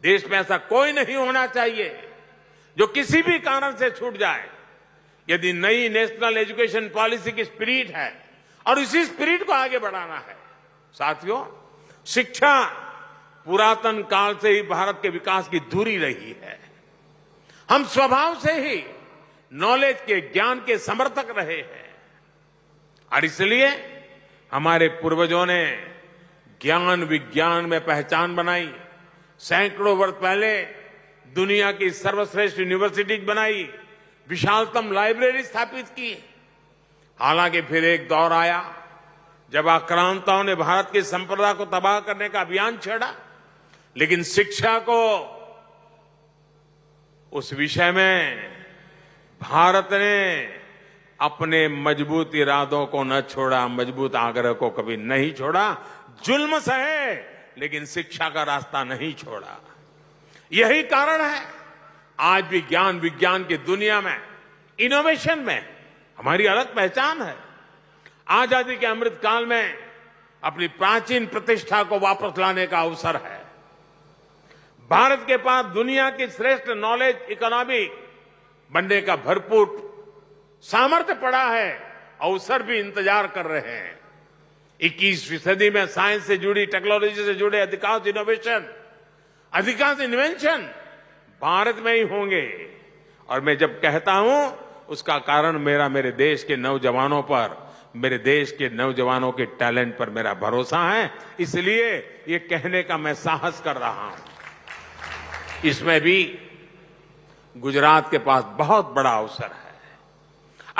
देश में ऐसा कोई नहीं होना चाहिए जो किसी भी कारण से छूट जाए। यदि नई नेशनल एजुकेशन पॉलिसी की स्पिरिट है और इसी स्पिरिट को आगे बढ़ाना है। साथियों, शिक्षा पुरातन काल से ही भारत के विकास की धुरी रही है। हम स्वभाव से ही नॉलेज के, ज्ञान के समर्थक रहे हैं और इसलिए हमारे पूर्वजों ने ज्ञान विज्ञान में पहचान बनाई। सैकड़ों वर्ष पहले दुनिया की सर्वश्रेष्ठ यूनिवर्सिटीज बनाई, विशालतम लाइब्रेरी स्थापित की। हालांकि फिर एक दौर आया जब आक्रांताओं ने भारत की संप्रदा को तबाह करने का अभियान छेड़ा, लेकिन शिक्षा को, उस विषय में भारत ने अपने मजबूत इरादों को न छोड़ा, मजबूत आग्रह को कभी नहीं छोड़ा। जुल्म सहे लेकिन शिक्षा का रास्ता नहीं छोड़ा। यही कारण है आज भी ज्ञान विज्ञान की दुनिया में, इनोवेशन में हमारी अलग पहचान है। आजादी के अमृत काल में अपनी प्राचीन प्रतिष्ठा को वापस लाने का अवसर है। भारत के पास दुनिया की श्रेष्ठ नॉलेज इकोनॉमी बनने का भरपूर सामर्थ्य पड़ा है, अवसर भी इंतजार कर रहे हैं। 21वीं सदी में साइंस से जुड़ी, टेक्नोलॉजी से जुड़े अधिकांश इनोवेशन, अधिकांश इन्वेंशन भारत में ही होंगे। और मैं जब कहता हूं, उसका कारण मेरे देश के नौजवानों पर, मेरे देश के नौजवानों के टैलेंट पर मेरा भरोसा है। इसलिए ये कहने का मैं साहस कर रहा हूं। इसमें भी गुजरात के पास बहुत बड़ा अवसर है।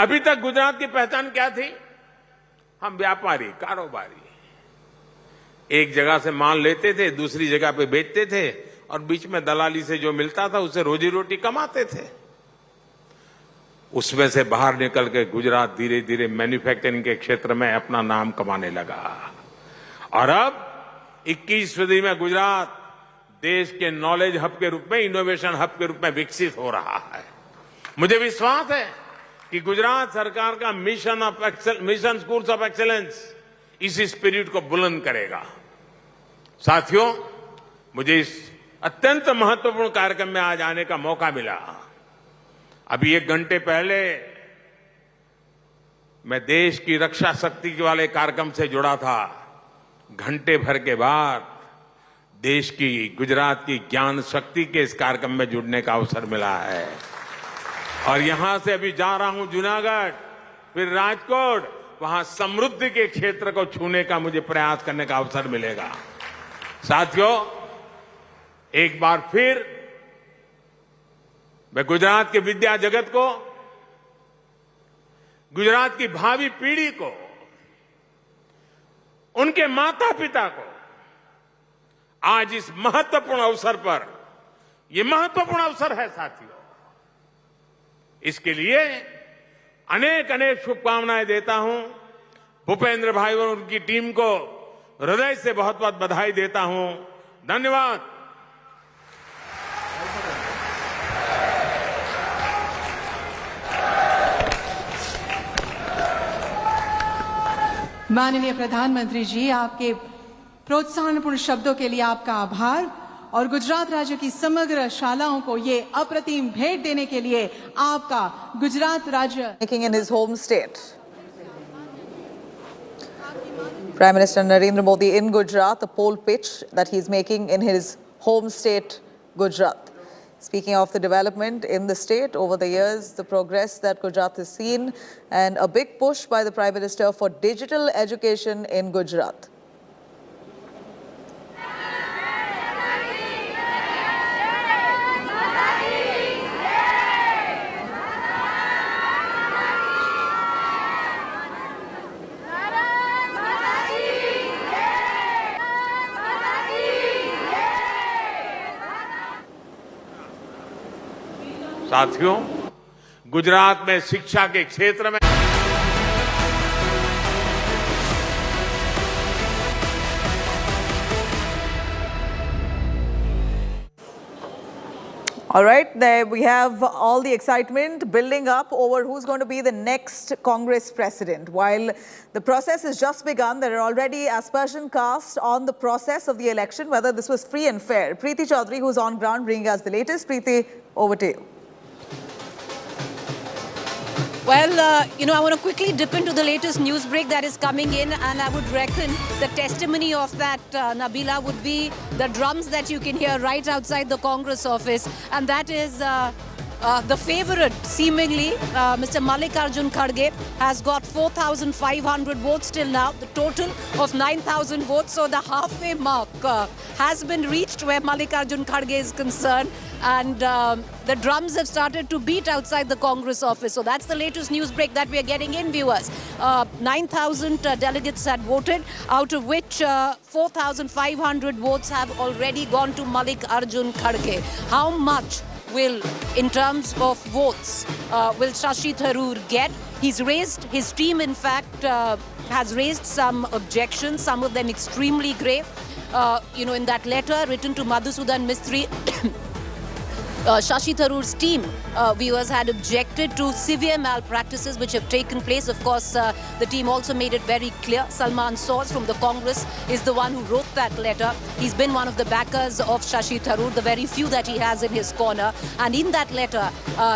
अभी तक गुजरात की पहचान क्या थी? हम व्यापारी, कारोबारी, एक जगह से माल लेते थे, दूसरी जगह पे बेचते थे और बीच में दलाली से जो मिलता था उससे रोजी रोटी कमाते थे। उसमें से बाहर निकल के गुजरात धीरे धीरे मैन्युफैक्चरिंग के क्षेत्र में अपना नाम कमाने लगा। और अब 21वीं सदी में गुजरात देश के नॉलेज हब के रूप में, इनोवेशन हब के रूप में विकसित हो रहा है। मुझे विश्वास है कि गुजरात सरकार का मिशन स्कूल्स ऑफ एक्सीलेंस इसी स्पिरिट को बुलंद करेगा। साथियों, मुझे इस अत्यंत महत्वपूर्ण कार्यक्रम में आज आने का मौका मिला। अभी 1 घंटे पहले मैं देश की रक्षा शक्ति वाले कार्यक्रम से जुड़ा था। घंटे भर के बाद देश की, गुजरात की ज्ञान शक्ति के इस कार्यक्रम में जुड़ने का अवसर मिला है। और यहां से अभी जा रहा हूं जूनागढ़, फिर राजकोट, वहां समृद्धि के क्षेत्र को छूने का मुझे प्रयास करने का अवसर मिलेगा। साथियों, एक बार फिर मैं गुजरात के विद्या जगत को, गुजरात की भावी पीढ़ी को, उनके माता पिता को आज इस महत्वपूर्ण अवसर पर, यह महत्वपूर्ण अवसर है साथियों, इसके लिए अनेक अनेक शुभकामनाएं देता हूं। भूपेंद्र भाई और उनकी टीम को हृदय से बहुत बहुत बधाई देता हूं। धन्यवाद। माननीय प्रधानमंत्री जी, आपके प्रोत्साहनपूर्ण शब्दों के लिए आपका आभार और गुजरात राज्य की समग्र शालाओं को ये अप्रतिम भेंट देने के लिए आपका गुजरात राज्य। Making in his home state. Prime Minister Narendra Modi in Gujarat, the pole pitch that he's making in his home state, Gujarat. Speaking of the development in the state over the years, the progress that Gujarat has seen, and a big push by the Prime Minister for digital education in Gujarat. साथियों, गुजरात में शिक्षा के क्षेत्र में All right, there we have all the excitement building up over who's going to be the next Congress president. While the process has just begun, there are already aspersion cast on the process of the election, whether this was free and fair. Preeti Chaudhary, who's on ground, bringing us the latest. Preeti, over to you. Well, I want to quickly dip into the latest news break that is coming in, and I would reckon the testimony of that, Nabila, would be the drums that you can hear right outside the Congress office, and that is the favorite, seemingly, Mr. Mallikarjun Kharge has got 4,500 votes till now, the total of 9,000 votes, so the halfway mark has been reached where Mallikarjun Kharge is concerned. And the drums have started to beat outside the Congress office. So that's the latest news break that we are getting in, viewers. 9,000 delegates had voted, out of which 4,500 votes have already gone to Mallikarjun Kharge. How much will, in terms of votes, will Shashi Tharoor get? He's raised, his team in fact has raised some objections, some of them extremely grave. In that letter written to Madhusudan Mistry, Shashi Tharoor's team, viewers, had objected to severe malpractices which have taken place. Of course, the team also made it very clear. Salman Soz from the Congress is the one who wrote that letter. He's been one of the backers of Shashi Tharoor, the very few that he has in his corner. And in that letter,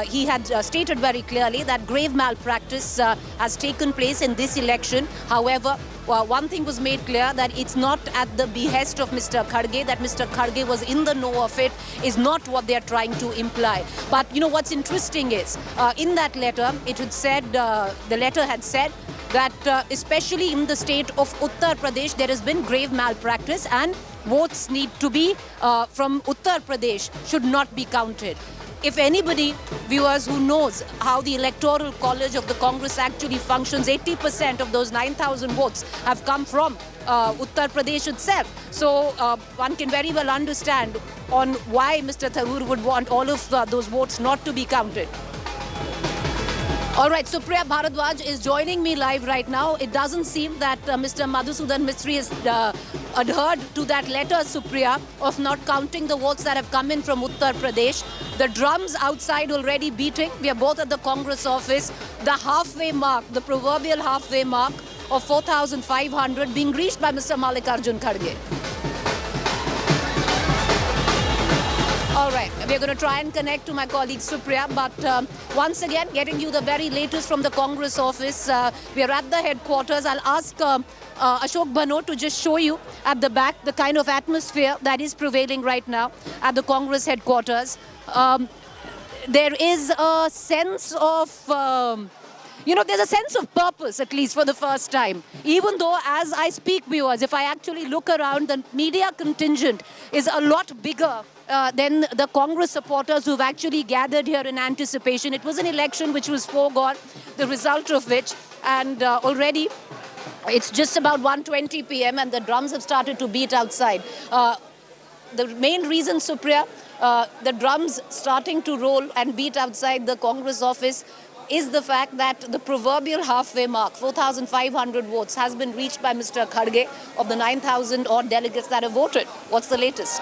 he had stated very clearly that grave malpractice has taken place in this election. However, one thing was made clear, that it's not at the behest of Mr. Kharge, that Mr. Kharge was in the know of it, is not what they're trying to imply. But you know what's interesting is, in that letter, it had said, the letter had said that especially in the state of Uttar Pradesh, there has been grave malpractice and votes need to be from Uttar Pradesh should not be counted. If anybody, viewers, who knows how the Electoral College of the Congress actually functions, 80% of those 9,000 votes have come from Uttar Pradesh itself. So one can very well understand on why Mr. Tharoor would want all of those votes not to be counted. All right, Supriya Bharadwaj is joining me live right now. It doesn't seem that Mr. Madhusudan Mistry has adhered to that letter, Supriya, of not counting the votes that have come in from Uttar Pradesh. The drums outside already beating. We are both at the Congress office. The halfway mark, the proverbial halfway mark of 4,500 being reached by Mr. Mallikarjun Kharge. All right, we're going to try and connect to my colleague Supriya, but once again, getting you the very latest from the Congress office. We are at the headquarters. I'll ask Ashok Bhano to just show you at the back the kind of atmosphere that is prevailing right now at the Congress headquarters. There is a sense of... there's a sense of purpose, at least for the first time. Even though, as I speak, viewers, if I actually look around, the media contingent is a lot bigger than the Congress supporters who've actually gathered here in anticipation. It was an election which was foregone, the result of which, and already it's just about 1:20 p.m. and the drums have started to beat outside. The main reason, Supriya, the drums starting to roll and beat outside the Congress office is the fact that the proverbial halfway mark, 4,500 votes, has been reached by Mr. Kharge of the 9,000 odd delegates that have voted. What's the latest?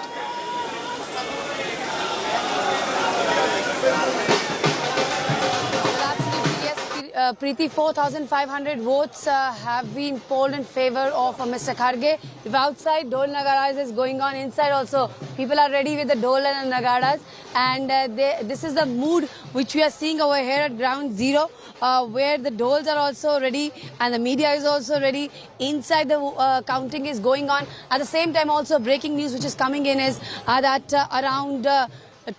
Preeti, 4,500 votes have been polled in favor of Mr. Kharge. If outside Dol Nagaras is going on, inside also people are ready with the Dol and Nagaras. And this is the mood which we are seeing over here at ground zero, where the Dols are also ready and the media is also ready. Inside the counting is going on. At the same time also breaking news which is coming in is that around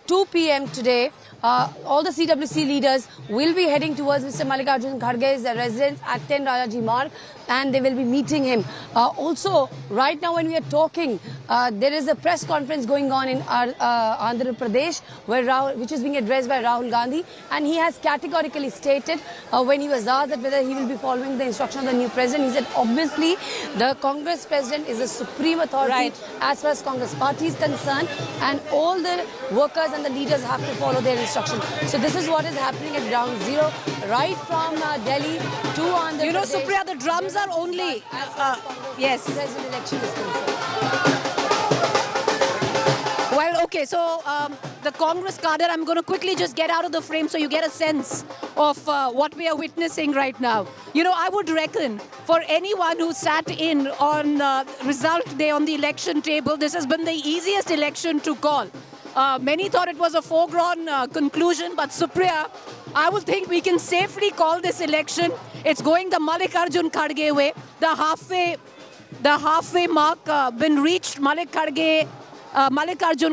2 p.m. today, all the CWC leaders will be heading towards Mr. Mallikarjun Kharge's residence at 10 Rajaji Marg, and they will be meeting him. Also, right now when we are talking, there is a press conference going on in Andhra Pradesh, which is being addressed by Rahul Gandhi, and he has categorically stated when he was asked that whether he will be following the instruction of the new president, he said obviously the Congress president is the supreme authority as far as Congress party is concerned, and all the workers and the leaders have to follow their instructions. So this is what is happening at ground zero, right from Delhi to Andhra Pradesh. Supriya, the drums are only... yes. President election is concerned. Well, okay, so the Congress cadre, I'm going to quickly just get out of the frame so you get a sense of what we are witnessing right now. I would reckon for anyone who sat in on result day on the election table, this has been the easiest election to call. Many thought it was a foregone conclusion, but Supriya, I would think we can safely call this election. It's going the Mallikarjun Kharge way. The halfway mark been reached. Mallikarjun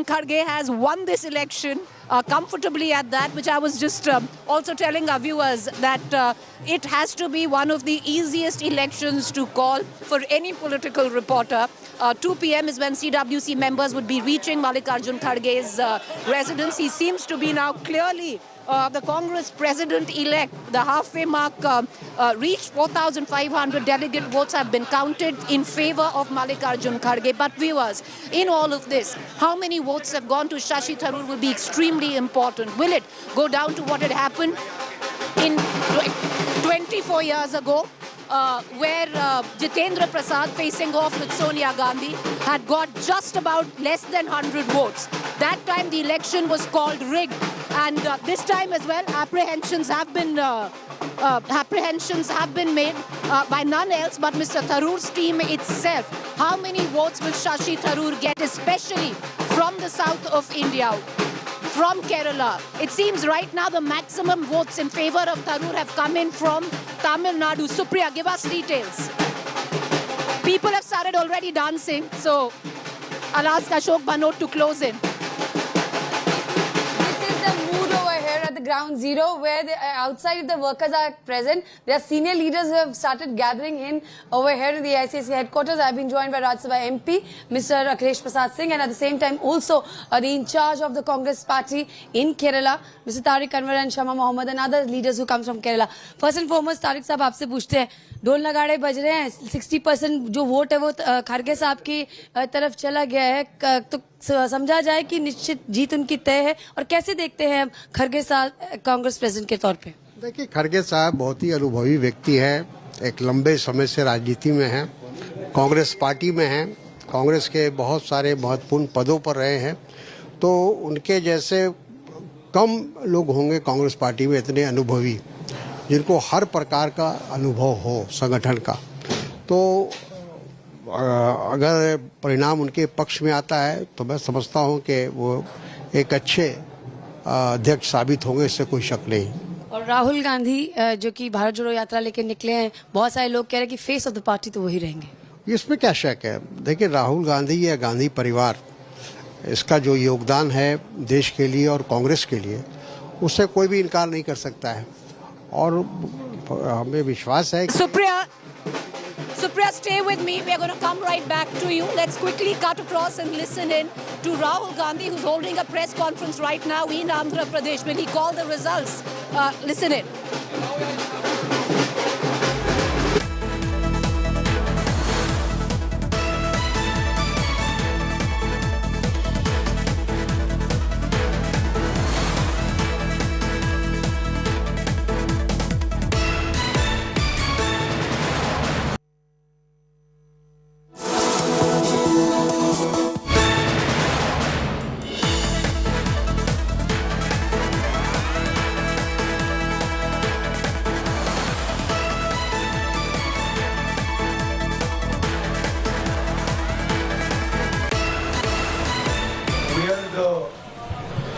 Kharge has won this election comfortably at that, which I was just also telling our viewers that it has to be one of the easiest elections to call for any political reporter. 2 p.m. is when CWC members would be reaching Mallikarjun Kharge's residence. He seems to be now clearly the Congress president-elect. The halfway mark reached. 4,500 delegate votes have been counted in favor of Mallikarjun Kharge. But viewers, in all of this, how many votes have gone to Shashi Tharoor will be extremely important. Will it go down to what had happened in 24 years ago, where Jitendra Prasad, facing off with Sonia Gandhi, had got just about less than 100 votes. That time the election was called rigged, and this time as well apprehensions have been made by none else but Mr. Tharoor's team itself. How many votes will Shashi Tharoor get, especially from the south of India, from Kerala? It seems right now the maximum votes in favor of Tharoor have come in from Tamil Nadu. Supriya, give us details. People have started already dancing, so I'll ask Ashok Bhanot to close in. At the ground zero, where outside the workers are present, there are senior leaders who have started gathering in over here in the AICC headquarters. I've been joined by Rajya Sabha MP, Mr. Akhilesh Prasad Singh, and at the same time also the in charge of the Congress party in Kerala, Mr. Tariq Anwar and Shama Mohammed, and other leaders who come from Kerala. First and foremost, Tariq साहब आपसे पूछते हैं, ढोल नगाड़े बज रहे हैं, 60% जो वोट है वो खड़गे साहब की तरफ चला गया है, तो समझा जाए कि निश्चित जीत उनकी तय है, और कैसे देखते हैं खड़गे साहब कांग्रेस प्रेसिडेंट के तौर पे? देखिए, खड़गे साहब बहुत ही अनुभवी व्यक्ति है, एक लंबे समय से राजनीति में हैं, कांग्रेस पार्टी में हैं, कांग्रेस के बहुत सारे महत्वपूर्ण पदों पर रहे हैं, तो उनके जैसे कम लोग होंगे कांग्रेस पार्टी में इतने अनुभवी, जिनको हर प्रकार का अनुभव हो संगठन का। तो अगर परिणाम उनके पक्ष में आता है तो मैं समझता हूं कि वो एक अच्छे अध्यक्ष साबित होंगे, इससे कोई शक नहीं। और राहुल गांधी जो कि भारत जोड़ो यात्रा लेके निकले हैं, बहुत सारे लोग कह रहे हैं कि फेस ऑफ द पार्टी तो वही रहेंगे। इसमें क्या शक है? देखिए, राहुल गांधी या गांधी परिवार, इसका जो योगदान है देश के लिए और कांग्रेस के लिए, उससे कोई भी इनकार नहीं कर सकता है, और हमें विश्वास है। Supriya, stay with me. We're going to come right back to you. Let's quickly cut across and listen in to Rahul Gandhi, who's holding a press conference right now in Andhra Pradesh. Will he call the results? Listen in.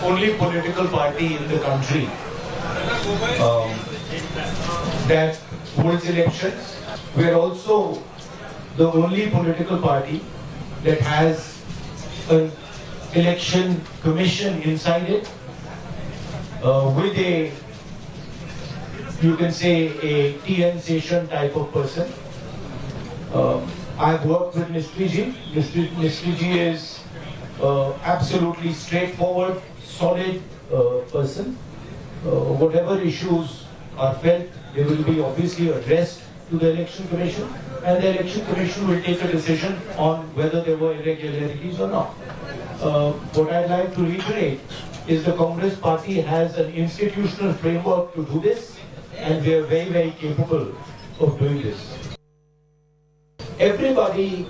Only political party in the country that holds elections. We are also the only political party that has an election commission inside it with a, you can say, a TN session type of person. I've worked with Mistry Ji. Mistry Ji is absolutely straightforward, solid person. Whatever issues are felt, they will be obviously addressed to the Election Commission, and the Election Commission will take a decision on whether there were irregularities or not. What I'd like to reiterate is the Congress party has an institutional framework to do this, and we are very, very capable of doing this. Everybody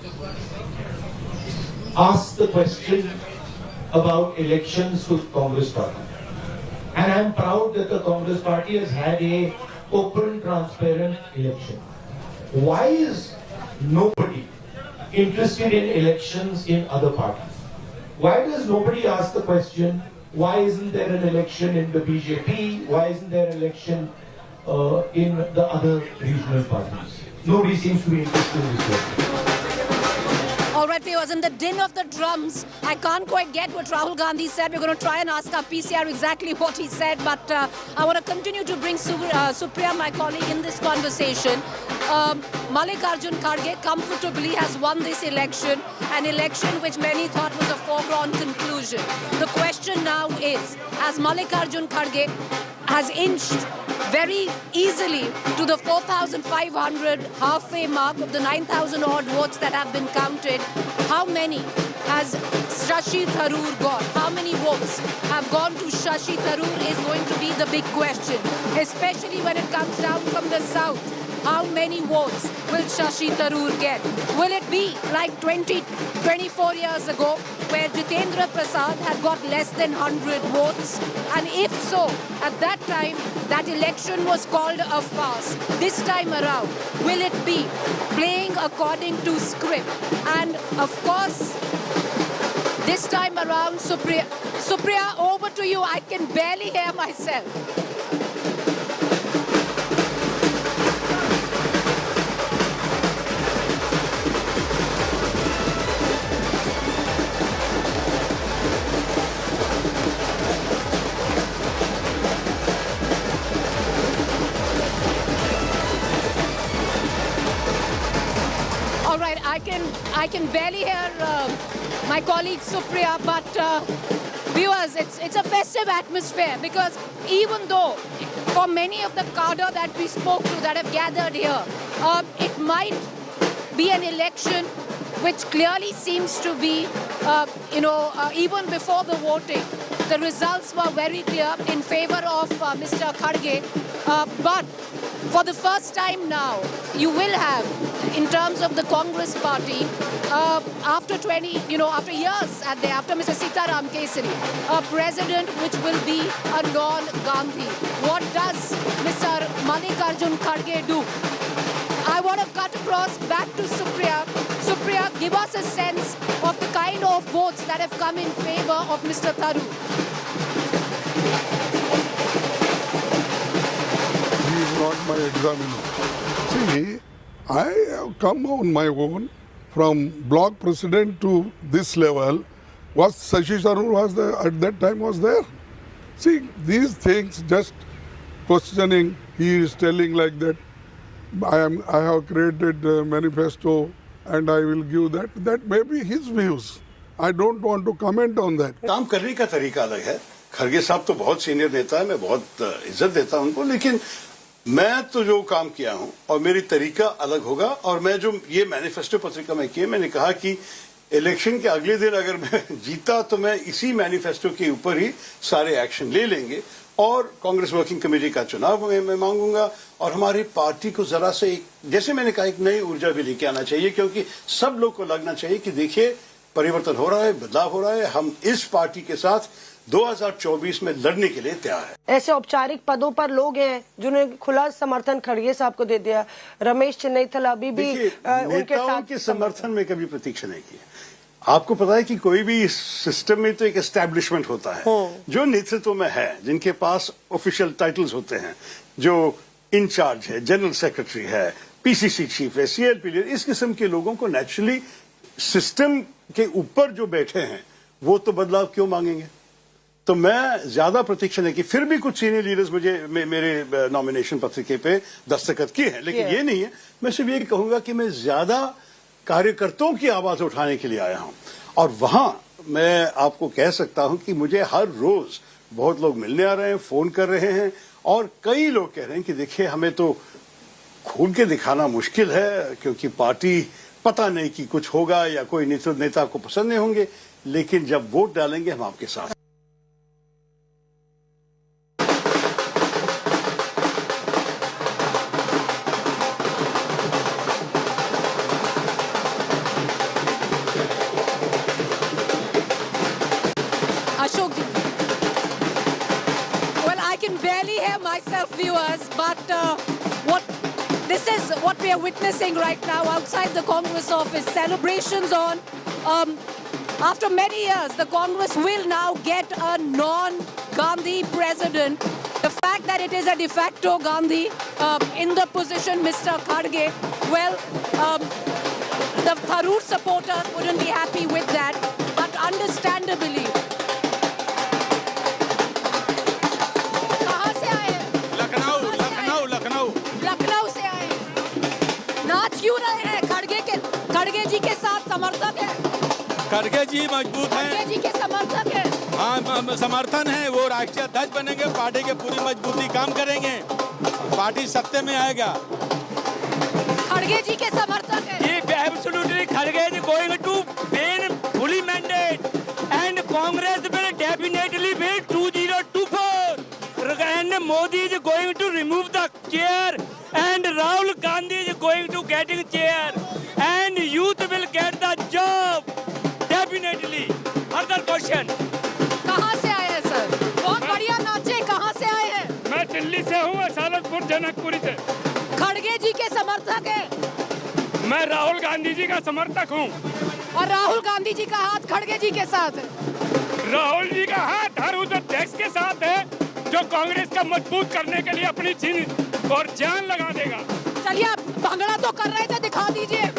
asks the question about elections to Congress party. And I'm proud that the Congress party has had a open, transparent election. Why is nobody interested in elections in other parties? Why does nobody ask the question, why isn't there an election in the BJP? Why isn't there an election in the other regional parties? Nobody seems to be interested in this question. All right, viewers, in the din of the drums, I can't quite get what Rahul Gandhi said. We're going to try and ask our PCR exactly what he said, but I want to continue to bring Supriya, my colleague, in this conversation. Mallikarjun Kharge comfortably has won this election, an election which many thought was a foregone conclusion. The question now is, as Mallikarjun Kharge has inched very easily to the 4,500 halfway mark of the 9,000 odd votes that have been counted, how many has Shashi Tharoor got? How many votes have gone to Shashi Tharoor is going to be the big question, especially when it comes down from the south. How many votes will Shashi Tharoor get? Will it be like 24 years ago, where Jitendra Prasad had got less than 100 votes? And if so, at that time, that election was called a farce. This time around, will it be playing according to script? And of course, this time around, Supriya, over to you. I can barely hear myself. I can barely hear my colleague Supriya, but viewers, it's a festive atmosphere because even though for many of the cadre that we spoke to that have gathered here, it might be an election which clearly seems to be, even before the voting, the results were very clear in favor of Mr. Kharge. But for the first time now, you will have, in terms of the Congress party, after years after Mr. Sitaram Kesari, a president which will be a non-Gandhi. What does Mr. Mallikarjun Kharge do? I want to cut across back to Supriya. Supriya, give us a sense of the kind of votes that have come in favor of Mr. Tharoor. He is not my examiner. See, I have come on my own from block president to this level. Was Shashi Tharoor was there at that time was there? See, these things just questioning, he is telling like that, I have created a manifesto and I will give that. That may be his views. I don't want to comment on that. काम करने का तरीका अलग है. खरगे साहब तो बहुत senior नेता है, मैं बहुत इज्जत देता हूं उनको, लेकिन मैं तो जो काम किया हूं और मेरी तरीका अलग होगा. और मैं जो ये मैनिफेस्टो पत्रिका में किए, मैंने कहा कि इलेक्शन के अगले दिन अगर मैं जीता तो मैं इसी मैनिफेस्टो के ऊपर ही सारे एक्शन ले लेंगे और कांग्रेस वर्किंग कमेटी का चुनाव मैं मांगूंगा. और हमारी पार्टी को जरा से जैसे मैंने कहा एक नई ऊर्जा भी लेके आना चाहिए, क्योंकि सब लोग को लगना चाहिए कि देखिए परिवर्तन हो रहा है, बदलाव हो रहा है. हम इस पार्टी के साथ 2024 में लड़ने के लिए तैयार है. ऐसे औपचारिक पदों पर लोग हैं जिन्होंने खुला समर्थन खड़गे साहब को दे दिया. रमेश चेन्नई अभी भी उनके साथ के समर्थन में कभी प्रतीक्षा नहीं की. आपको पता है कि कोई भी सिस्टम में तो एक एस्टैब्लिशमेंट होता है जो नेतृत्व में है, जिनके पास ऑफिशियल टाइटल्स होते हैं, जो इंचार्ज है, जनरल सेक्रेटरी है, पीसीसी चीफ है, सीएलपी लीडर. इस किस्म के लोगों को नेचुरली सिस्टम के ऊपर जो बैठे हैं वो तो बदलाव क्यों मांगेंगे. तो मैं ज्यादा प्रतीक्षा नहीं की. फिर भी कुछ सीनियर लीडर्स मुझे मेरे नॉमिनेशन पत्रिके पे दस्तखत किए हैं, लेकिन ये नहीं है. मैं सिर्फ ये कहूंगा कि मैं ज्यादा कार्यकर्ताओं की आवाज उठाने के लिए आया हूं. और वहां मैं आपको कह सकता हूं कि मुझे हर रोज बहुत लोग मिलने आ रहे हैं, फोन कर रहे हैं, और कई लोग कह रहे हैं कि देखिए हमें तो खोल के दिखाना मुश्किल है क्योंकि पार्टी पता नहीं कि कुछ होगा या कोई नेता को पसंद नहीं होंगे, लेकिन जब वोट डालेंगे हम आपके साथ. Viewers, but this is what we are witnessing right now outside the Congress office. Celebrations on. After many years, the Congress will now get a non-Gandhi president. The fact that it is a de facto Gandhi in the position, Mr. Kharge, well, the Tharoor supporters wouldn't be happy with that, but understandably. खड़गे जी के साथ समर्थक है. खड़गे जी मजबूत हैं. खड़गे जी के समर्थक है. हाँ, समर्थन है. वो राष्ट्रीय अध्यक्ष बनेंगे, पार्टी के पूरी मजबूती काम करेंगे, पार्टी सत्ते में आएगा. खड़गे जी के समर्थक है. Absolutely, खड़गे जी going to win fully mandate and Congress will definitely win 2024 and Modi is going to remove the chair and Rahul Gandhi is going to getting chair and youth will get the job definitely. Further question. कहाँ से आए हैं sir? बहुत बढ़िया नाचे. कहाँ से आए हैं? मैं दिल्ली से हूँ, सालतपुर जनकपुरी से. खड़गे जी के समर्थक है. मैं राहुल गांधी जी का समर्थक हूँ. और राहुल गांधी जी का हाथ खड़गे जी के साथ है. राहुल जी का हाथ हर उस अध्यक्ष के साथ है जो कांग्रेस का मजबूत करने के लिए अपनी जीन और जान लगा देगा. चलिए, आप भंगड़ा तो कर रहे थे, दिखा दीजिए.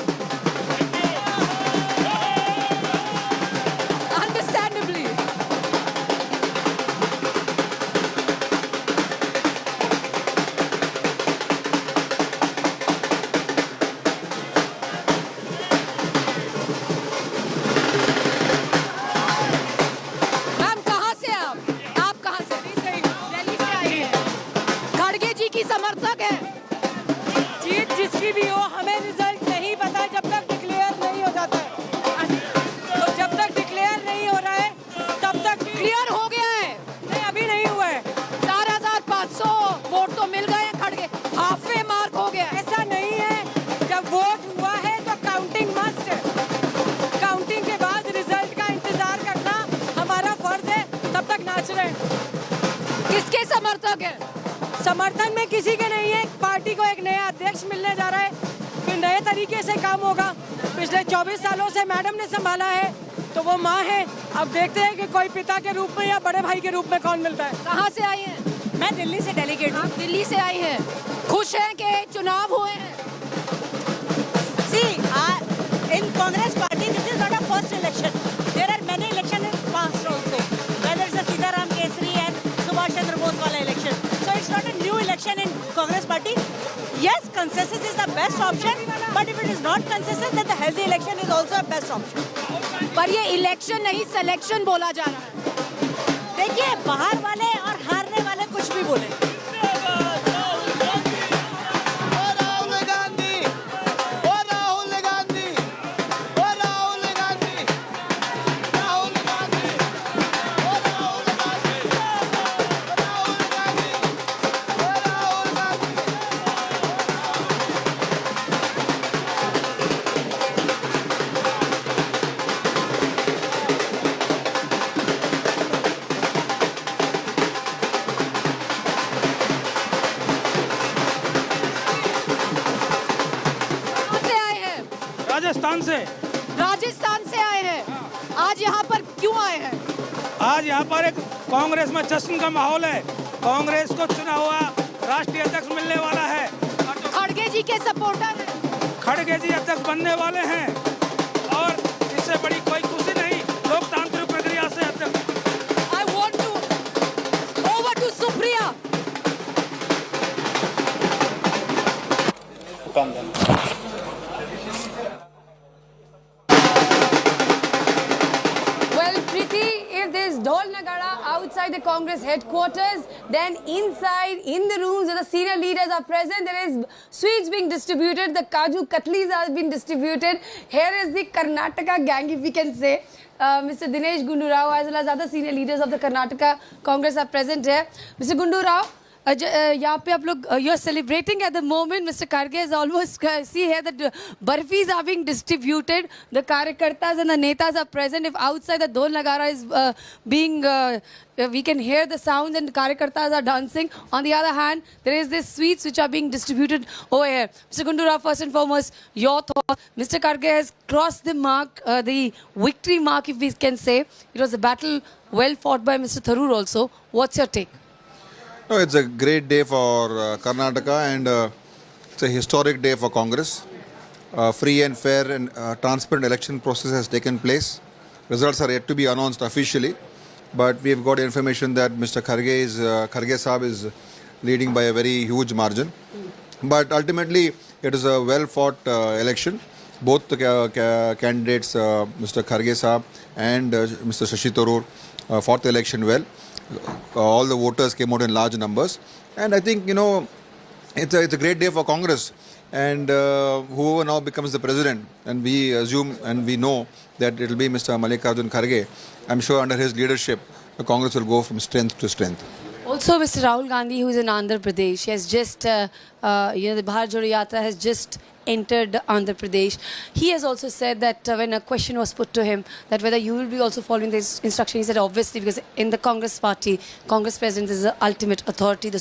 Understandably. की समर्थक है। जीत जिसकी भी हो, हमें रिजल्ट नहीं पता जब तक डिक्लेयर नहीं हो जाता है। तो जब तक डिक्लेयर नहीं हो रहा है तब तक क्लियर हो गया है? नहीं, अभी नहीं हुआ है। 4500 वोट तो मिल गए खड़गे, हाफवे मार्क हो गया। ऐसा नहीं है, जब वोट हुआ है तो काउंटिंग मस्ट है। काउंटिंग के बाद रिजल्ट का इंतजार करना हमारा फर्ज है। तब तक नाच रहे हैं। किसके समर्थक है? समर्थन में किसी के नहीं है। पार्टी को एक नया अध्यक्ष मिलने जा रहा है, फिर नए तरीके से काम होगा। पिछले 24 सालों से मैडम ने संभाला है, तो वो माँ है। अब देखते हैं कि कोई पिता के रूप में या बड़े भाई के रूप में कौन मिलता है। कहाँ से आई हैं? मैं दिल्ली से डेलीगेट हूँ। दिल्ली से आई हैं। खुश हैं कि चुनाव हुए हैं? See, in Congress party, this is not a first election. There are many elections in past also. Whether it's a Sitaram Kesri and Subhash Chandra Bose wala election. So it's not a new election in Congress party. Yes, consensus is the best option. But if it is not consensus, then the healthy election is also a best option. पर ये election नहीं, selection बोला जा रहा है। देखिए, बाहर वाले और हारने वाले कुछ भी बोले। राजस्थान से आए हैं। आज यहाँ पर क्यों आए हैं? आज यहाँ पर एक कांग्रेस में जश्न का माहौल है। कांग्रेस को चुना हुआ राष्ट्रीय अध्यक्ष मिलने वाला है। खड़गे जी के सपोर्टर हैं। खड़गे जी अध्यक्ष बनने वाले हैं और इससे बड़ी कोई खुशी नहीं लोकतांत्रिक प्रक्रिया से अध्यक्ष। I want to over to Supriya. Dhol Nagara outside the Congress headquarters, then inside in the rooms where the senior leaders are present, there is sweets being distributed, the Kaju Katlis are being distributed. Here is the Karnataka gang, if we can say. Mr. Dinesh Gundu Rao as well as other senior leaders of the Karnataka Congress are present here. Mr. Gundu Rao, यहाँ पे आप लोग you are celebrating at the moment. Mr. Kharge is almost see here that barfis are being distributed. The Karyakartas and the Netas are present. If outside the Dhol Nagara is being we can hear the sounds and Karyakartas are dancing. On the other hand, there is this sweets which are being distributed over here. Mr. Gundu Rao, first and foremost, your thoughts. Mr. Kharge has crossed the mark, the victory mark, if we can say. It was a battle well fought by Mr. Tharoor also. What's your take? No, it's a great day for Karnataka and it's a historic day for Congress. Free and fair and transparent election process has taken place. Results are yet to be announced officially, but we've got information that Mr. Kharge Saab is leading by a very huge margin. But ultimately, it is a well-fought election. Both the candidates, Mr. Kharge Saab and Mr. Shashi Tharoor, fought the election well. All the voters came out in large numbers, and I think it's a great day for Congress. And whoever now becomes the president, and we assume and we know that it will be Mr. Mallikarjun Kharge, I'm sure under his leadership, the Congress will go from strength to strength. Also, Mr. Rahul Gandhi, who is in Andhra Pradesh, he has just, the Bharat Jodo Yatra has just entered Andhra Pradesh. He has also said that when a question was put to him that whether you will be also following this instruction, he said obviously, because in the Congress party, Congress president is the ultimate authority, the